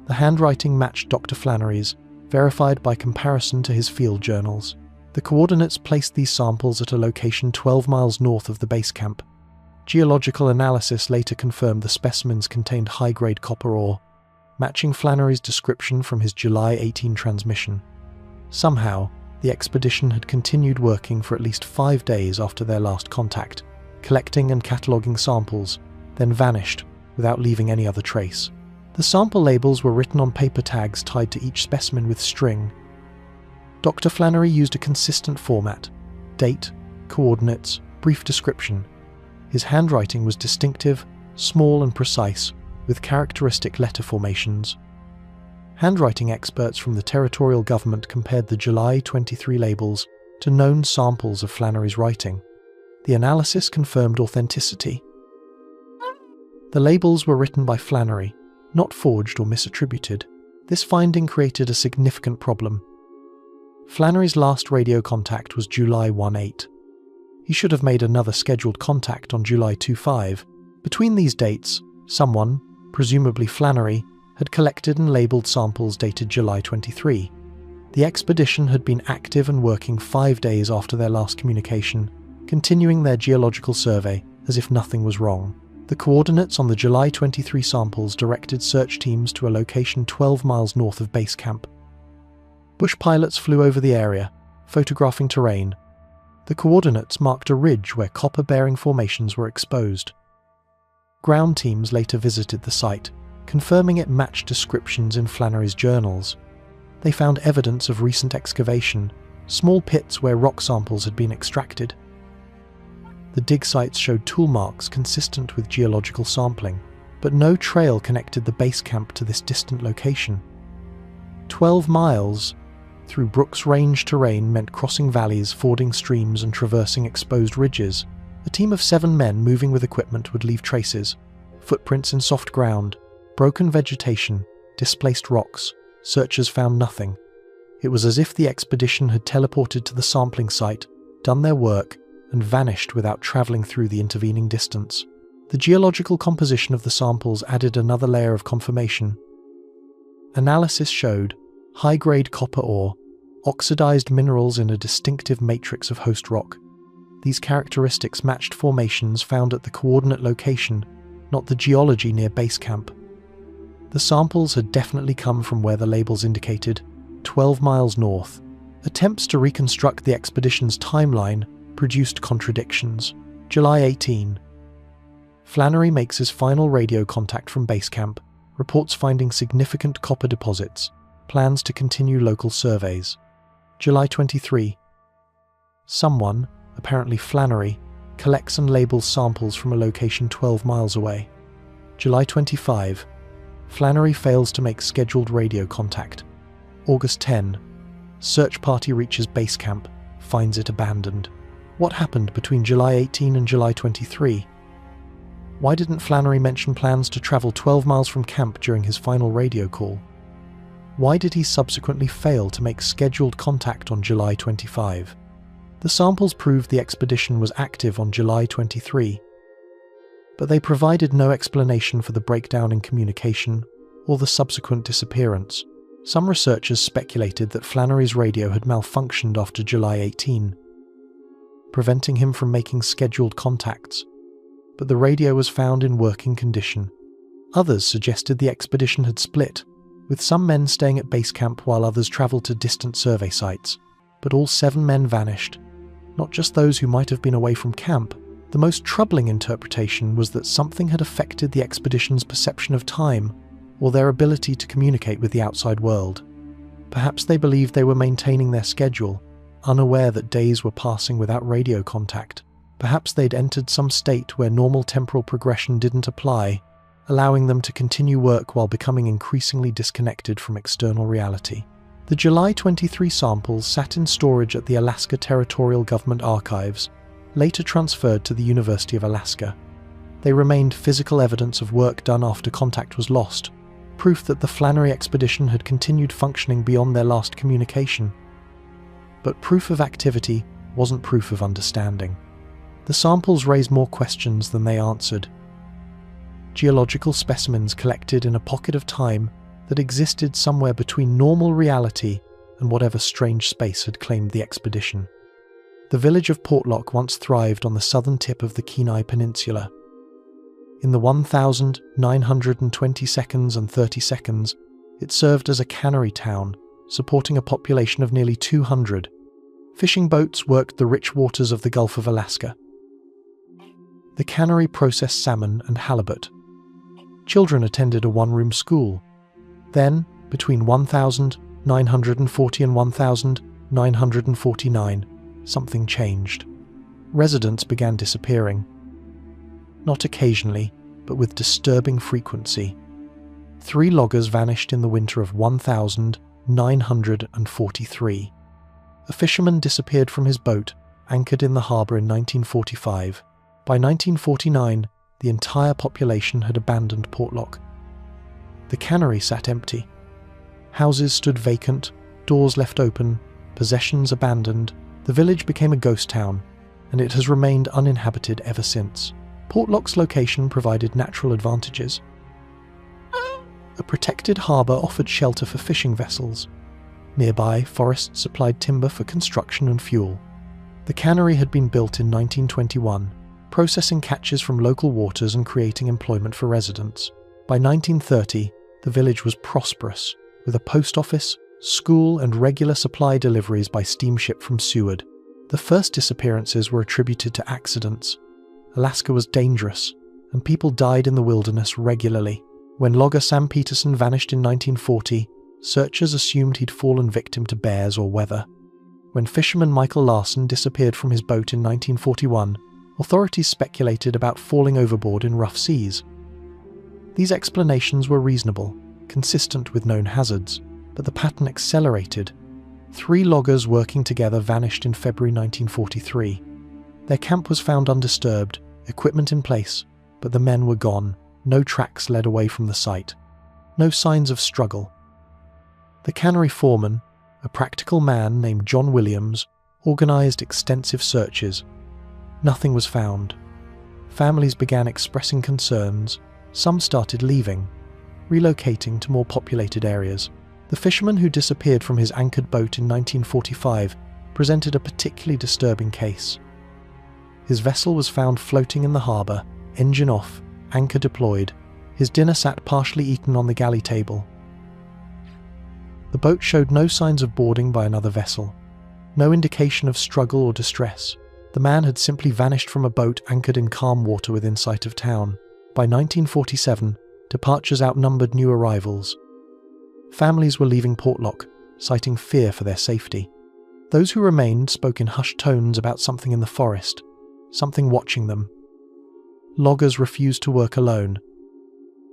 The handwriting matched Dr. Flannery's, verified by comparison to his field journals. The coordinates placed these samples at a location 12 miles north of the base camp. Geological analysis later confirmed the specimens contained high-grade copper ore, matching Flannery's description from his July 18 transmission. Somehow, the expedition had continued working for at least 5 days after their last contact, collecting and cataloguing samples, then vanished without leaving any other trace. The sample labels were written on paper tags tied to each specimen with string. Dr. Flannery used a consistent format: date, coordinates, brief description. His handwriting was distinctive, small and precise, with characteristic letter formations. Handwriting experts from the territorial government compared the July 23 labels to known samples of Flannery's writing. The analysis confirmed authenticity. The labels were written by Flannery, not forged or misattributed. This finding created a significant problem. Flannery's last radio contact was July 18. He should have made another scheduled contact on July 25. Between these dates, someone, presumably Flannery, had collected and labelled samples dated July 23. The expedition had been active and working 5 days after their last communication, continuing their geological survey as if nothing was wrong. The coordinates on the July 23 samples directed search teams to a location 12 miles north of base camp. Bush pilots flew over the area, photographing terrain. The coordinates marked a ridge where copper-bearing formations were exposed. Ground teams later visited the site, confirming it matched descriptions in Flannery's journals. They found evidence of recent excavation, small pits where rock samples had been extracted. The dig sites showed tool marks consistent with geological sampling, but no trail connected the base camp to this distant location. 12 miles through Brooks Range terrain meant crossing valleys, fording streams, and traversing exposed ridges. A team of 7 men moving with equipment would leave traces: footprints in soft ground, broken vegetation, displaced rocks. Searchers found nothing. It was as if the expedition had teleported to the sampling site, done their work, and vanished without travelling through the intervening distance. The geological composition of the samples added another layer of confirmation. Analysis showed high-grade copper ore, oxidized minerals in a distinctive matrix of host rock. These characteristics matched formations found at the coordinate location, not the geology near base camp. The samples had definitely come from where the labels indicated, 12 miles north. Attempts to reconstruct the expedition's timeline produced contradictions. July 18. Flannery makes his final radio contact from base camp, reports finding significant copper deposits, plans to continue local surveys. July 23. Someone, apparently Flannery, collects and labels samples from a location 12 miles away. July 25. Flannery fails to make scheduled radio contact. August 10. Search party reaches base camp, finds it abandoned. What happened between July 18 and July 23? Why didn't Flannery mention plans to travel 12 miles from camp during his final radio call? Why did he subsequently fail to make scheduled contact on July 25? The samples proved the expedition was active on July 23, but they provided no explanation for the breakdown in communication or the subsequent disappearance. Some researchers speculated that Flannery's radio had malfunctioned after July 18, preventing him from making scheduled contacts, but the radio was found in working condition. Others suggested the expedition had split, with some men staying at base camp while others travelled to distant survey sites. But all 7 men vanished, not just those who might have been away from camp. The most troubling interpretation was that something had affected the expedition's perception of time or their ability to communicate with the outside world. Perhaps they believed they were maintaining their schedule, unaware that days were passing without radio contact. Perhaps they'd entered some state where normal temporal progression didn't apply, allowing them to continue work while becoming increasingly disconnected from external reality. The July 23 samples sat in storage at the Alaska Territorial Government Archives, later transferred to the University of Alaska. They remained physical evidence of work done after contact was lost, proof that the Flannery expedition had continued functioning beyond their last communication. But proof of activity wasn't proof of understanding. The samples raised more questions than they answered. Geological specimens collected in a pocket of time that existed somewhere between normal reality and whatever strange space had claimed the expedition. The village of Portlock once thrived on the southern tip of the Kenai Peninsula. In the 1,920 seconds and 30 seconds, it served as a cannery town, supporting a population of nearly 200. Fishing boats worked the rich waters of the Gulf of Alaska. The cannery processed salmon and halibut. Children attended a one-room school. Then, between 1,940 and 1,949, something changed. Residents began disappearing. Not occasionally, but with disturbing frequency. 3 loggers vanished in the winter of 1943. A fisherman disappeared from his boat, anchored in the harbour in 1945. By 1949, the entire population had abandoned Portlock. The cannery sat empty. Houses stood vacant, doors left open, possessions abandoned. The village became a ghost town, and it has remained uninhabited ever since. Portlock's location provided natural advantages. A protected harbour offered shelter for fishing vessels. Nearby, forests supplied timber for construction and fuel. The cannery had been built in 1921, processing catches from local waters and creating employment for residents. By 1930, the village was prosperous, with a post office, school, and regular supply deliveries by steamship from Seward. The first disappearances were attributed to accidents. Alaska was dangerous, and people died in the wilderness regularly. When logger Sam Peterson vanished in 1940, searchers assumed he'd fallen victim to bears or weather. When fisherman Michael Larson disappeared from his boat in 1941, authorities speculated about falling overboard in rough seas. These explanations were reasonable, consistent with known hazards, but the pattern accelerated. 3 loggers working together vanished in February 1943. Their camp was found undisturbed, equipment in place, but the men were gone. No tracks led away from the site. No signs of struggle. The cannery foreman, a practical man named John Williams, organised extensive searches. Nothing was found. Families began expressing concerns. Some started leaving, relocating to more populated areas. The fisherman who disappeared from his anchored boat in 1945 presented a particularly disturbing case. His vessel was found floating in the harbour, engine off, anchor deployed. His dinner sat partially eaten on the galley table. The boat showed no signs of boarding by another vessel, no indication of struggle or distress. The man had simply vanished from a boat anchored in calm water within sight of town. By 1947, departures outnumbered new arrivals. Families were leaving Portlock, citing fear for their safety. Those who remained spoke in hushed tones about something in the forest, something watching them. Loggers refused to work alone.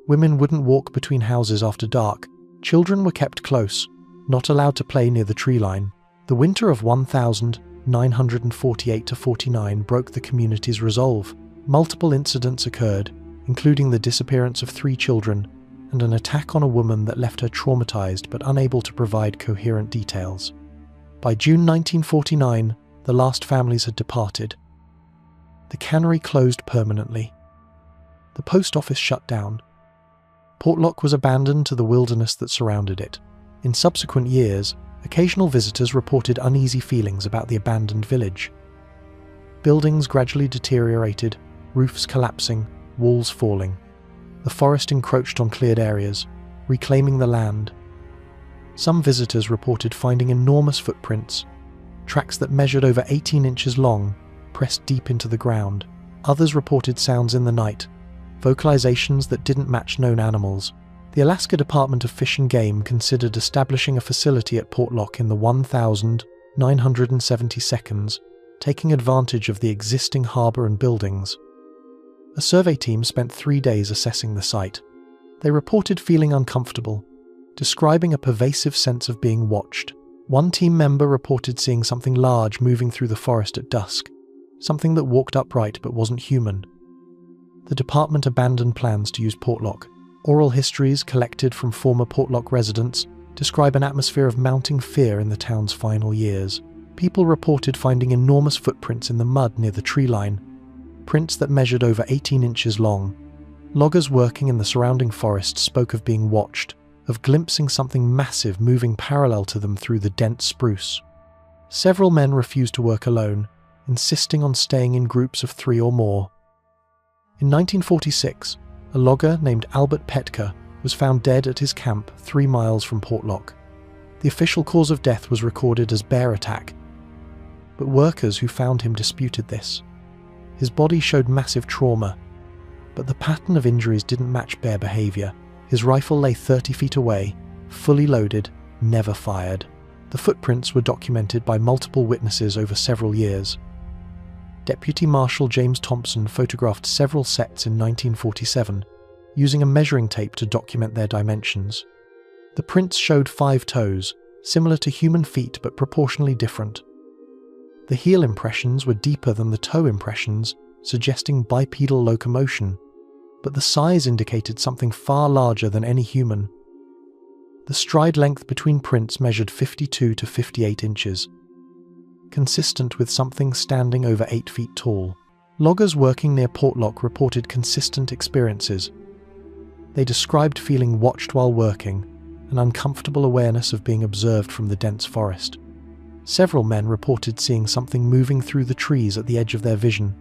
Women wouldn't walk between houses after dark. Children were kept close, not allowed to play near the tree line. The winter of 1948-49 broke the community's resolve. Multiple incidents occurred, including the disappearance of 3 children and an attack on a woman that left her traumatized but unable to provide coherent details. By June 1949, the last families had departed. The cannery closed permanently. The post office shut down. Portlock was abandoned to the wilderness that surrounded it. In subsequent years, occasional visitors reported uneasy feelings about the abandoned village. Buildings gradually deteriorated, roofs collapsing, walls falling. The forest encroached on cleared areas, reclaiming the land. Some visitors reported finding enormous footprints, tracks that measured over 18 inches long, pressed deep into the ground. Others reported sounds in the night, vocalizations that didn't match known animals. The Alaska Department of Fish and Game considered establishing a facility at Portlock in the 1972nd, taking advantage of the existing harbour and buildings. A survey team spent 3 days assessing the site. They reported feeling uncomfortable, describing a pervasive sense of being watched. One team member reported seeing something large moving through the forest at dusk, something that walked upright but wasn't human. The department abandoned plans to use Portlock. Oral histories collected from former Portlock residents describe an atmosphere of mounting fear in the town's final years. People reported finding enormous footprints in the mud near the tree line, prints that measured over 18 inches long. Loggers working in the surrounding forest spoke of being watched, of glimpsing something massive moving parallel to them through the dense spruce. Several men refused to work alone, insisting on staying in groups of 3 or more. In 1946, a logger named Albert Petka was found dead at his camp 3 miles from Portlock. The official cause of death was recorded as bear attack, but workers who found him disputed this. His body showed massive trauma, but the pattern of injuries didn't match bear behaviour. His rifle lay 30 feet away, fully loaded, never fired. The footprints were documented by multiple witnesses over several years. Deputy Marshal James Thompson photographed several sets in 1947, using a measuring tape to document their dimensions. The prints showed 5 toes, similar to human feet but proportionally different. The heel impressions were deeper than the toe impressions, suggesting bipedal locomotion, but the size indicated something far larger than any human. The stride length between prints measured 52 to 58 inches, consistent with something standing over 8 feet tall. Loggers working near Portlock reported consistent experiences. They described feeling watched while working, an uncomfortable awareness of being observed from the dense forest. Several men reported seeing something moving through the trees at the edge of their vision,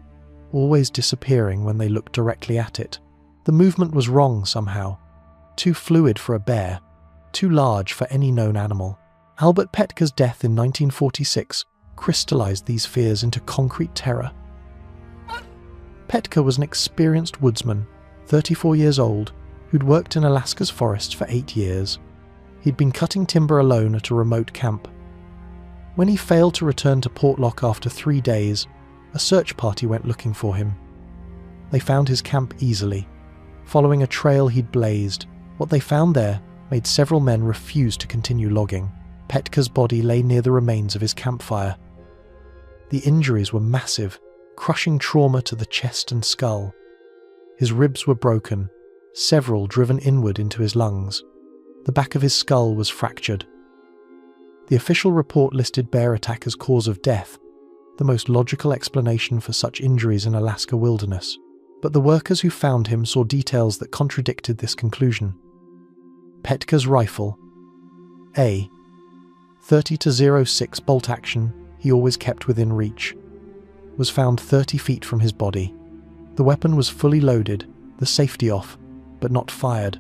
always disappearing when they looked directly at it. The movement was wrong somehow, too fluid for a bear, too large for any known animal. Albert Petke's death in 1946 crystallized these fears into concrete terror. Petke was an experienced woodsman, 34 years old, who'd worked in Alaska's forests for 8 years. He'd been cutting timber alone at a remote camp. When he failed to return to Portlock after 3 days, a search party went looking for him. They found his camp easily, following a trail he'd blazed. What they found there made several men refuse to continue logging. Petke's body lay near the remains of his campfire. The injuries were massive, crushing trauma to the chest and skull. His ribs were broken, several driven inward into his lungs. The back of his skull was fractured. The official report listed bear attack as cause of death, the most logical explanation for such injuries in Alaska wilderness. But the workers who found him saw details that contradicted this conclusion. Petke's rifle, a .30-06 bolt action he always kept within reach, was found 30 feet from his body. The weapon was fully loaded, the safety off, but not fired.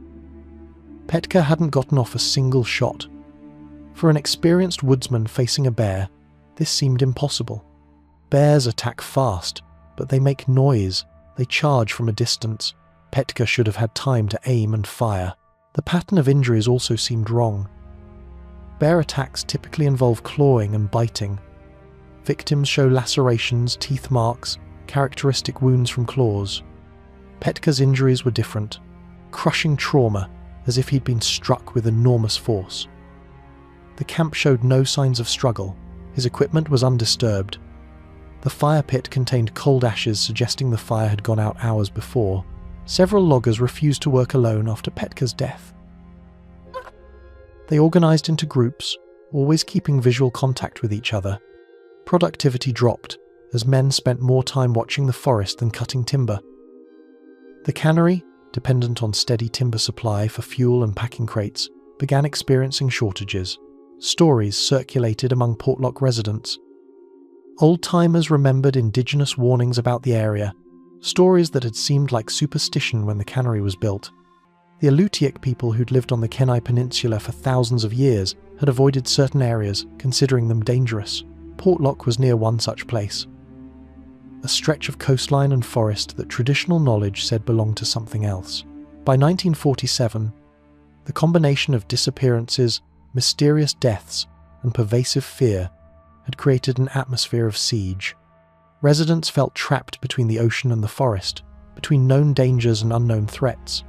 Petke hadn't gotten off a single shot. For an experienced woodsman facing a bear, this seemed impossible. Bears attack fast, but they make noise. They charge from a distance. Petke should have had time to aim and fire. The pattern of injuries also seemed wrong. Bear attacks typically involve clawing and biting. Victims show lacerations, teeth marks, characteristic wounds from claws. Petke's injuries were different. Crushing trauma, as if he'd been struck with enormous force. The camp showed no signs of struggle. His equipment was undisturbed. The fire pit contained cold ashes, suggesting the fire had gone out hours before. Several loggers refused to work alone after Petke's death. They organized into groups, always keeping visual contact with each other. Productivity dropped, as men spent more time watching the forest than cutting timber. The cannery, dependent on steady timber supply for fuel and packing crates, began experiencing shortages. Stories circulated among Portlock residents. Old-timers remembered indigenous warnings about the area, stories that had seemed like superstition when the cannery was built. The Alutiiq people who'd lived on the Kenai Peninsula for thousands of years had avoided certain areas, considering them dangerous. Portlock was near one such place. A stretch of coastline and forest that traditional knowledge said belonged to something else. By 1947, the combination of disappearances, mysterious deaths, and pervasive fear had created an atmosphere of siege. Residents felt trapped between the ocean and the forest, between known dangers and unknown threats.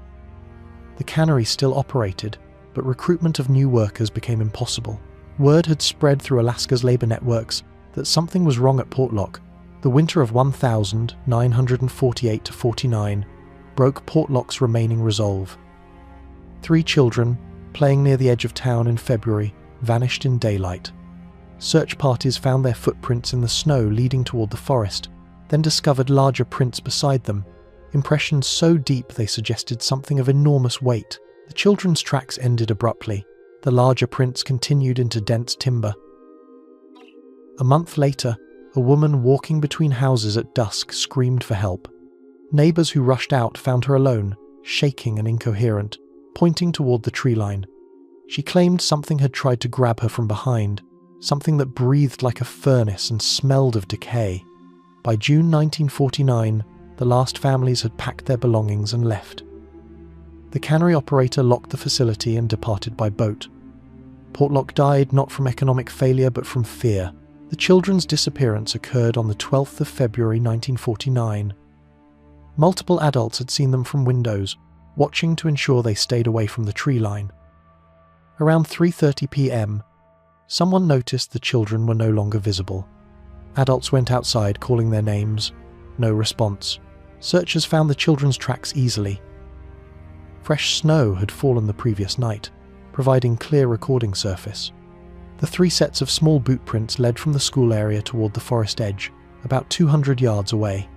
The cannery still operated, but recruitment of new workers became impossible. Word had spread through Alaska's labor networks that something was wrong at Portlock. The winter of 1948-49 broke Portlock's remaining resolve. 3 children, playing near the edge of town in February, vanished in daylight. Search parties found their footprints in the snow leading toward the forest, then discovered larger prints beside them, impressions so deep they suggested something of enormous weight. The children's tracks ended abruptly. The larger prints continued into dense timber. A month later, a woman walking between houses at dusk screamed for help. Neighbors who rushed out found her alone, shaking and incoherent, pointing toward the tree line. She claimed something had tried to grab her from behind, something that breathed like a furnace and smelled of decay. By June 1949, the last families had packed their belongings and left. The cannery operator locked the facility and departed by boat. Portlock died not from economic failure but from fear. The children's disappearance occurred on the 12th of February 1949. Multiple adults had seen them from windows, watching to ensure they stayed away from the tree line. Around 3:30 p.m., someone noticed the children were no longer visible. Adults went outside calling their names. No response. Searchers found the children's tracks easily. Fresh snow had fallen the previous night, providing clear recording surface. The 3 sets of small boot prints led from the school area toward the forest edge, about 200 yards away.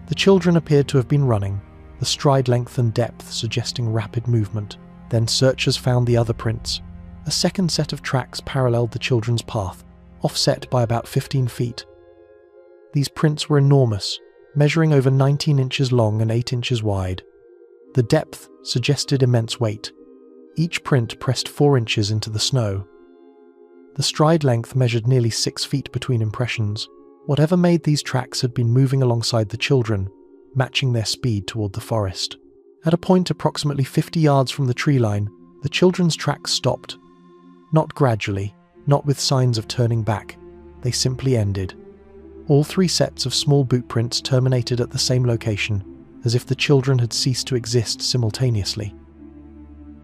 The children appeared to have been running, the stride length and depth suggesting rapid movement. Then searchers found the other prints. A second set of tracks paralleled the children's path, offset by about 15 feet. These prints were enormous, measuring over 19 inches long and 8 inches wide. The depth suggested immense weight. Each print pressed 4 inches into the snow. The stride length measured nearly 6 feet between impressions. Whatever made these tracks had been moving alongside the children, matching their speed toward the forest. At a point approximately 50 yards from the tree line, the children's tracks stopped. Not gradually, not with signs of turning back. They simply ended. All 3 sets of small boot prints terminated at the same location, as if the children had ceased to exist simultaneously.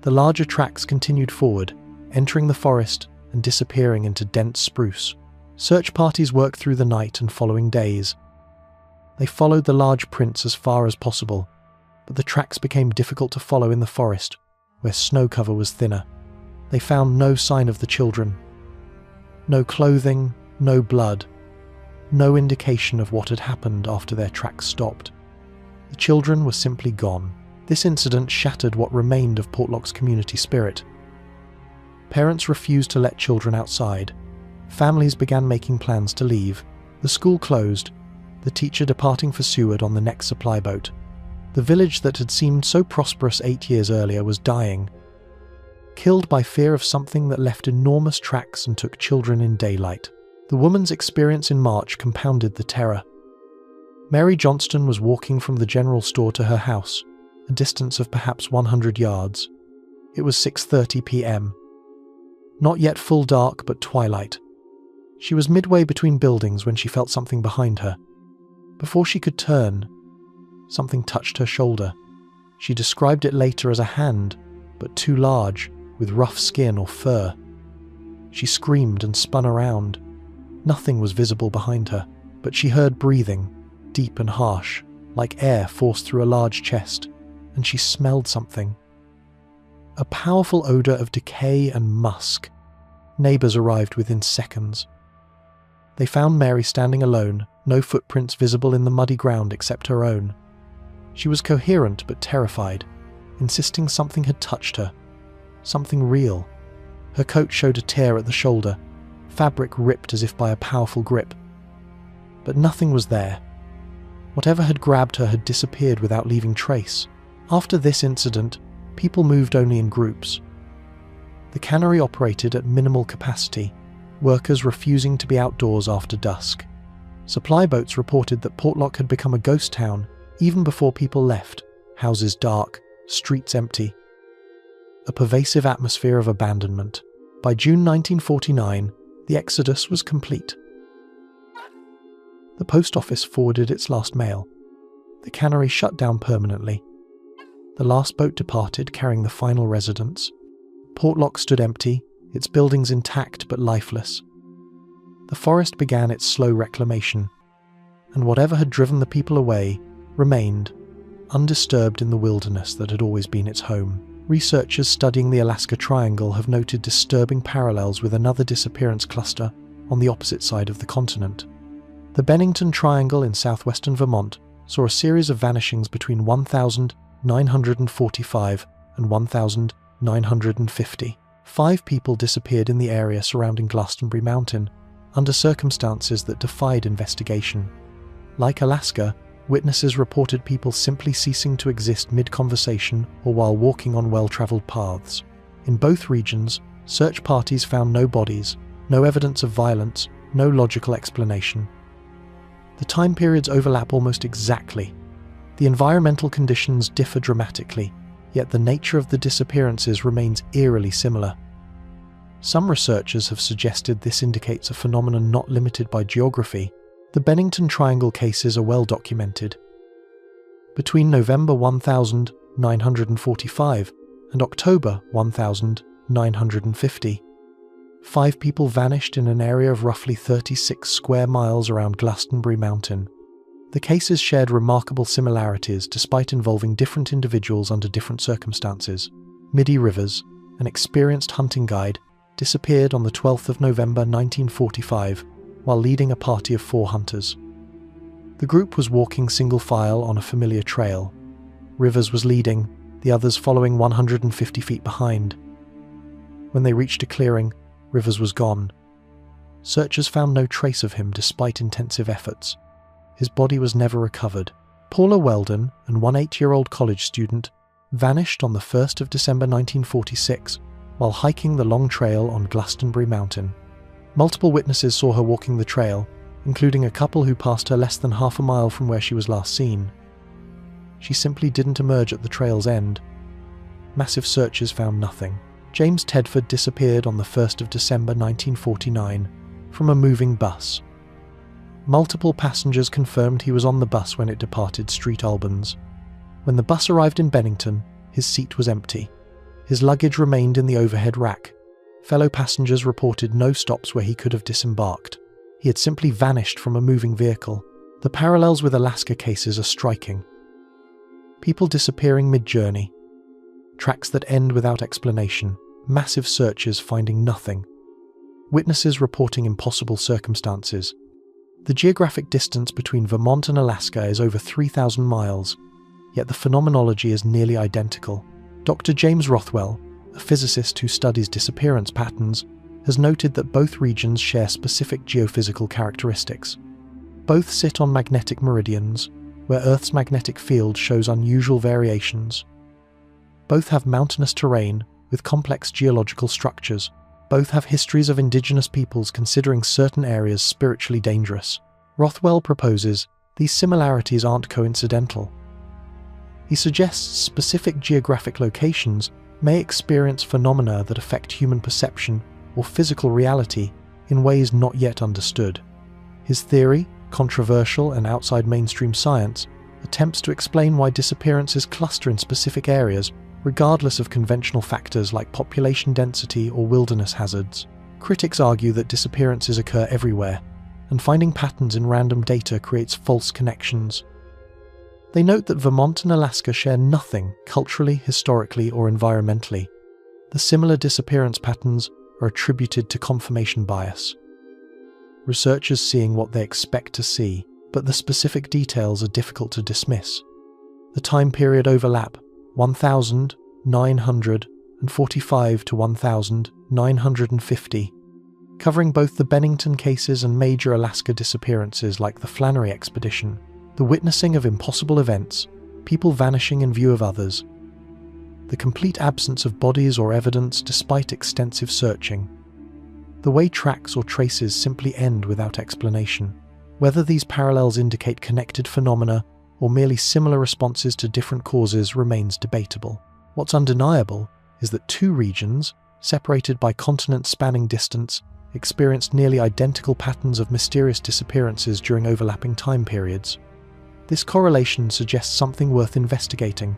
The larger tracks continued forward, entering the forest and disappearing into dense spruce. Search parties worked through the night and following days. They followed the large prints as far as possible, but the tracks became difficult to follow in the forest, where snow cover was thinner. They found no sign of the children. No clothing, no blood, no indication of what had happened after their tracks stopped. The children were simply gone. This incident shattered what remained of Portlock's community spirit. Parents refused to let children outside. Families began making plans to leave. The school closed, the teacher departing for Seward on the next supply boat. The village that had seemed so prosperous 8 years earlier was dying, killed by fear of something that left enormous tracks and took children in daylight. The woman's experience in March compounded the terror. Mary Johnston was walking from the general store to her house, a distance of perhaps 100 yards. It was 6:30 p.m. Not yet full dark, but twilight. She was midway between buildings when she felt something behind her. Before she could turn, something touched her shoulder. She described it later as a hand, but too large, with rough skin or fur. She screamed and spun around. Nothing was visible behind her, but she heard breathing, deep and harsh, like air forced through a large chest, and she smelled something. A powerful odor of decay and musk. Neighbors arrived within seconds. They found Mary standing alone, no footprints visible in the muddy ground except her own. She was coherent but terrified, insisting something had touched her. Something real. Her coat showed a tear at the shoulder, fabric ripped as if by a powerful grip. But nothing was there. Whatever had grabbed her had disappeared without leaving trace. After this incident, people moved only in groups. The cannery operated at minimal capacity, workers refusing to be outdoors after dusk. Supply boats reported that Portlock had become a ghost town even before people left, houses dark, streets empty. A pervasive atmosphere of abandonment. By June 1949, the exodus was complete. The post office forwarded its last mail. The cannery shut down permanently. The last boat departed carrying the final residents. Portlock stood empty, its buildings intact but lifeless. The forest began its slow reclamation, and whatever had driven the people away remained, undisturbed in the wilderness that had always been its home. Researchers studying the Alaska Triangle have noted disturbing parallels with another disappearance cluster on the opposite side of the continent. The Bennington Triangle in southwestern Vermont saw a series of vanishings between 1,945 and 1,950. 5 people disappeared in the area surrounding Glastonbury Mountain under circumstances that defied investigation. Like Alaska, witnesses reported people simply ceasing to exist mid-conversation or while walking on well-traveled paths. In both regions, search parties found no bodies, no evidence of violence, no logical explanation. The time periods overlap almost exactly. The environmental conditions differ dramatically, yet the nature of the disappearances remains eerily similar. Some researchers have suggested this indicates a phenomenon not limited by geography. The Bennington Triangle cases are well documented. Between November 1945 and October 1950, 5 people vanished in an area of roughly 36 square miles around Glastonbury Mountain. The cases shared remarkable similarities despite involving different individuals under different circumstances. Midi Rivers, an experienced hunting guide, disappeared on the 12th of November 1945 while leading a party of 4 hunters. The group was walking single file on a familiar trail. Rivers was leading, the others following 150 feet behind. When they reached a clearing, Rivers was gone. Searchers found no trace of him despite intensive efforts. His body was never recovered. Paula Weldon, and one 8-year-old college student, vanished on the 1st of December 1946 while hiking the long trail on Glastonbury Mountain. Multiple witnesses saw her walking the trail, including a couple who passed her less than half a mile from where she was last seen. She simply didn't emerge at the trail's end. Massive searches found nothing. James Tedford disappeared on the 1st of December 1949 from a moving bus. Multiple passengers confirmed he was on the bus when it departed Street Albans. When the bus arrived in Bennington, his seat was empty. His luggage remained in the overhead rack. Fellow passengers reported no stops where he could have disembarked. He had simply vanished from a moving vehicle. The parallels with Alaska cases are striking. People disappearing mid-journey. Tracks that end without explanation. Massive searches finding nothing. Witnesses reporting impossible circumstances. The geographic distance between Vermont and Alaska is over 3,000 miles, yet the phenomenology is nearly identical. Dr. James Rothwell, a physicist who studies disappearance patterns, has noted that both regions share specific geophysical characteristics. Both sit on magnetic meridians, where Earth's magnetic field shows unusual variations. Both have mountainous terrain with complex geological structures. Both have histories of indigenous peoples considering certain areas spiritually dangerous. Rothwell proposes these similarities aren't coincidental. He suggests specific geographic locations may experience phenomena that affect human perception or physical reality in ways not yet understood. His theory, controversial and outside mainstream science, attempts to explain why disappearances cluster in specific areas regardless of conventional factors like population density or wilderness hazards. Critics argue that disappearances occur everywhere, and finding patterns in random data creates false connections. They note that Vermont and Alaska share nothing culturally, historically, or environmentally. The similar disappearance patterns are attributed to confirmation bias. Researchers seeing what they expect to see, but the specific details are difficult to dismiss. The time period overlap 1945 to 1950, covering both the Bennington cases and major Alaska disappearances like the Flannery Expedition, the witnessing of impossible events, people vanishing in view of others, the complete absence of bodies or evidence despite extensive searching, the way tracks or traces simply end without explanation. Whether these parallels indicate connected phenomena or merely similar responses to different causes remains debatable. What's undeniable is that 2 regions, separated by continent-spanning distance, experienced nearly identical patterns of mysterious disappearances during overlapping time periods. This correlation suggests something worth investigating,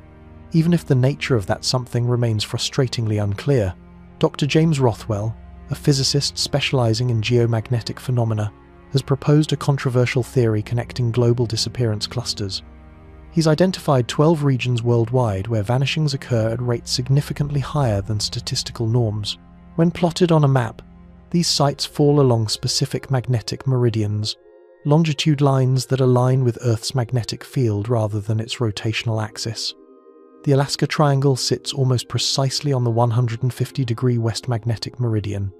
even if the nature of that something remains frustratingly unclear. Dr. James Rothwell, a physicist specializing in geomagnetic phenomena, has proposed a controversial theory connecting global disappearance clusters. He's identified 12 regions worldwide where vanishings occur at rates significantly higher than statistical norms. When plotted on a map, these sites fall along specific magnetic meridians, longitude lines that align with Earth's magnetic field rather than its rotational axis. The Alaska Triangle sits almost precisely on the 150-degree west magnetic meridian.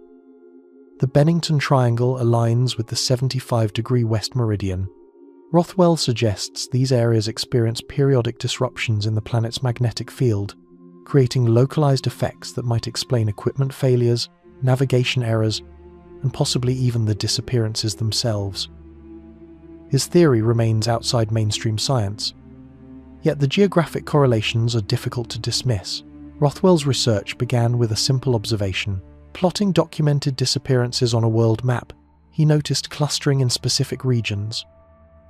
The Bennington Triangle aligns with the 75-degree west meridian. Rothwell suggests these areas experience periodic disruptions in the planet's magnetic field, creating localized effects that might explain equipment failures, navigation errors, and possibly even the disappearances themselves. His theory remains outside mainstream science, yet the geographic correlations are difficult to dismiss. Rothwell's research began with a simple observation. Plotting documented disappearances on a world map, he noticed clustering in specific regions: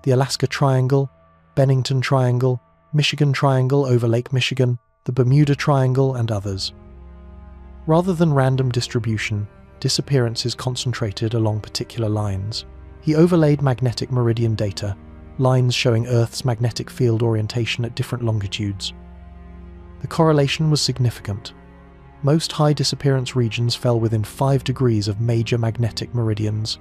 the Alaska Triangle, Bennington Triangle, Michigan Triangle over Lake Michigan, the Bermuda Triangle, and others. Rather than random distribution, disappearances concentrated along particular lines. He overlaid magnetic meridian data, lines showing Earth's magnetic field orientation at different longitudes. The correlation was significant. Most high disappearance regions fell within 5 degrees of major magnetic meridians.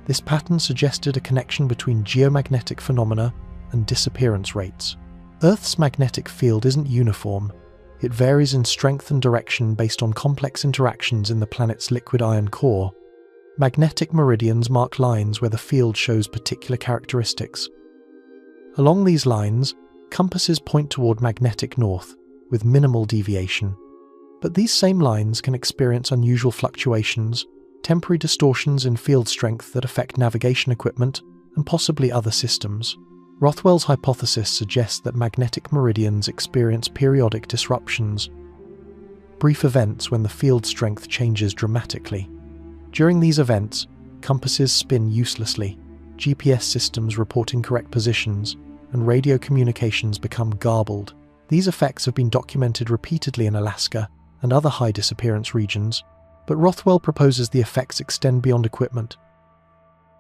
This pattern suggested a connection between geomagnetic phenomena and disappearance rates. Earth's magnetic field isn't uniform. It varies in strength and direction based on complex interactions in the planet's liquid iron core. Magnetic meridians mark lines where the field shows particular characteristics. Along these lines, compasses point toward magnetic north, with minimal deviation. But these same lines can experience unusual fluctuations, temporary distortions in field strength that affect navigation equipment and possibly other systems. Rothwell's hypothesis suggests that magnetic meridians experience periodic disruptions, brief events when the field strength changes dramatically. During these events, compasses spin uselessly, GPS systems report incorrect positions, and radio communications become garbled. These effects have been documented repeatedly in Alaska and other high disappearance regions, but Rothwell proposes the effects extend beyond equipment.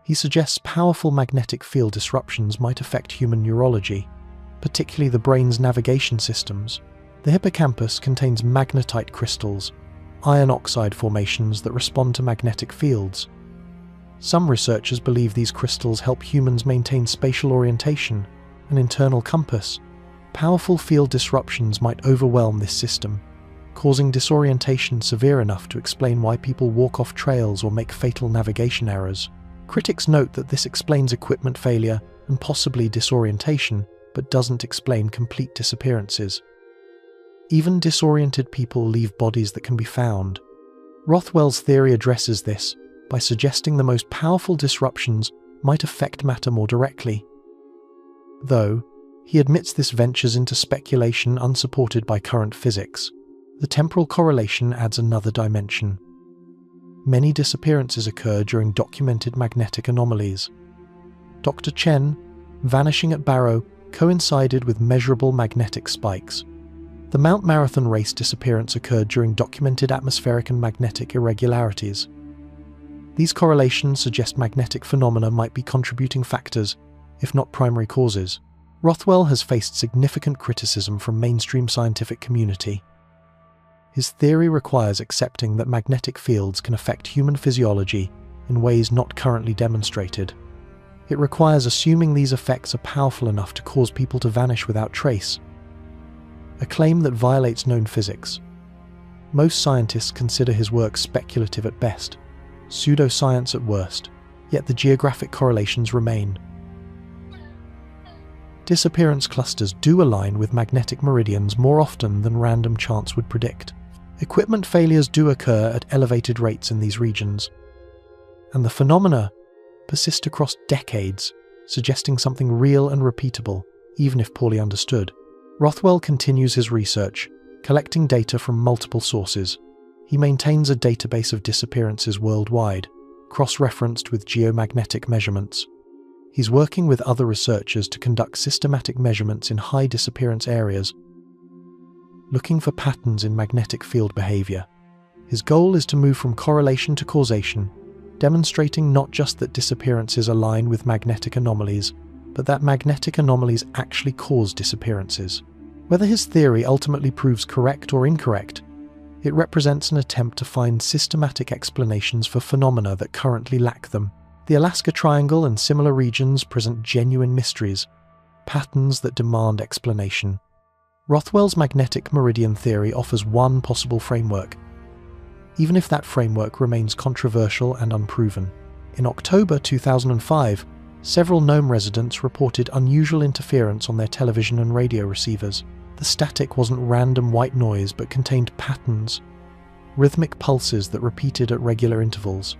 He suggests powerful magnetic field disruptions might affect human neurology, particularly the brain's navigation systems. The hippocampus contains magnetite crystals, iron oxide formations that respond to magnetic fields. Some researchers believe these crystals help humans maintain spatial orientation, an internal compass. Powerful field disruptions might overwhelm this system, causing disorientation severe enough to explain why people walk off trails or make fatal navigation errors. Critics note that this explains equipment failure and possibly disorientation, but doesn't explain complete disappearances. Even disoriented people leave bodies that can be found. Rothwell's theory addresses this by suggesting the most powerful disruptions might affect matter more directly. Though, he admits this ventures into speculation unsupported by current physics. The temporal correlation adds another dimension. Many disappearances occur during documented magnetic anomalies. Dr. Chen, vanishing at Barrow, coincided with measurable magnetic spikes. The Mount Marathon race disappearance occurred during documented atmospheric and magnetic irregularities. These correlations suggest magnetic phenomena might be contributing factors, if not primary causes. Rothwell has faced significant criticism from mainstream scientific community. His theory requires accepting that magnetic fields can affect human physiology in ways not currently demonstrated. It requires assuming these effects are powerful enough to cause people to vanish without trace, a claim that violates known physics. Most scientists consider his work speculative at best, pseudoscience at worst, yet the geographic correlations remain. Disappearance clusters do align with magnetic meridians more often than random chance would predict. Equipment failures do occur at elevated rates in these regions, and the phenomena persist across decades, suggesting something real and repeatable, even if poorly understood. Rothwell continues his research, collecting data from multiple sources. He maintains a database of disappearances worldwide, cross-referenced with geomagnetic measurements. He's working with other researchers to conduct systematic measurements in high disappearance areas, looking for patterns in magnetic field behavior. His goal is to move from correlation to causation, demonstrating not just that disappearances align with magnetic anomalies, but that magnetic anomalies actually cause disappearances. Whether his theory ultimately proves correct or incorrect, it represents an attempt to find systematic explanations for phenomena that currently lack them. The Alaska Triangle and similar regions present genuine mysteries, patterns that demand explanation. Rothwell's magnetic meridian theory offers one possible framework, even if that framework remains controversial and unproven. In October 2005, several Nome residents reported unusual interference on their television and radio receivers. The static wasn't random white noise but contained patterns, rhythmic pulses that repeated at regular intervals.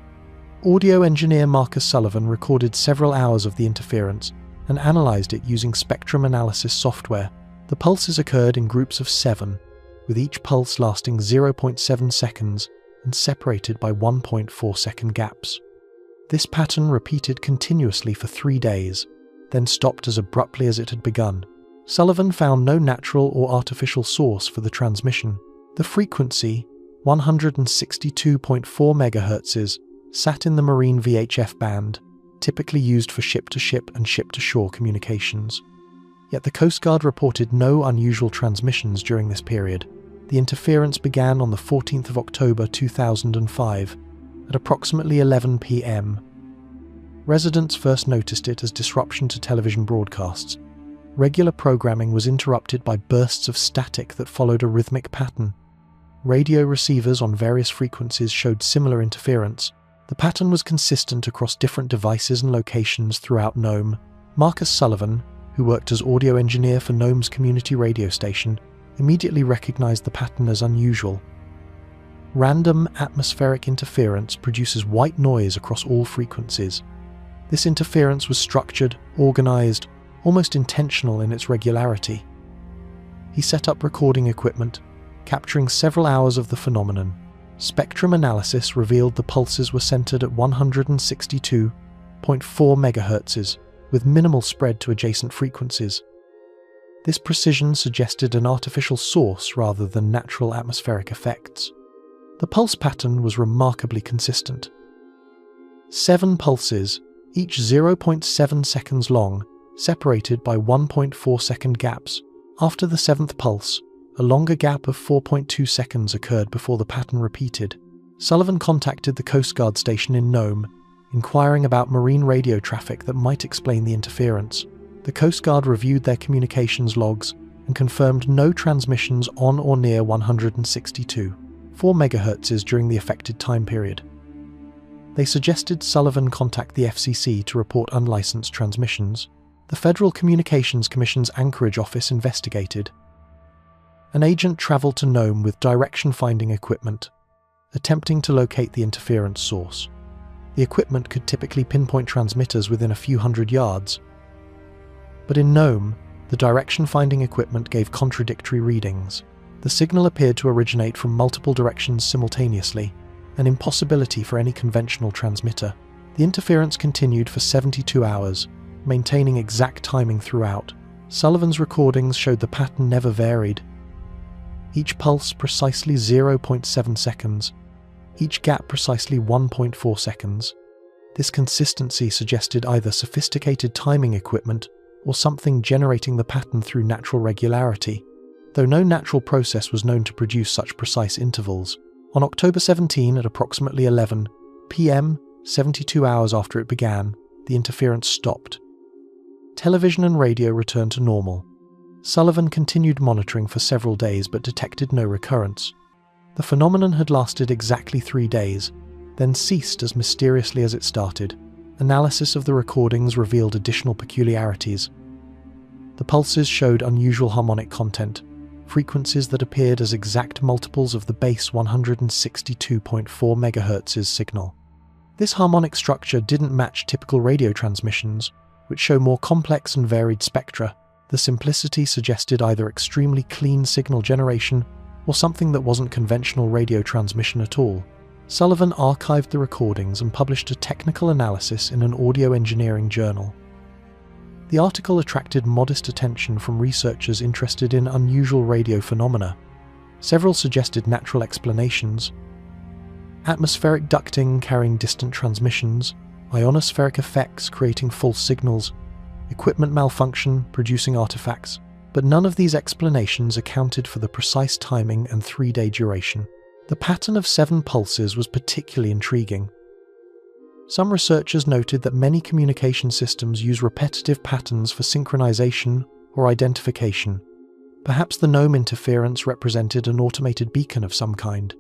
Audio engineer Marcus Sullivan recorded several hours of the interference and analyzed it using spectrum analysis software. The pulses occurred in groups of 7, with each pulse lasting 0.7 seconds and separated by 1.4-second gaps. This pattern repeated continuously for 3 days, then stopped as abruptly as it had begun. Sullivan found no natural or artificial source for the transmission. The frequency, 162.4 MHz, sat in the marine VHF band, typically used for ship-to-ship and ship-to-shore communications. Yet the Coast Guard reported no unusual transmissions during this period. The interference began on the 14th of October 2005 at approximately 11 p.m. Residents first noticed it as disruption to television broadcasts. Regular programming was interrupted by bursts of static that followed a rhythmic pattern. Radio receivers on various frequencies showed similar interference. The pattern was consistent across different devices and locations throughout Nome. Marcus Sullivan, who worked as audio engineer for Nome's community radio station, immediately recognized the pattern as unusual. Random atmospheric interference produces white noise across all frequencies. This interference was structured, organized, almost intentional in its regularity. He set up recording equipment, capturing several hours of the phenomenon. Spectrum analysis revealed the pulses were centered at 162.4 MHz, with minimal spread to adjacent frequencies. This precision suggested an artificial source rather than natural atmospheric effects. The pulse pattern was remarkably consistent. 7 pulses, each 0.7 seconds long, separated by 1.4-second gaps. After the 7th pulse, a longer gap of 4.2 seconds occurred before the pattern repeated. Sullivan contacted the Coast Guard station in Nome, inquiring about marine radio traffic that might explain the interference. The Coast Guard reviewed their communications logs and confirmed no transmissions on or near 162.4 MHz during the affected time period. They suggested Sullivan contact the FCC to report unlicensed transmissions. The Federal Communications Commission's Anchorage office investigated. An agent traveled to Nome with direction-finding equipment, attempting to locate the interference source. The equipment could typically pinpoint transmitters within a few hundred yards. But in Nome, the direction-finding equipment gave contradictory readings. The signal appeared to originate from multiple directions simultaneously, an impossibility for any conventional transmitter. The interference continued for 72 hours, maintaining exact timing throughout. Sullivan's recordings showed the pattern never varied. Each pulse precisely 0.7 seconds, each gap precisely 1.4 seconds. This consistency suggested either sophisticated timing equipment or something generating the pattern through natural regularity, though no natural process was known to produce such precise intervals. On October 17 at approximately 11 p.m., 72 hours after it began, the interference stopped. Television and radio returned to normal. Sullivan continued monitoring for several days but detected no recurrence. The phenomenon had lasted exactly 3 days, then ceased as mysteriously as it started. Analysis of the recordings revealed additional peculiarities. The pulses showed unusual harmonic content, frequencies that appeared as exact multiples of the base 162.4 MHz signal. This harmonic structure didn't match typical radio transmissions, which show more complex and varied spectra. The simplicity suggested either extremely clean signal generation or something that wasn't conventional radio transmission at all. Sullivan archived the recordings and published a technical analysis in an audio engineering journal. The article attracted modest attention from researchers interested in unusual radio phenomena. Several suggested natural explanations: atmospheric ducting carrying distant transmissions, ionospheric effects creating false signals, equipment malfunction producing artifacts, but none of these explanations accounted for the precise timing and 3-day duration. The pattern of 7 pulses was particularly intriguing. Some researchers noted that many communication systems use repetitive patterns for synchronization or identification. Perhaps the Nome interference represented an automated beacon of some kind,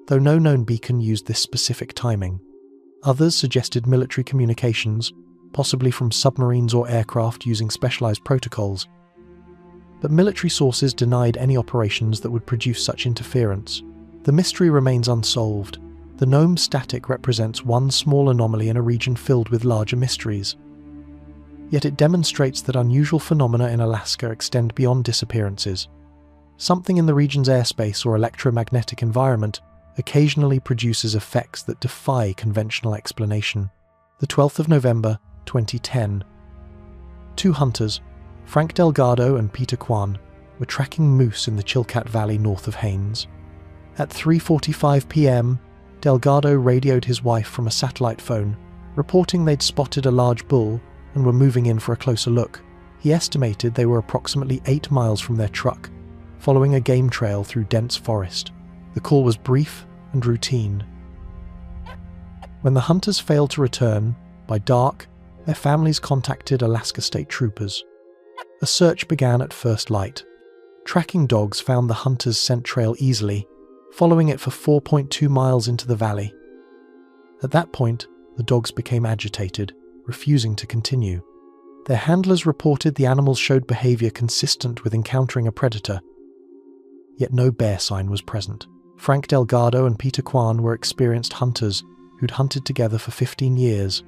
though no known beacon used this specific timing. Others suggested military communications, possibly from submarines or aircraft using specialized protocols. But military sources denied any operations that would produce such interference. The mystery remains unsolved. The Nome Static represents one small anomaly in a region filled with larger mysteries. Yet it demonstrates that unusual phenomena in Alaska extend beyond disappearances. Something in the region's airspace or electromagnetic environment occasionally produces effects that defy conventional explanation. The 12th of November, 2010. Two hunters, Frank Delgado and Peter Kwan, were tracking moose in the Chilkat Valley north of Haines. At 3:45 p.m., Delgado radioed his wife from a satellite phone, reporting they'd spotted a large bull and were moving in for a closer look. He estimated they were approximately 8 miles from their truck, following a game trail through dense forest. The call was brief and routine. When the hunters failed to return, by dark, their families contacted Alaska State Troopers. A search began at first light. Tracking dogs found the hunters' scent trail easily, following it for 4.2 miles into the valley. At that point, the dogs became agitated, refusing to continue. Their handlers reported the animals showed behavior consistent with encountering a predator, yet no bear sign was present. Frank Delgado and Peter Kwan were experienced hunters who'd hunted together for 15 years.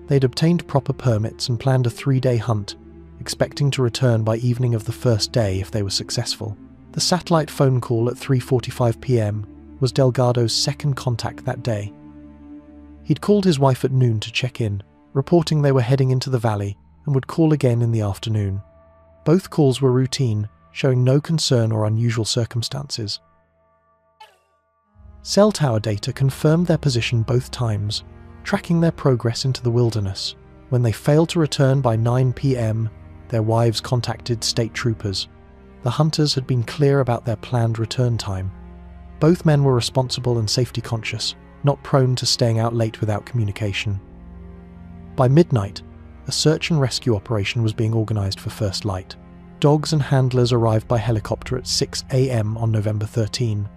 They'd obtained proper permits and planned a 3-day hunt, expecting to return by evening of the first day if they were successful. The satellite phone call at 3:45 p.m. was Delgado's second contact that day. He'd called his wife at noon to check in, reporting they were heading into the valley and would call again in the afternoon. Both calls were routine, showing no concern or unusual circumstances. Cell tower data confirmed their position both times, tracking their progress into the wilderness. When they failed to return by 9 p.m., their wives contacted state troopers. The hunters had been clear about their planned return time. Both men were responsible and safety conscious, not prone to staying out late without communication. By midnight, a search and rescue operation was being organized for first light. Dogs and handlers arrived by helicopter at 6 a.m. on November 13.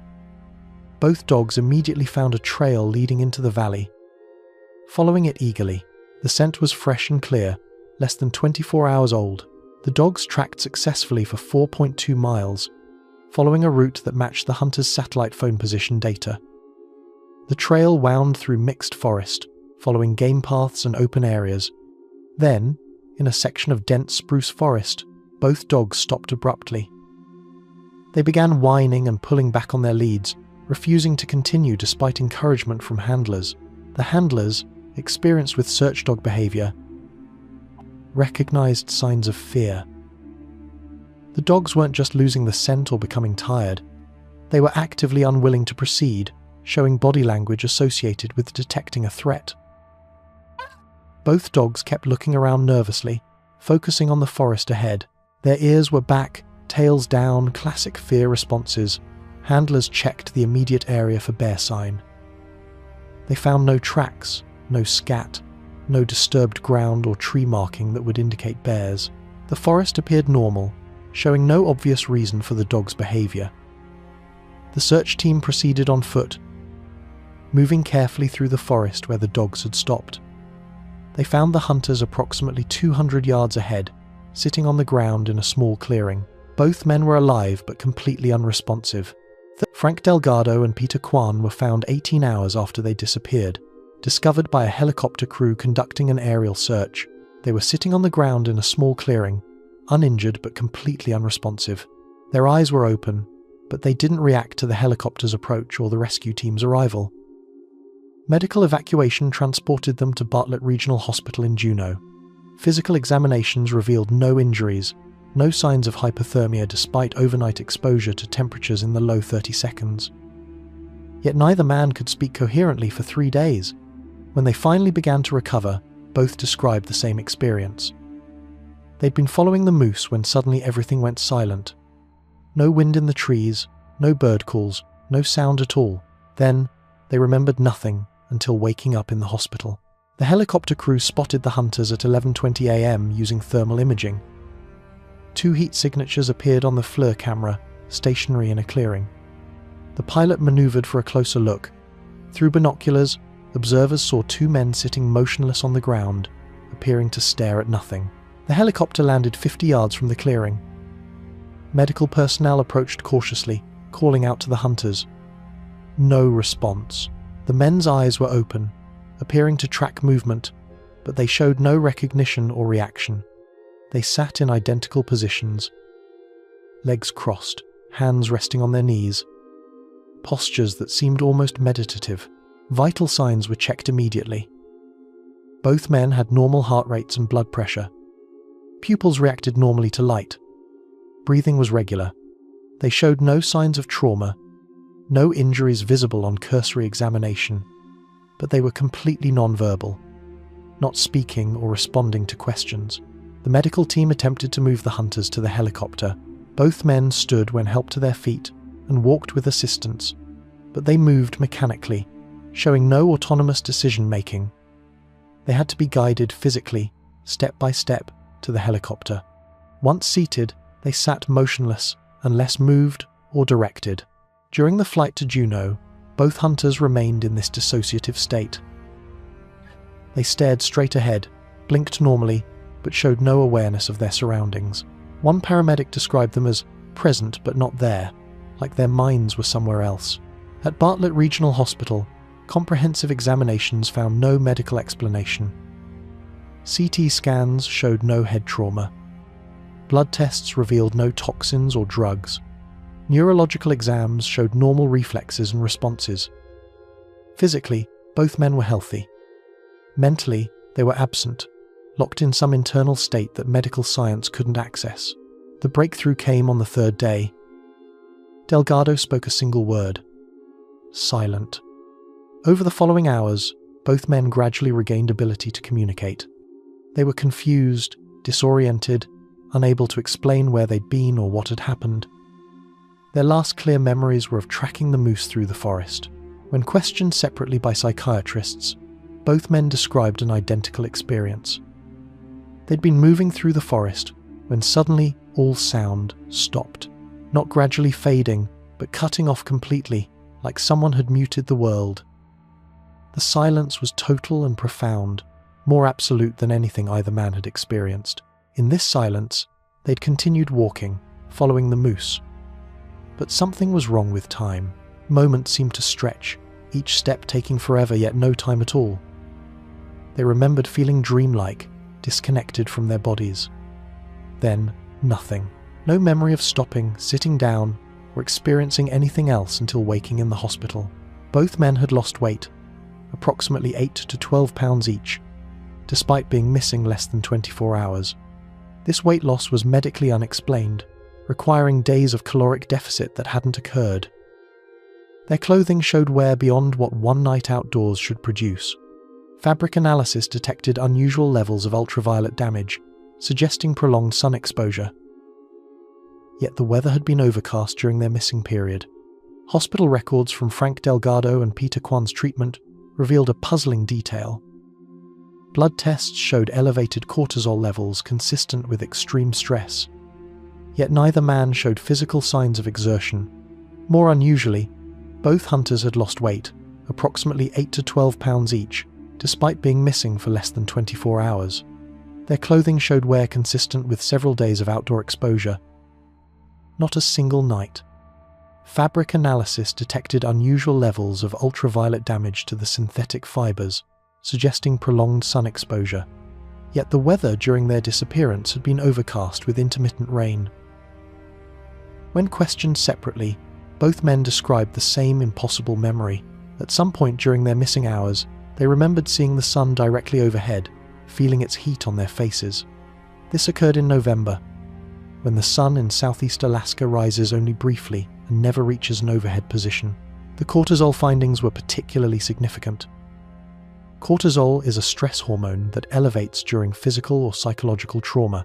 Both dogs immediately found a trail leading into the valley. Following it eagerly, the scent was fresh and clear, less than 24 hours old. The dogs tracked successfully for 4.2 miles, following a route that matched the hunters' satellite phone position data. The trail wound through mixed forest, following game paths and open areas. Then, in a section of dense spruce forest, both dogs stopped abruptly. They began whining and pulling back on their leads, refusing to continue despite encouragement from handlers. The handlers, experienced with search dog behavior, recognized signs of fear. The dogs weren't just losing the scent or becoming tired. They were actively unwilling to proceed, showing body language associated with detecting a threat. Both dogs kept looking around nervously, focusing on the forest ahead. Their ears were back, tails down, classic fear responses. Handlers checked the immediate area for bear sign. They found no tracks, no scat, no disturbed ground or tree marking that would indicate bears. The forest appeared normal, showing no obvious reason for the dog's behavior. The search team proceeded on foot, moving carefully through the forest where the dogs had stopped. They found the hunters approximately 200 yards ahead, sitting on the ground in a small clearing. Both men were alive but completely unresponsive. Frank Delgado and Peter Kwan were found 18 hours after they disappeared, discovered by a helicopter crew conducting an aerial search. They were sitting on the ground in a small clearing, uninjured but completely unresponsive. Their eyes were open, but they didn't react to the helicopter's approach or the rescue team's arrival. Medical evacuation transported them to Bartlett Regional Hospital in Juneau. Physical examinations revealed no injuries, no signs of hypothermia despite overnight exposure to temperatures in the low 30 seconds. Yet neither man could speak coherently for 3 days. When they finally began to recover, both described the same experience. They'd been following the moose when suddenly everything went silent. No wind in the trees, no bird calls, no sound at all. Then, they remembered nothing until waking up in the hospital. The helicopter crew spotted the hunters at 11:20 a.m. using thermal imaging. 2 heat signatures appeared on the FLIR camera, stationary in a clearing. The pilot maneuvered for a closer look. Through binoculars, observers saw 2 men sitting motionless on the ground, appearing to stare at nothing. The helicopter landed 50 yards from the clearing. Medical personnel approached cautiously, calling out to the hunters. No response. The men's eyes were open, appearing to track movement, but they showed no recognition or reaction. They sat in identical positions, legs crossed, hands resting on their knees. postures that seemed almost meditative. Vital signs were checked immediately. Both men had normal heart rates and blood pressure. Pupils reacted normally to light. Breathing was regular. They showed no signs of trauma, no injuries visible on cursory examination, but they were completely non-verbal, not speaking or responding to questions. The medical team attempted to move the hunters to the helicopter. Both men stood when helped to their feet and walked with assistance, but they moved mechanically, showing no autonomous decision-making. They had to be guided physically, step by step, to the helicopter. Once seated, they sat motionless, unless moved or directed. During the flight to Juneau, both hunters remained in this dissociative state. They stared straight ahead, blinked normally, but showed no awareness of their surroundings. One paramedic described them as present but not there, like their minds were somewhere else. At Bartlett Regional Hospital, comprehensive examinations found no medical explanation. CT scans showed no head trauma. Blood tests revealed no toxins or drugs. Neurological exams showed normal reflexes and responses. Physically, both men were healthy. Mentally, they were absent, locked in some internal state that medical science couldn't access. The breakthrough came on the third day. Delgado spoke a single word: silent. Over the following hours, both men gradually regained ability to communicate. They were confused, disoriented, unable to explain where they'd been or what had happened. Their last clear memories were of tracking the moose through the forest. When questioned separately by psychiatrists, both men described an identical experience. They'd been moving through the forest when suddenly all sound stopped, not gradually fading, but cutting off completely, like someone had muted the world. The silence was total and profound, more absolute than anything either man had experienced. In this silence, they'd continued walking, following the moose. But something was wrong with time. Moments seemed to stretch, each step taking forever yet no time at all. They remembered feeling dreamlike, disconnected from their bodies. Then, nothing. No memory of stopping, sitting down, or experiencing anything else until waking in the hospital. Both men had lost weight, approximately 8 to 12 pounds each, despite being missing less than 24 hours. This weight loss was medically unexplained, requiring days of caloric deficit that hadn't occurred. Their clothing showed wear beyond what one night outdoors should produce. Fabric analysis detected unusual levels of ultraviolet damage, suggesting prolonged sun exposure. Yet the weather had been overcast during their missing period. Hospital records from Frank Delgado and Peter Kwan's treatment revealed a puzzling detail. Blood tests showed elevated cortisol levels consistent with extreme stress. Yet neither man showed physical signs of exertion. More unusually, both hunters had lost weight, approximately 8 to 12 pounds each, despite being missing for less than 24 hours. Their clothing showed wear consistent with several days of outdoor exposure. Not a single night. Fabric analysis detected unusual levels of ultraviolet damage to the synthetic fibers, suggesting prolonged sun exposure. Yet the weather during their disappearance had been overcast with intermittent rain. When questioned separately, both men described the same impossible memory. At some point during their missing hours, they remembered seeing the sun directly overhead, feeling its heat on their faces. This occurred in November, when the sun in southeast Alaska rises only briefly and never reaches an overhead position. The cortisol findings were particularly significant. Cortisol is a stress hormone that elevates during physical or psychological trauma.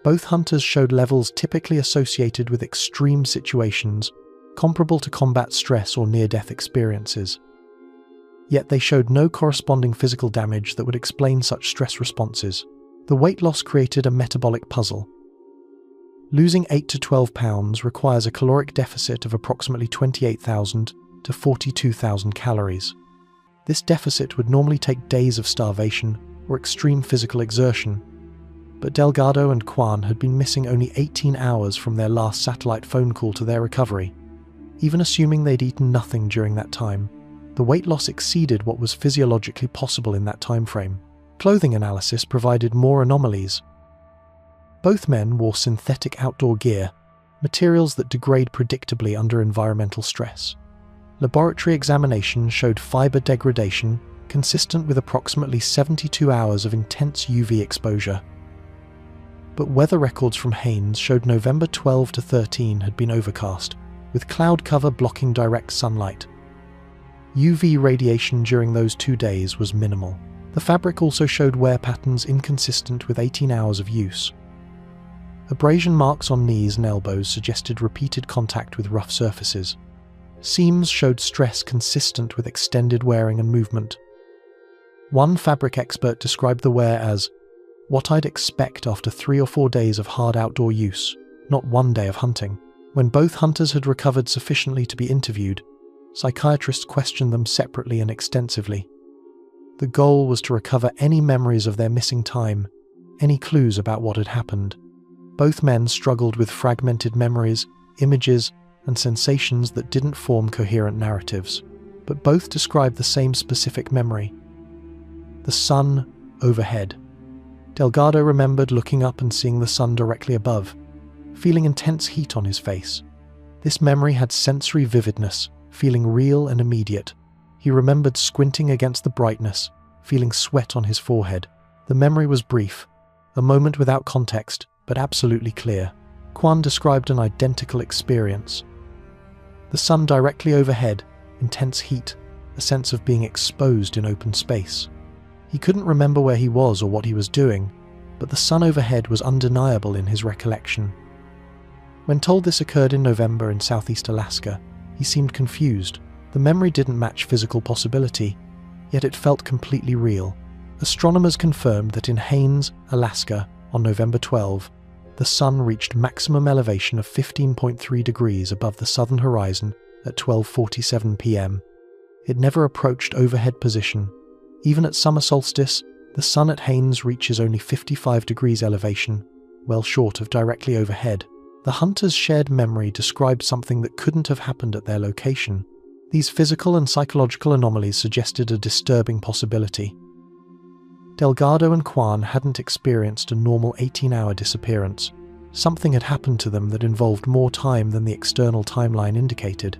Both hunters showed levels typically associated with extreme situations, comparable to combat stress or near-death experiences. Yet they showed no corresponding physical damage that would explain such stress responses. The weight loss created a metabolic puzzle. Losing 8 to 12 pounds requires a caloric deficit of approximately 28,000 to 42,000 calories. This deficit would normally take days of starvation or extreme physical exertion, but Delgado and Kwan had been missing only 18 hours from their last satellite phone call to their recovery. Even assuming they'd eaten nothing during that time, the weight loss exceeded what was physiologically possible in that time frame. Clothing analysis provided more anomalies. Both men wore synthetic outdoor gear, materials that degrade predictably under environmental stress. Laboratory examinations showed fiber degradation consistent with approximately 72 hours of intense UV exposure. But weather records from Haines showed November 12 to 13 had been overcast, with cloud cover blocking direct sunlight. UV radiation during those 2 days was minimal. The fabric also showed wear patterns inconsistent with 18 hours of use. Abrasion marks on knees and elbows suggested repeated contact with rough surfaces. Seams showed stress consistent with extended wearing and movement. One fabric expert described the wear as what I'd expect after 3 or 4 days of hard outdoor use, not 1 day of hunting. When both hunters had recovered sufficiently to be interviewed, psychiatrists questioned them separately and extensively. The goal was to recover any memories of their missing time, any clues about what had happened. Both men struggled with fragmented memories, images, and sensations that didn't form coherent narratives, but both described the same specific memory. The sun overhead. Delgado remembered looking up and seeing the sun directly above, feeling intense heat on his face. This memory had sensory vividness, feeling real and immediate. He remembered squinting against the brightness, feeling sweat on his forehead. The memory was brief, a moment without context, but absolutely clear. Quan described an identical experience. The sun directly overhead, intense heat, a sense of being exposed in open space. He couldn't remember where he was or what he was doing, but the sun overhead was undeniable in his recollection. When told this occurred in November in southeast Alaska, he seemed confused. The memory didn't match physical possibility, yet it felt completely real. Astronomers confirmed that in Haines, Alaska, on November 12, the sun reached maximum elevation of 15.3 degrees above the southern horizon at 12:47 p.m. It never approached overhead position. Even at summer solstice, the sun at Haines reaches only 55 degrees elevation, well short of directly overhead. The hunters' shared memory described something that couldn't have happened at their location. These physical and psychological anomalies suggested a disturbing possibility. Delgado and Quan hadn't experienced a normal 18-hour disappearance. Something had happened to them that involved more time than the external timeline indicated.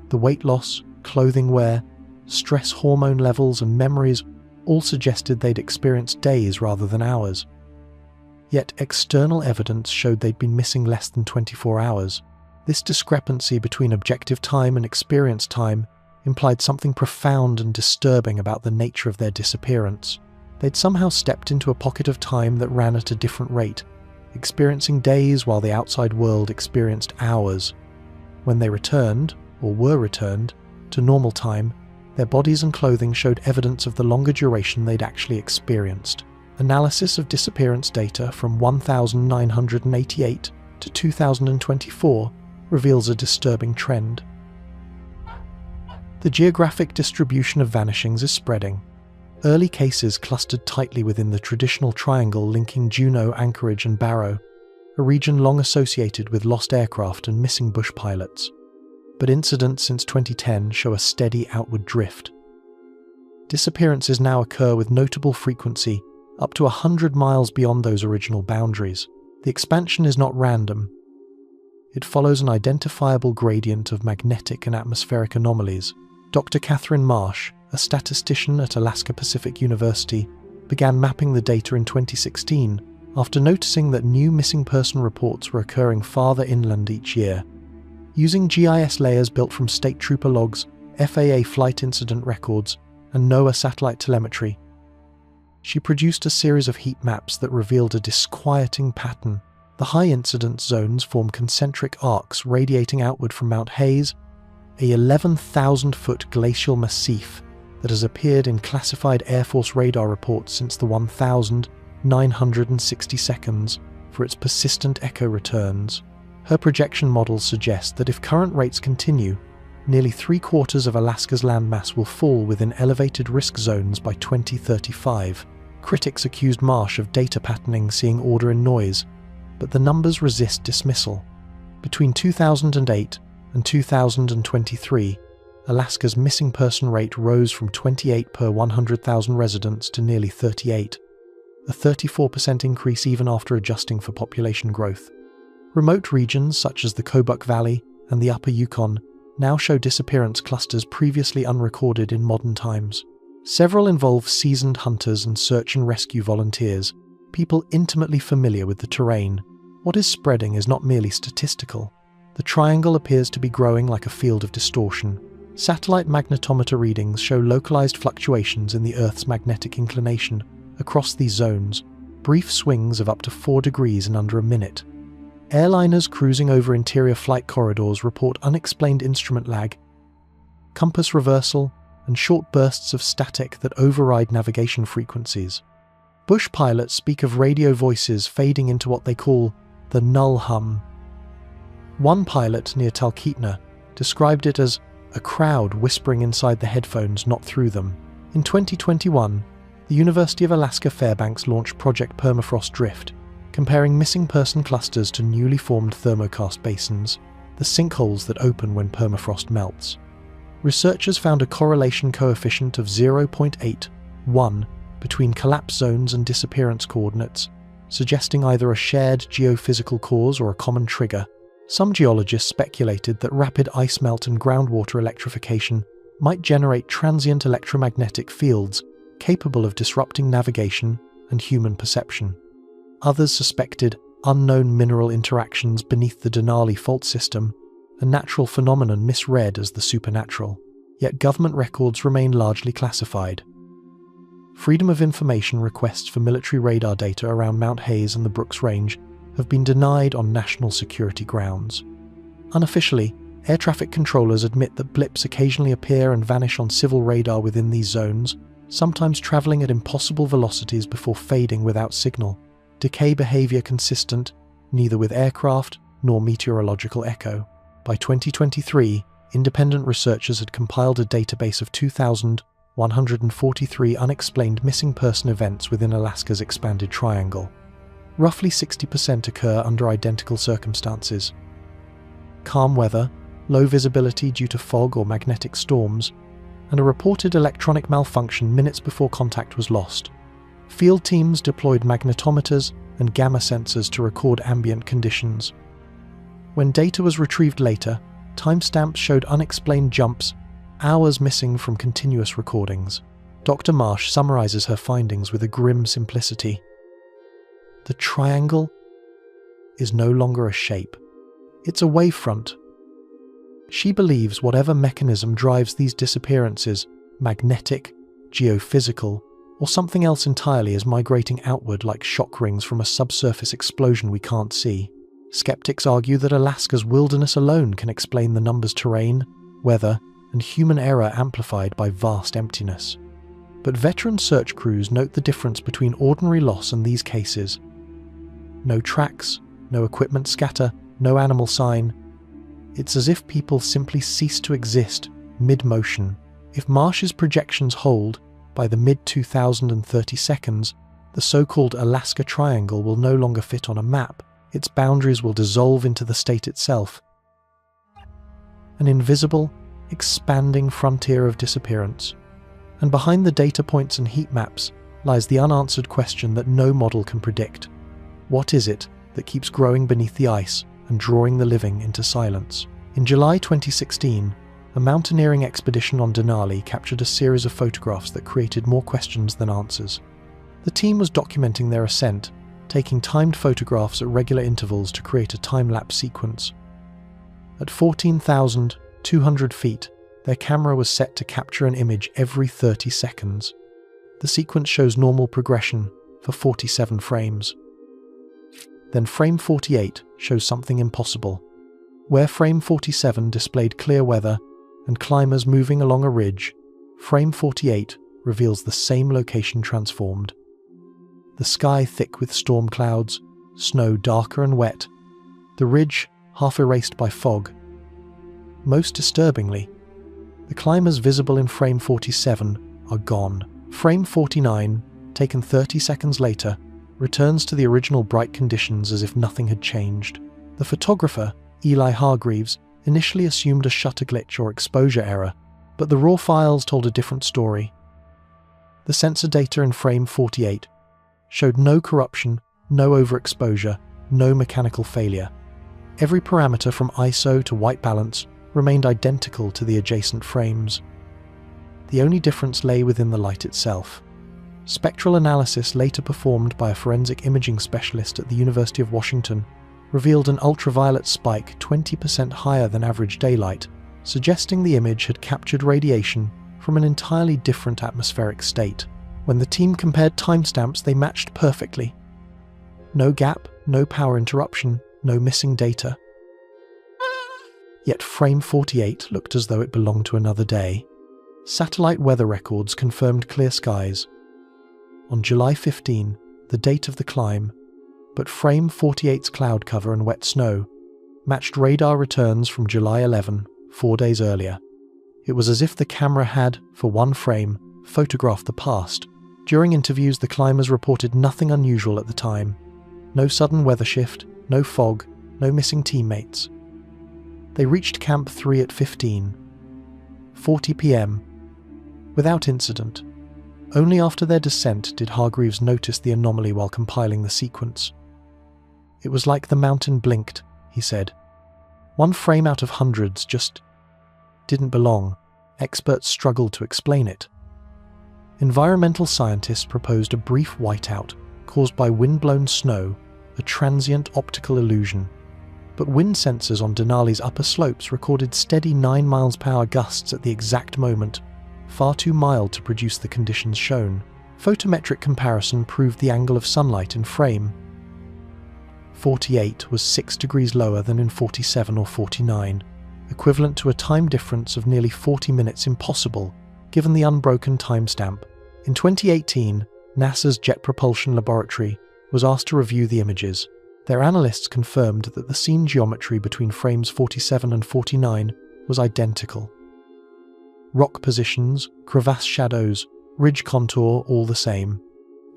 The weight loss, clothing wear, stress hormone levels, and memories all suggested they'd experienced days rather than hours. Yet external evidence showed they'd been missing less than 24 hours. This discrepancy between objective time and experience time implied something profound and disturbing about the nature of their disappearance. They'd somehow stepped into a pocket of time that ran at a different rate, experiencing days while the outside world experienced hours. When they returned, or were returned, to normal time, their bodies and clothing showed evidence of the longer duration they'd actually experienced. Analysis of disappearance data from 1988 to 2024 reveals a disturbing trend. The geographic distribution of vanishings is spreading. Early cases clustered tightly within the traditional triangle linking Juneau, Anchorage, and Barrow, a region long associated with lost aircraft and missing bush pilots. But incidents since 2010 show a steady outward drift. Disappearances now occur with notable frequency, up to 100 miles beyond those original boundaries. The expansion is not random. It follows an identifiable gradient of magnetic and atmospheric anomalies. Dr. Catherine Marsh, a statistician at Alaska Pacific University, began mapping the data in 2016 after noticing that new missing person reports were occurring farther inland each year. Using GIS layers built from state trooper logs, FAA flight incident records, and NOAA satellite telemetry, she produced a series of heat maps that revealed a disquieting pattern. The high incidence zones form concentric arcs radiating outward from Mount Hayes, a 11,000-foot glacial massif that has appeared in classified Air Force radar reports since the 1,960 seconds for its persistent echo returns. Her projection models suggest that if current rates continue, nearly 3/4 of Alaska's landmass will fall within elevated risk zones by 2035. Critics accused Marsh of data patterning, seeing order in noise, but the numbers resist dismissal. Between 2008 and 2023, Alaska's missing person rate rose from 28 per 100,000 residents to nearly 38, a 34% increase even after adjusting for population growth. Remote regions such as the Kobuk Valley and the Upper Yukon now show disappearance clusters previously unrecorded in modern times. Several involve seasoned hunters and search and rescue volunteers, people intimately familiar with the terrain. What is spreading is not merely statistical. The triangle appears to be growing like a field of distortion. Satellite magnetometer readings show localized fluctuations in the Earth's magnetic inclination across these zones, brief swings of up to 4 degrees in under a minute. Airliners cruising over interior flight corridors report unexplained instrument lag, compass reversal, and short bursts of static that override navigation frequencies. Bush pilots speak of radio voices fading into what they call the null hum. One pilot near Talkeetna described it as a crowd whispering inside the headphones, not through them. In 2021, the University of Alaska Fairbanks launched Project Permafrost Drift, comparing missing person clusters to newly formed thermokarst basins, the sinkholes that open when permafrost melts. Researchers found a correlation coefficient of 0.81 between collapse zones and disappearance coordinates, suggesting either a shared geophysical cause or a common trigger. Some geologists speculated that rapid ice melt and groundwater electrification might generate transient electromagnetic fields capable of disrupting navigation and human perception. Others suspected unknown mineral interactions beneath the Denali fault system, a natural phenomenon misread as the supernatural, yet government records remain largely classified. Freedom of information requests for military radar data around Mount Hayes and the Brooks Range have been denied on national security grounds. Unofficially, air traffic controllers admit that blips occasionally appear and vanish on civil radar within these zones, sometimes travelling at impossible velocities before fading without signal. Decay behaviour consistent neither with aircraft nor meteorological echo. By 2023, independent researchers had compiled a database of 2,143 unexplained missing person events within Alaska's expanded triangle. Roughly 60% occur under identical circumstances: calm weather, low visibility due to fog or magnetic storms, and a reported electronic malfunction minutes before contact was lost. Field teams deployed magnetometers and gamma sensors to record ambient conditions. When data was retrieved later, timestamps showed unexplained jumps, hours missing from continuous recordings. Dr. Marsh summarizes her findings with a grim simplicity. The triangle is no longer a shape. It's a wavefront. She believes whatever mechanism drives these disappearances, magnetic, geophysical, or something else entirely, is migrating outward like shock rings from a subsurface explosion we can't see. Skeptics argue that Alaska's wilderness alone can explain the numbers terrain, weather, and human error amplified by vast emptiness. But veteran search crews note the difference between ordinary loss and these cases. No tracks, no equipment scatter, no animal sign. It's as if people simply cease to exist mid-motion. If Marsh's projections hold, by the mid-2030 seconds, the so-called Alaska Triangle will no longer fit on a map. Its boundaries will dissolve into the state itself. An invisible, expanding frontier of disappearance. And behind the data points and heat maps lies the unanswered question that no model can predict. What is it that keeps growing beneath the ice and drawing the living into silence? In July 2016, a mountaineering expedition on Denali captured a series of photographs that created more questions than answers. The team was documenting their ascent, taking timed photographs at regular intervals to create a time-lapse sequence. At 14,200 feet, their camera was set to capture an image every 30 seconds. The sequence shows normal progression for 47 frames. Then frame 48 shows something impossible. Where frame 47 displayed clear weather and climbers moving along a ridge, frame 48 reveals the same location transformed. The sky thick with storm clouds, snow darker and wet, the ridge half erased by fog. Most disturbingly, the climbers visible in frame 47 are gone. Frame 49, taken 30 seconds later, returns to the original bright conditions as if nothing had changed. The photographer, Eli Hargreaves, initially assumed a shutter glitch or exposure error, but the raw files told a different story. The sensor data in frame 48 showed no corruption, no overexposure, no mechanical failure. Every parameter from ISO to white balance remained identical to the adjacent frames. The only difference lay within the light itself. Spectral analysis later performed by a forensic imaging specialist at the University of Washington revealed an ultraviolet spike 20% higher than average daylight, suggesting the image had captured radiation from an entirely different atmospheric state. When the team compared timestamps, they matched perfectly. No gap, no power interruption, no missing data. Yet frame 48 looked as though it belonged to another day. Satellite weather records confirmed clear skies on July 15, the date of the climb, but frame 48's cloud cover and wet snow matched radar returns from July 11, 4 days earlier. It was as if the camera had, for one frame, photographed the past. During interviews, the climbers reported nothing unusual at the time. No sudden weather shift, no fog, no missing teammates. They reached Camp 3 at 15:40 p.m. without incident. Only after their descent did Hargreaves notice the anomaly while compiling the sequence. "It was like the mountain blinked," he said. "One frame out of hundreds just didn't belong." Experts struggled to explain it. Environmental scientists proposed a brief whiteout caused by wind-blown snow, a transient optical illusion. But wind sensors on Denali's upper slopes recorded steady 9 mph gusts at the exact moment, far too mild to produce the conditions shown. Photometric comparison proved the angle of sunlight in frame 48 was 6 degrees lower than in 47 or 49, equivalent to a time difference of nearly 40 minutes impossible, given the unbroken timestamp. In 2018, NASA's Jet Propulsion Laboratory was asked to review the images. Their analysts confirmed that the scene geometry between frames 47 and 49 was identical. Rock positions, crevasse shadows, ridge contour, all the same.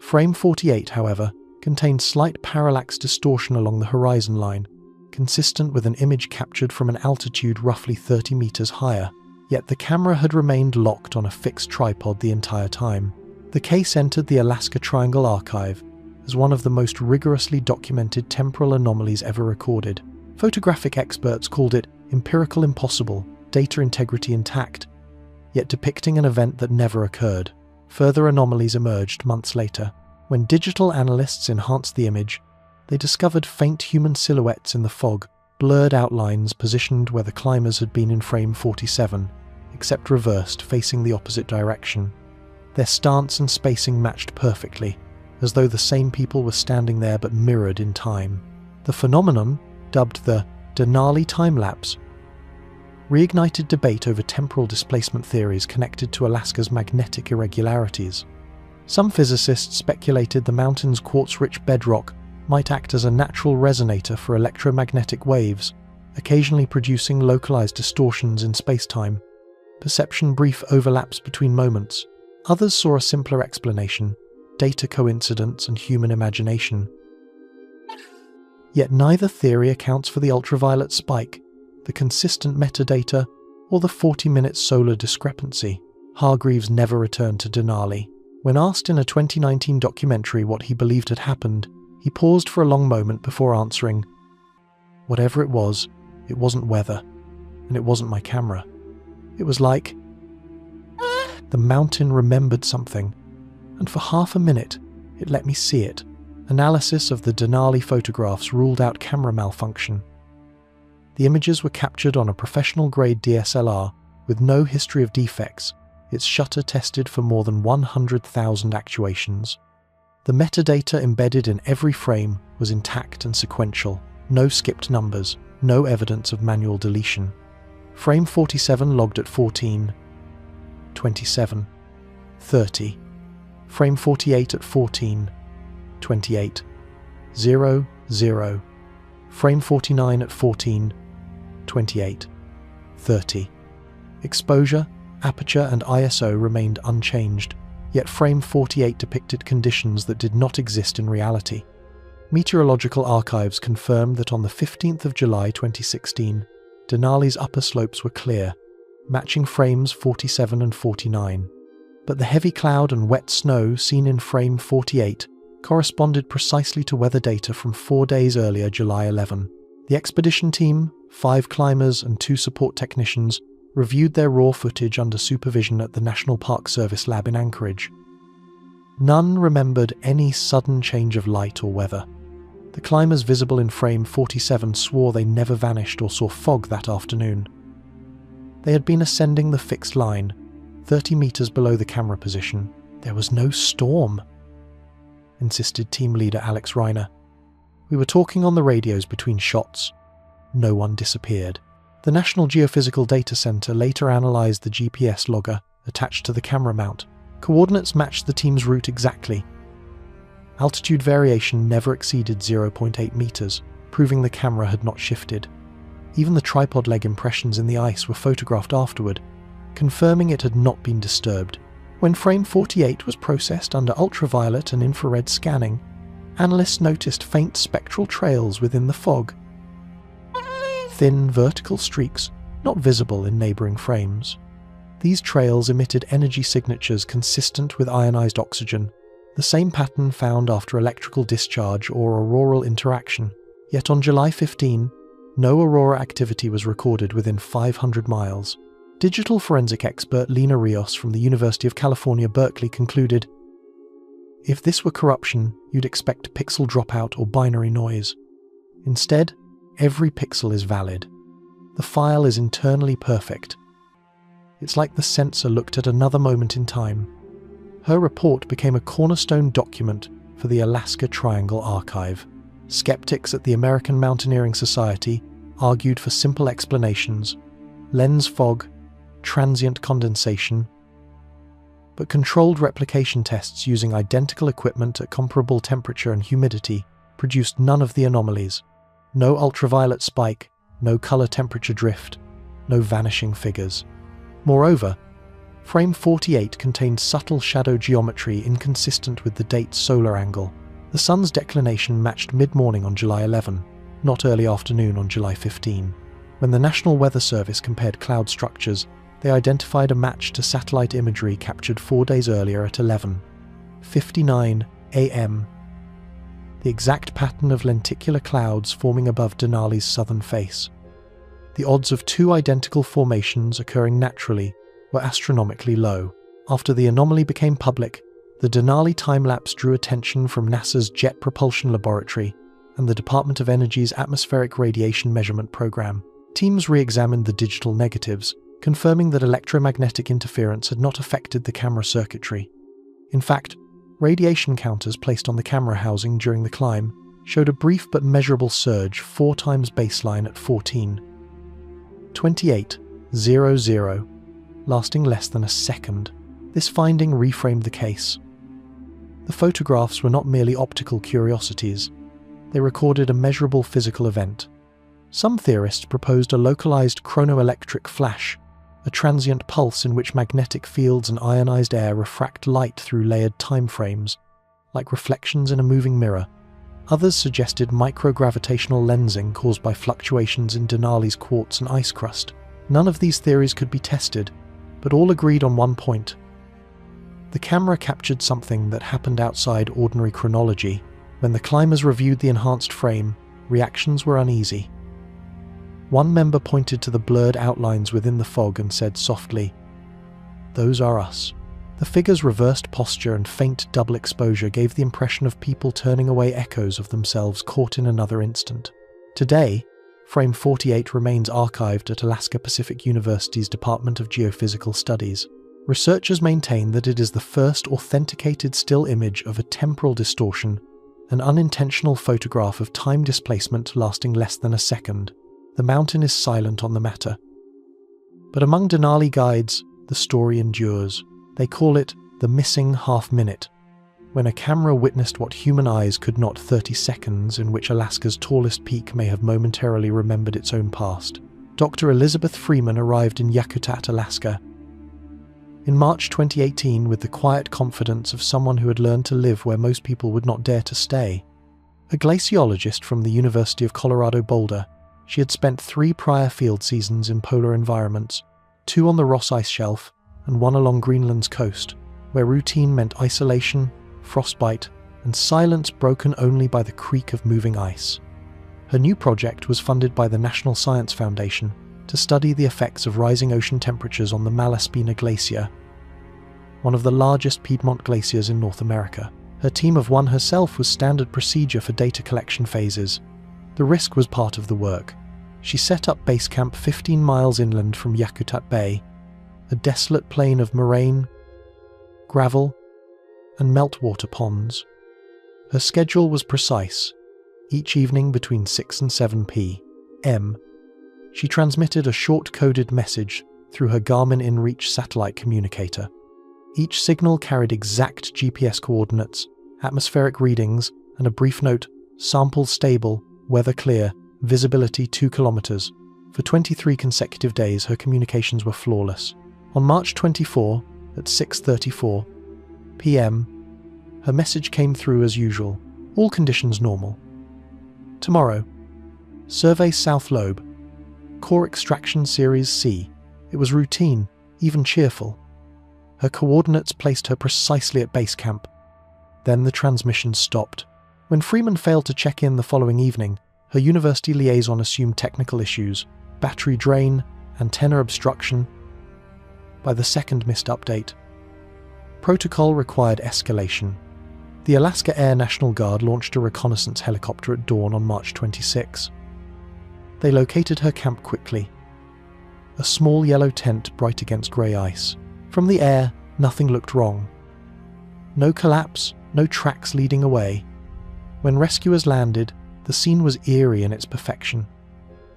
Frame 48, however, contained slight parallax distortion along the horizon line, consistent with an image captured from an altitude roughly 30 meters higher, yet the camera had remained locked on a fixed tripod the entire time. The case entered the Alaska Triangle Archive as one of the most rigorously documented temporal anomalies ever recorded. Photographic experts called it empirical impossible, data integrity intact, yet depicting an event that never occurred. Further anomalies emerged months later. When digital analysts enhanced the image, they discovered faint human silhouettes in the fog, blurred outlines positioned where the climbers had been in frame 47, except reversed, facing the opposite direction. Their stance and spacing matched perfectly, as though the same people were standing there but mirrored in time. The phenomenon, dubbed the Denali time lapse, reignited debate over temporal displacement theories connected to Alaska's magnetic irregularities. Some physicists speculated the mountain's quartz-rich bedrock might act as a natural resonator for electromagnetic waves, occasionally producing localized distortions in spacetime. Perception brief overlaps between moments. Others saw a simpler explanation: data coincidence and human imagination. Yet neither theory accounts for the ultraviolet spike, the consistent metadata, or the 40-minute solar discrepancy. Hargreaves never returned to Denali. When asked in a 2019 documentary what he believed had happened, he paused for a long moment before answering, "Whatever it wasn't weather, and it wasn't my camera. It was like the mountain remembered something, and for half a minute it let me see it." Analysis of the Denali photographs ruled out camera malfunction. The images were captured on a professional-grade DSLR with no history of defects, its shutter tested for more than 100,000 actuations. The metadata embedded in every frame was intact and sequential, no skipped numbers, no evidence of manual deletion. Frame 47 logged at 14:27:30. Frame 48 at 14:28:00. Frame 49 at 14:28:30. Exposure, aperture and ISO remained unchanged, yet frame 48 depicted conditions that did not exist in reality. Meteorological archives confirmed that on the 15th of July 2016, Denali's upper slopes were clear, matching frames 47 and 49. But the heavy cloud and wet snow seen in frame 48 corresponded precisely to weather data from 4 days earlier, July 11. The expedition team, 5 climbers and 2 support technicians reviewed their raw footage under supervision at the National Park Service lab in Anchorage. None remembered any sudden change of light or weather. The climbers visible in frame 47 swore they never vanished or saw fog that afternoon. They had been ascending the fixed line, 30 meters below the camera position. There was no storm, insisted team leader Alex Reiner. We were talking on the radios between shots. No one disappeared. The National Geophysical Data Center later analyzed the GPS logger attached to the camera mount. Coordinates matched the team's route exactly. Altitude variation never exceeded 0.8 meters, proving the camera had not shifted. Even the tripod leg impressions in the ice were photographed afterward, confirming it had not been disturbed. When frame 48 was processed under ultraviolet and infrared scanning, analysts noticed faint spectral trails within the fog. Thin vertical streaks, not visible in neighbouring frames. These trails emitted energy signatures consistent with ionized oxygen, the same pattern found after electrical discharge or auroral interaction. Yet on July 15, no aurora activity was recorded within 500 miles. Digital forensic expert Lena Rios from the University of California, Berkeley concluded, "If this were corruption, you'd expect pixel dropout or binary noise. Instead, every pixel is valid. The file is internally perfect. It's like the sensor looked at another moment in time." Her report became a cornerstone document for the Alaska Triangle Archive. Skeptics at the American Mountaineering Society argued for simple explanations: lens fog, transient condensation. But controlled replication tests using identical equipment at comparable temperature and humidity produced none of the anomalies. No ultraviolet spike, no color temperature drift, no vanishing figures. Moreover, frame 48 contained subtle shadow geometry inconsistent with the date's solar angle. The sun's declination matched mid-morning on July 11, not early afternoon on July 15. When the National Weather Service compared cloud structures, they identified a match to satellite imagery captured 4 days earlier at 11:59 a.m. The exact pattern of lenticular clouds forming above Denali's southern face. The odds of 2 identical formations occurring naturally were astronomically low. After the anomaly became public, the Denali time-lapse drew attention from NASA's Jet Propulsion Laboratory and the Department of Energy's Atmospheric Radiation Measurement Program. Teams re-examined the digital negatives, confirming that electromagnetic interference had not affected the camera circuitry. In fact, radiation counters placed on the camera housing during the climb showed a brief but measurable surge 4 times baseline at 14:28:00, lasting less than a second. This finding reframed the case. The photographs were not merely optical curiosities. They recorded a measurable physical event. Some theorists proposed a localized chronoelectric flash, a transient pulse in which magnetic fields and ionized air refract light through layered time frames, like reflections in a moving mirror. Others suggested microgravitational lensing caused by fluctuations in Denali's quartz and ice crust. None of these theories could be tested, but all agreed on one point. The camera captured something that happened outside ordinary chronology. When the climbers reviewed the enhanced frame, reactions were uneasy. One member pointed to the blurred outlines within the fog and said softly, "Those are us." The figure's reversed posture and faint double exposure gave the impression of people turning away echoes of themselves caught in another instant. Today, frame 48 remains archived at Alaska Pacific University's Department of Geophysical Studies. Researchers maintain that it is the first authenticated still image of a temporal distortion, an unintentional photograph of time displacement lasting less than a second. The mountain is silent on the matter. But among Denali guides, the story endures. They call it the missing half-minute, when a camera witnessed what human eyes could not, 30 seconds in which Alaska's tallest peak may have momentarily remembered its own past. Dr. Elizabeth Freeman arrived in Yakutat, Alaska, in March 2018 with the quiet confidence of someone who had learned to live where most people would not dare to stay. A glaciologist from the University of Colorado Boulder, she had spent 3 prior field seasons in polar environments, 2 on the Ross Ice Shelf and 1 along Greenland's coast, where routine meant isolation, frostbite, and silence broken only by the creak of moving ice. Her new project was funded by the National Science Foundation to study the effects of rising ocean temperatures on the Malaspina Glacier, one of the largest Piedmont glaciers in North America. Her team of one herself was standard procedure for data collection phases. The risk was part of the work. She set up base camp 15 miles inland from Yakutat Bay, a desolate plain of moraine, gravel, and meltwater ponds. Her schedule was precise. Each evening between 6 and 7 p.m., she transmitted a short coded message through her Garmin InReach satellite communicator. Each signal carried exact GPS coordinates, atmospheric readings, and a brief note: sample stable, weather clear, visibility 2 kilometers. For 23 consecutive days, her communications were flawless. On March 24, at 6:34 p.m., her message came through as usual, all conditions normal. Tomorrow. Survey South Lobe. Core Extraction Series C. It was routine, even cheerful. Her coordinates placed her precisely at base camp. Then the transmission stopped. When Freeman failed to check in the following evening, her university liaison assumed technical issues, battery drain, antenna obstruction. By the second missed update, protocol required escalation. The Alaska Air National Guard launched a reconnaissance helicopter at dawn on March 26. They located her camp quickly. A small yellow tent bright against grey ice. From the air, nothing looked wrong. No collapse, no tracks leading away. When rescuers landed, the scene was eerie in its perfection.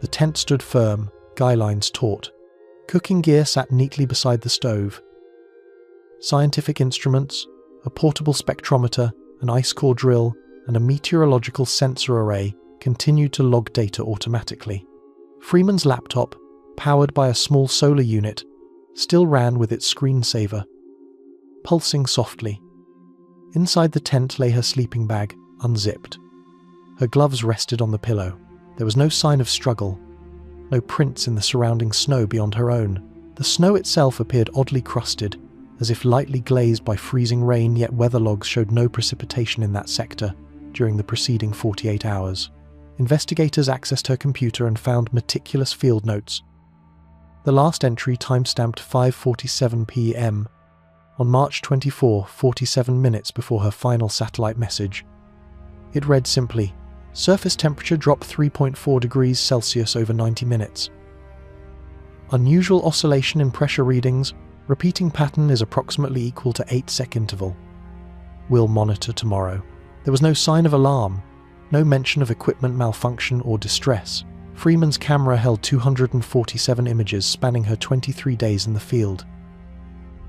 The tent stood firm, guy lines taut. Cooking gear sat neatly beside the stove. Scientific instruments, a portable spectrometer, an ice core drill, and a meteorological sensor array continued to log data automatically. Freeman's laptop, powered by a small solar unit, still ran with its screensaver, pulsing softly. Inside the tent lay her sleeping bag, unzipped. Her gloves rested on the pillow. There was no sign of struggle, no prints in the surrounding snow beyond her own. The snow itself appeared oddly crusted, as if lightly glazed by freezing rain, yet weather logs showed no precipitation in that sector during the preceding 48 hours. Investigators accessed her computer and found meticulous field notes. The last entry timestamped 5:47 p.m. on March 24, 47 minutes before her final satellite message. It read simply, "Surface temperature dropped 3.4 degrees Celsius over 90 minutes. Unusual oscillation in pressure readings. Repeating pattern is approximately equal to 8-second interval. Will monitor tomorrow." There was no sign of alarm, no mention of equipment malfunction or distress. Freeman's camera held 247 images spanning her 23 days in the field.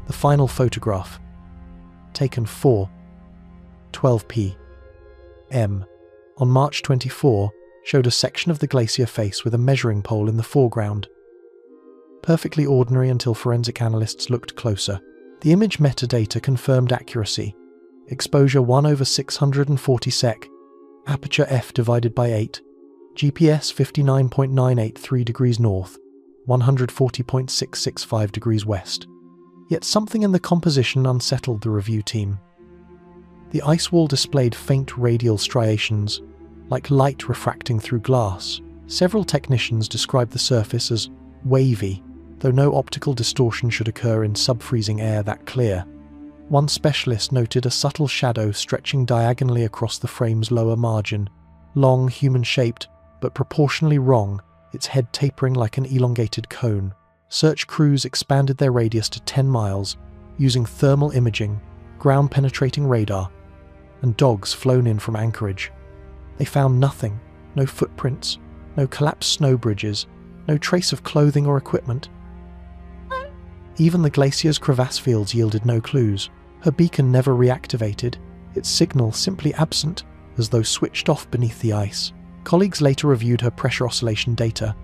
The final photograph, taken 4:12 p.m. on March 24, showed a section of the glacier face with a measuring pole in the foreground. Perfectly ordinary until forensic analysts looked closer. The image metadata confirmed accuracy. Exposure 1/640 sec. Aperture f divided by 8. GPS 59.983 degrees north, 140.665 degrees west. Yet something in the composition unsettled the review team. The ice wall displayed faint radial striations, like light refracting through glass. Several technicians described the surface as wavy, though no optical distortion should occur in sub-freezing air that clear. One specialist noted a subtle shadow stretching diagonally across the frame's lower margin, long, human-shaped, but proportionally wrong, its head tapering like an elongated cone. Search crews expanded their radius to 10 miles, using thermal imaging, ground-penetrating radar, and dogs flown in from Anchorage. They found nothing, no footprints, no collapsed snow bridges, no trace of clothing or equipment. Even the glacier's crevasse fields yielded no clues. Her beacon never reactivated, its signal simply absent, as though switched off beneath the ice. Colleagues later reviewed her pressure oscillation data.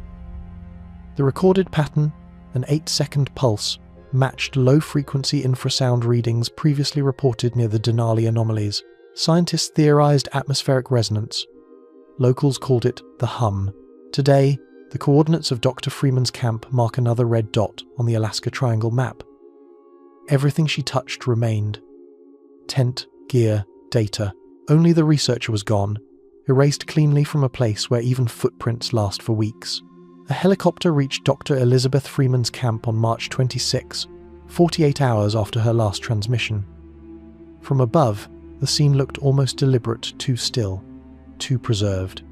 The recorded pattern, an 8-second pulse, matched low-frequency infrasound readings previously reported near the Denali anomalies. Scientists theorized atmospheric resonance. Locals called it the hum. Today, the coordinates of Dr. Freeman's camp mark another red dot on the Alaska Triangle map. Everything she touched remained. Tent, gear, data. Only the researcher was gone, erased cleanly from a place where even footprints last for weeks. A helicopter reached Dr. Elizabeth Freeman's camp on March 26, 48 hours after her last transmission. From above, the scene looked almost deliberate, too still, too preserved.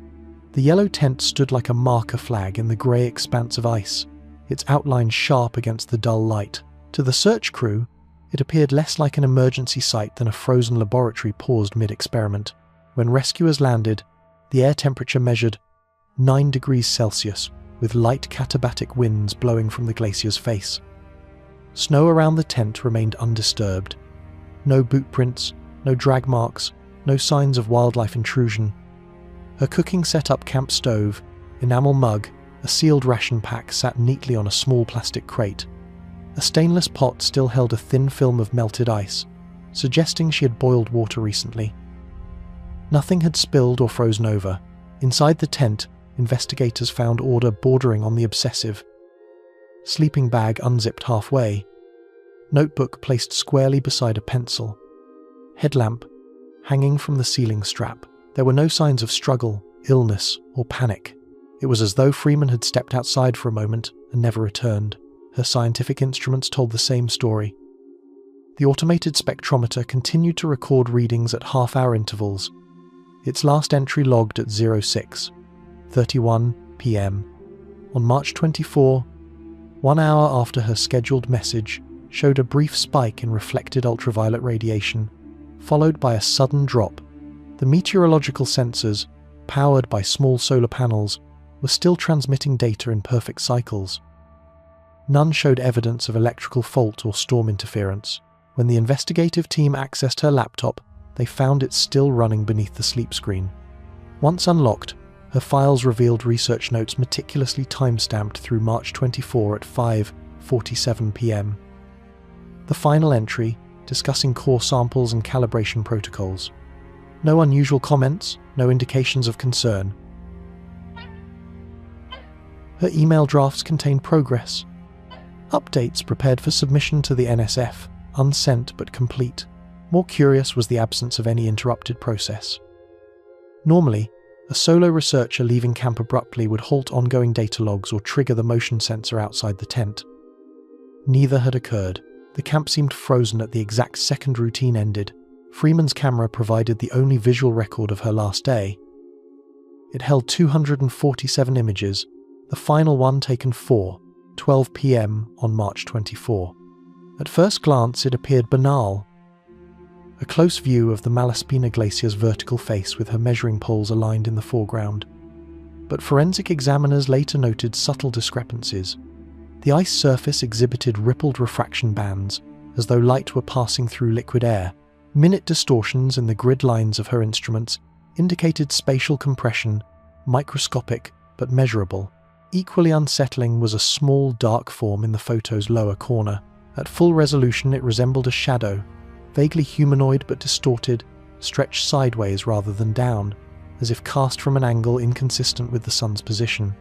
The yellow tent stood like a marker flag in the grey expanse of ice, its outline sharp against the dull light. To the search crew, it appeared less like an emergency site than a frozen laboratory paused mid-experiment. When rescuers landed, the air temperature measured 9 degrees Celsius, with light katabatic winds blowing from the glacier's face. Snow around the tent remained undisturbed. No boot prints, no drag marks, no signs of wildlife intrusion. Her cooking set-up camp stove, enamel mug, a sealed ration pack sat neatly on a small plastic crate. A stainless pot still held a thin film of melted ice, suggesting she had boiled water recently. Nothing had spilled or frozen over. Inside the tent, investigators found order bordering on the obsessive. Sleeping bag unzipped halfway. Notebook placed squarely beside a pencil. Headlamp hanging from the ceiling strap. There were no signs of struggle, illness, or panic. It was as though Freeman had stepped outside for a moment and never returned. Her scientific instruments told the same story. The automated spectrometer continued to record readings at half-hour intervals. Its last entry logged at 06:31 p.m. On March 24, 1 hour after her scheduled message, showed a brief spike in reflected ultraviolet radiation, followed by a sudden drop. The meteorological sensors, powered by small solar panels, were still transmitting data in perfect cycles. None showed evidence of electrical fault or storm interference. When the investigative team accessed her laptop, they found it still running beneath the sleep screen. Once unlocked, her files revealed research notes meticulously time-stamped through March 24 at 5:47 p.m. The final entry, discussing core samples and calibration protocols. No unusual comments, no indications of concern. Her email drafts contained progress. Updates prepared for submission to the NSF, unsent but complete. More curious was the absence of any interrupted process. Normally, a solo researcher leaving camp abruptly would halt ongoing data logs or trigger the motion sensor outside the tent. Neither had occurred. The camp seemed frozen at the exact second routine ended. Freeman's camera provided the only visual record of her last day. It held 247 images, the final one taken 4:12 p.m. on March 24. At first glance, it appeared banal. A close view of the Malaspina Glacier's vertical face with her measuring poles aligned in the foreground. But forensic examiners later noted subtle discrepancies. The ice surface exhibited rippled refraction bands, as though light were passing through liquid air. Minute distortions in the grid lines of her instruments indicated spatial compression, microscopic but measurable. Equally unsettling was a small dark form in the photo's lower corner. At full resolution it resembled a shadow, vaguely humanoid but distorted, stretched sideways rather than down, as if cast from an angle inconsistent with the sun's position.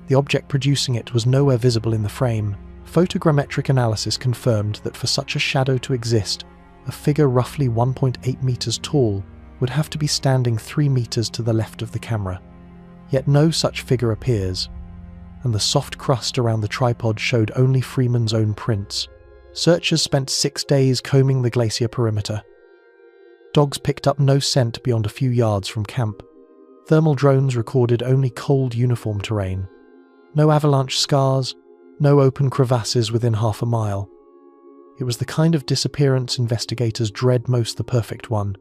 The object producing it was nowhere visible in the frame. Photogrammetric analysis confirmed that for such a shadow to exist, a figure roughly 1.8 meters tall would have to be standing 3 meters to the left of the camera. Yet no such figure appears, and the soft crust around the tripod showed only Freeman's own prints. Searchers spent 6 days combing the glacier perimeter. Dogs picked up no scent beyond a few yards from camp. Thermal drones recorded only cold uniform terrain. No avalanche scars, no open crevasses within half a mile. It was the kind of disappearance investigators dread most, the perfect one,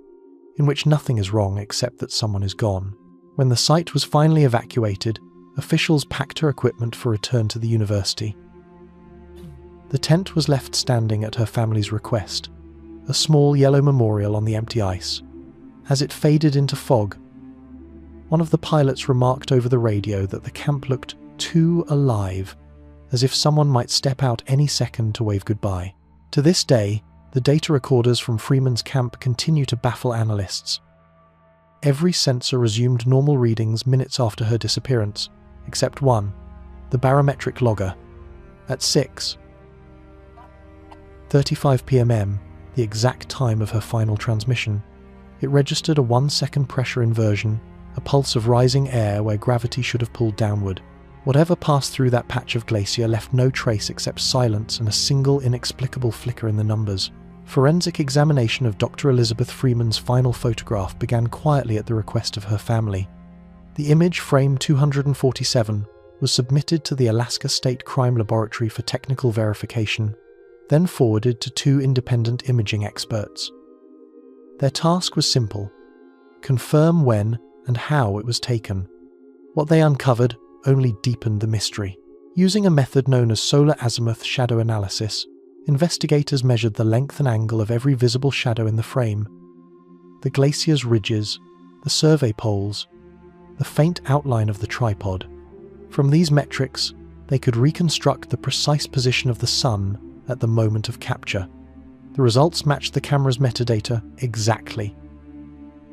in which nothing is wrong except that someone is gone. When the site was finally evacuated, officials packed her equipment for return to the university. The tent was left standing at her family's request, a small yellow memorial on the empty ice. As it faded into fog, one of the pilots remarked over the radio that the camp looked too alive, as if someone might step out any second to wave goodbye. To this day, the data recorders from Freeman's camp continue to baffle analysts. Every sensor resumed normal readings minutes after her disappearance, except one, the barometric logger. At 6:35 p.m., the exact time of her final transmission, it registered a 1-second pressure inversion, a pulse of rising air where gravity should have pulled downward. Whatever passed through that patch of glacier left no trace except silence and a single inexplicable flicker in the numbers. Forensic examination of Dr. Elizabeth Freeman's final photograph began quietly at the request of her family. The image, frame 247, was submitted to the Alaska State Crime Laboratory for technical verification, then forwarded to 2 independent imaging experts. Their task was simple: confirm when and how it was taken. What they uncovered only deepened the mystery. Using a method known as solar azimuth shadow analysis, investigators measured the length and angle of every visible shadow in the frame: the glacier's ridges, the survey poles, the faint outline of the tripod. From these metrics, they could reconstruct the precise position of the sun at the moment of capture. The results matched the camera's metadata exactly.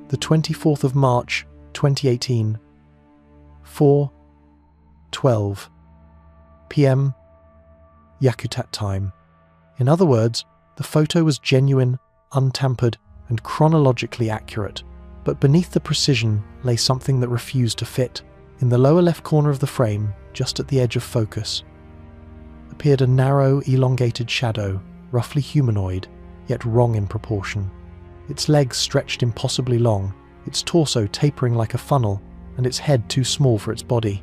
The 24th of March, 2018, 4:12 p.m. Yakutat time. In other words, the photo was genuine, untampered, and chronologically accurate. But beneath the precision lay something that refused to fit. In the lower left corner of the frame, just at the edge of focus, appeared a narrow, elongated shadow, roughly humanoid, yet wrong in proportion. Its legs stretched impossibly long, its torso tapering like a funnel, and its head too small for its body.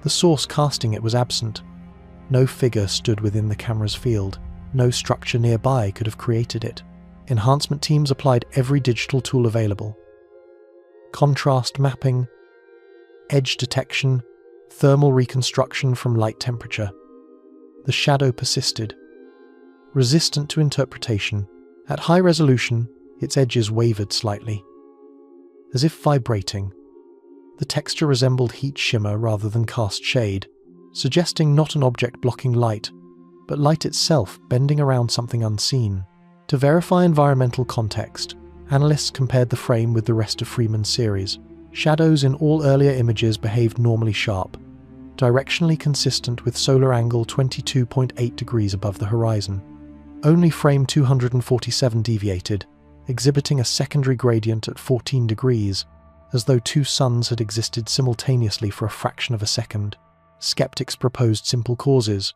The source casting it was absent. No figure stood within the camera's field. No structure nearby could have created it. Enhancement teams applied every digital tool available: contrast mapping, edge detection, thermal reconstruction from light temperature. The shadow persisted, resistant to interpretation. At high resolution, its edges wavered slightly, as if vibrating. The texture resembled heat shimmer rather than cast shade, suggesting not an object blocking light, but light itself bending around something unseen. To verify environmental context, analysts compared the frame with the rest of Freeman's series. Shadows in all earlier images behaved normally sharp, directionally consistent with solar angle 22.8 degrees above the horizon. Only frame 247 deviated, exhibiting a secondary gradient at 14 degrees, as though 2 suns had existed simultaneously for a fraction of a second. Skeptics proposed simple causes: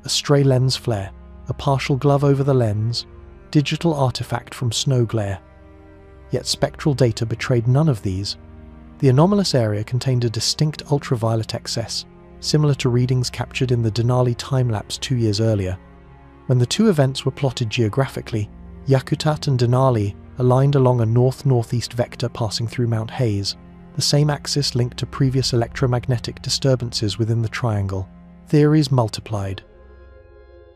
a stray lens flare, a partial glove over the lens, digital artifact from snow glare. Yet spectral data betrayed none of these. The anomalous area contained a distinct ultraviolet excess, similar to readings captured in the Denali time-lapse 2 years earlier. When the 2 events were plotted geographically, Yakutat and Denali aligned along a north-northeast vector passing through Mount Hayes, the same axis linked to previous electromagnetic disturbances within the triangle. Theories multiplied.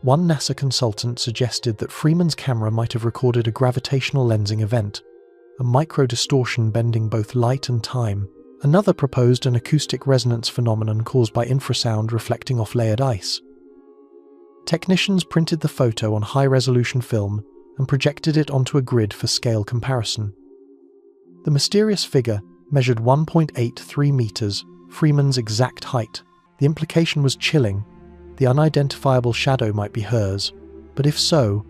One NASA consultant suggested that Freeman's camera might have recorded a gravitational lensing event, a micro-distortion bending both light and time. Another proposed an acoustic resonance phenomenon caused by infrasound reflecting off layered ice. Technicians printed the photo on high-resolution film and projected it onto a grid for scale comparison. The mysterious figure measured 1.83 meters, Freeman's exact height. The implication was chilling. The unidentifiable shadow might be hers, but if so,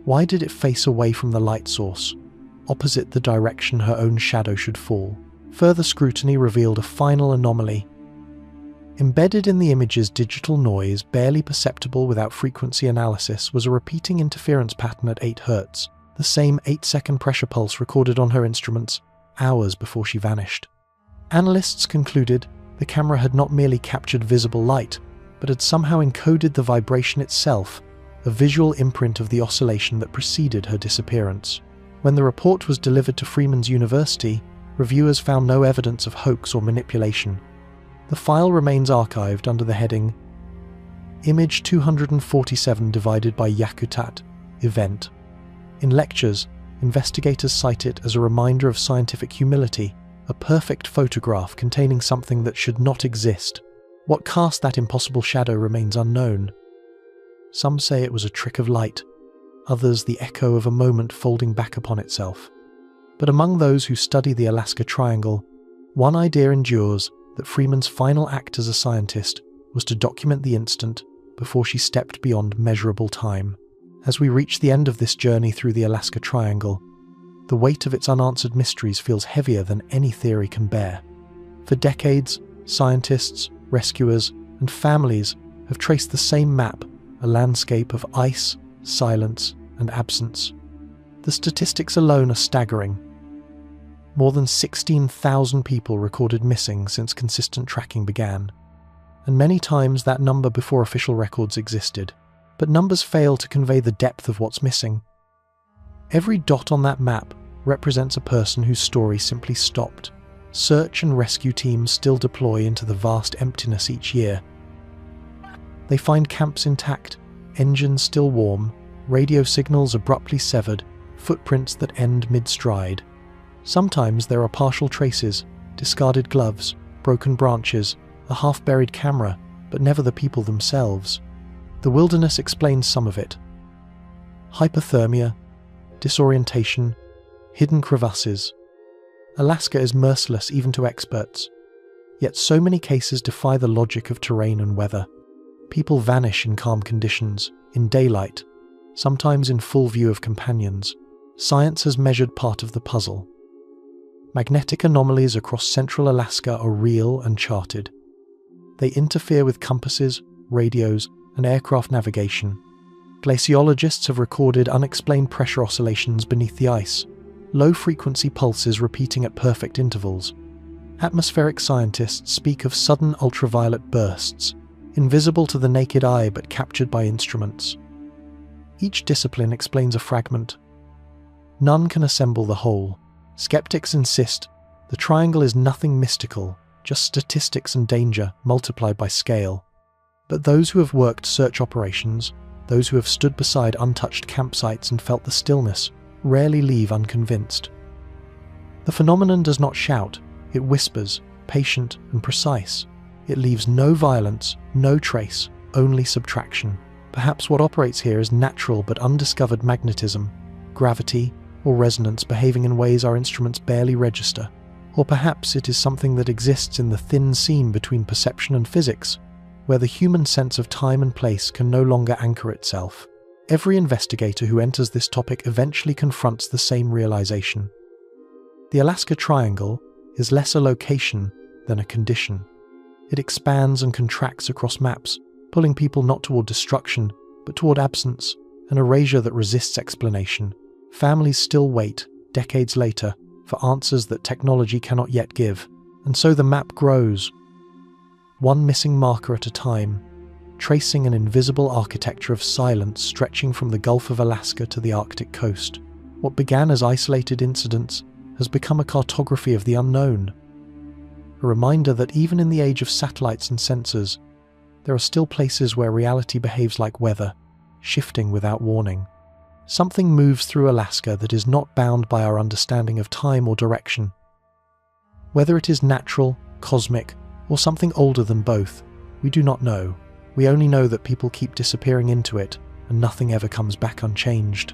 why did it face away from the light source, opposite the direction her own shadow should fall? Further scrutiny revealed a final anomaly. Embedded in the image's digital noise, barely perceptible without frequency analysis, was a repeating interference pattern at 8 Hz, the same 8-second pressure pulse recorded on her instruments hours before she vanished. Analysts concluded the camera had not merely captured visible light, but had somehow encoded the vibration itself, a visual imprint of the oscillation that preceded her disappearance. When the report was delivered to Freeman's University, reviewers found no evidence of hoax or manipulation. The file remains archived under the heading Image 247 divided by Yakutat Event. In lectures, investigators cite it as a reminder of scientific humility, a perfect photograph containing something that should not exist. What cast that impossible shadow remains unknown. Some say it was a trick of light, others the echo of a moment folding back upon itself. But among those who study the Alaska Triangle, one idea endures: that Freeman's final act as a scientist was to document the instant before she stepped beyond measurable time. As we reach the end of this journey through the Alaska Triangle, the weight of its unanswered mysteries feels heavier than any theory can bear. For decades, scientists, rescuers, and families have traced the same map, a landscape of ice, silence, and absence. The statistics alone are staggering. More than 16,000 people recorded missing since consistent tracking began, and many times that number before official records existed. But numbers fail to convey the depth of what's missing. Every dot on that map represents a person whose story simply stopped. Search and rescue teams still deploy into the vast emptiness each year. They find camps intact, engines still warm, radio signals abruptly severed, footprints that end mid-stride. Sometimes there are partial traces, discarded gloves, broken branches, a half-buried camera, but never the people themselves. The wilderness explains some of it. Hypothermia, disorientation, hidden crevasses. Alaska is merciless even to experts. Yet so many cases defy the logic of terrain and weather. People vanish in calm conditions, in daylight, sometimes in full view of companions. Science has measured part of the puzzle. Magnetic anomalies across central Alaska are real and charted. They interfere with compasses, radios, and aircraft navigation. Glaciologists have recorded unexplained pressure oscillations beneath the ice, low-frequency pulses repeating at perfect intervals. Atmospheric scientists speak of sudden ultraviolet bursts, invisible to the naked eye but captured by instruments. Each discipline explains a fragment. None can assemble the whole. Skeptics insist the triangle is nothing mystical, just statistics and danger multiplied by scale. But those who have worked search operations, those who have stood beside untouched campsites and felt the stillness, rarely leave unconvinced. The phenomenon does not shout, it whispers, patient and precise. It leaves no violence, no trace, only subtraction. Perhaps what operates here is natural but undiscovered magnetism, gravity, or resonance behaving in ways our instruments barely register. Or perhaps it is something that exists in the thin seam between perception and physics, where the human sense of time and place can no longer anchor itself. Every investigator who enters this topic eventually confronts the same realization. The Alaska Triangle is less a location than a condition. It expands and contracts across maps, pulling people not toward destruction, but toward absence, an erasure that resists explanation. Families still wait, decades later, for answers that technology cannot yet give, and so the map grows, one missing marker at a time, tracing an invisible architecture of silence stretching from the Gulf of Alaska to the Arctic coast. What began as isolated incidents has become a cartography of the unknown, a reminder that even in the age of satellites and sensors, there are still places where reality behaves like weather, shifting without warning. Something moves through Alaska that is not bound by our understanding of time or direction. Whether it is natural, cosmic, or something older than both, we do not know. We only know that people keep disappearing into it, and nothing ever comes back unchanged.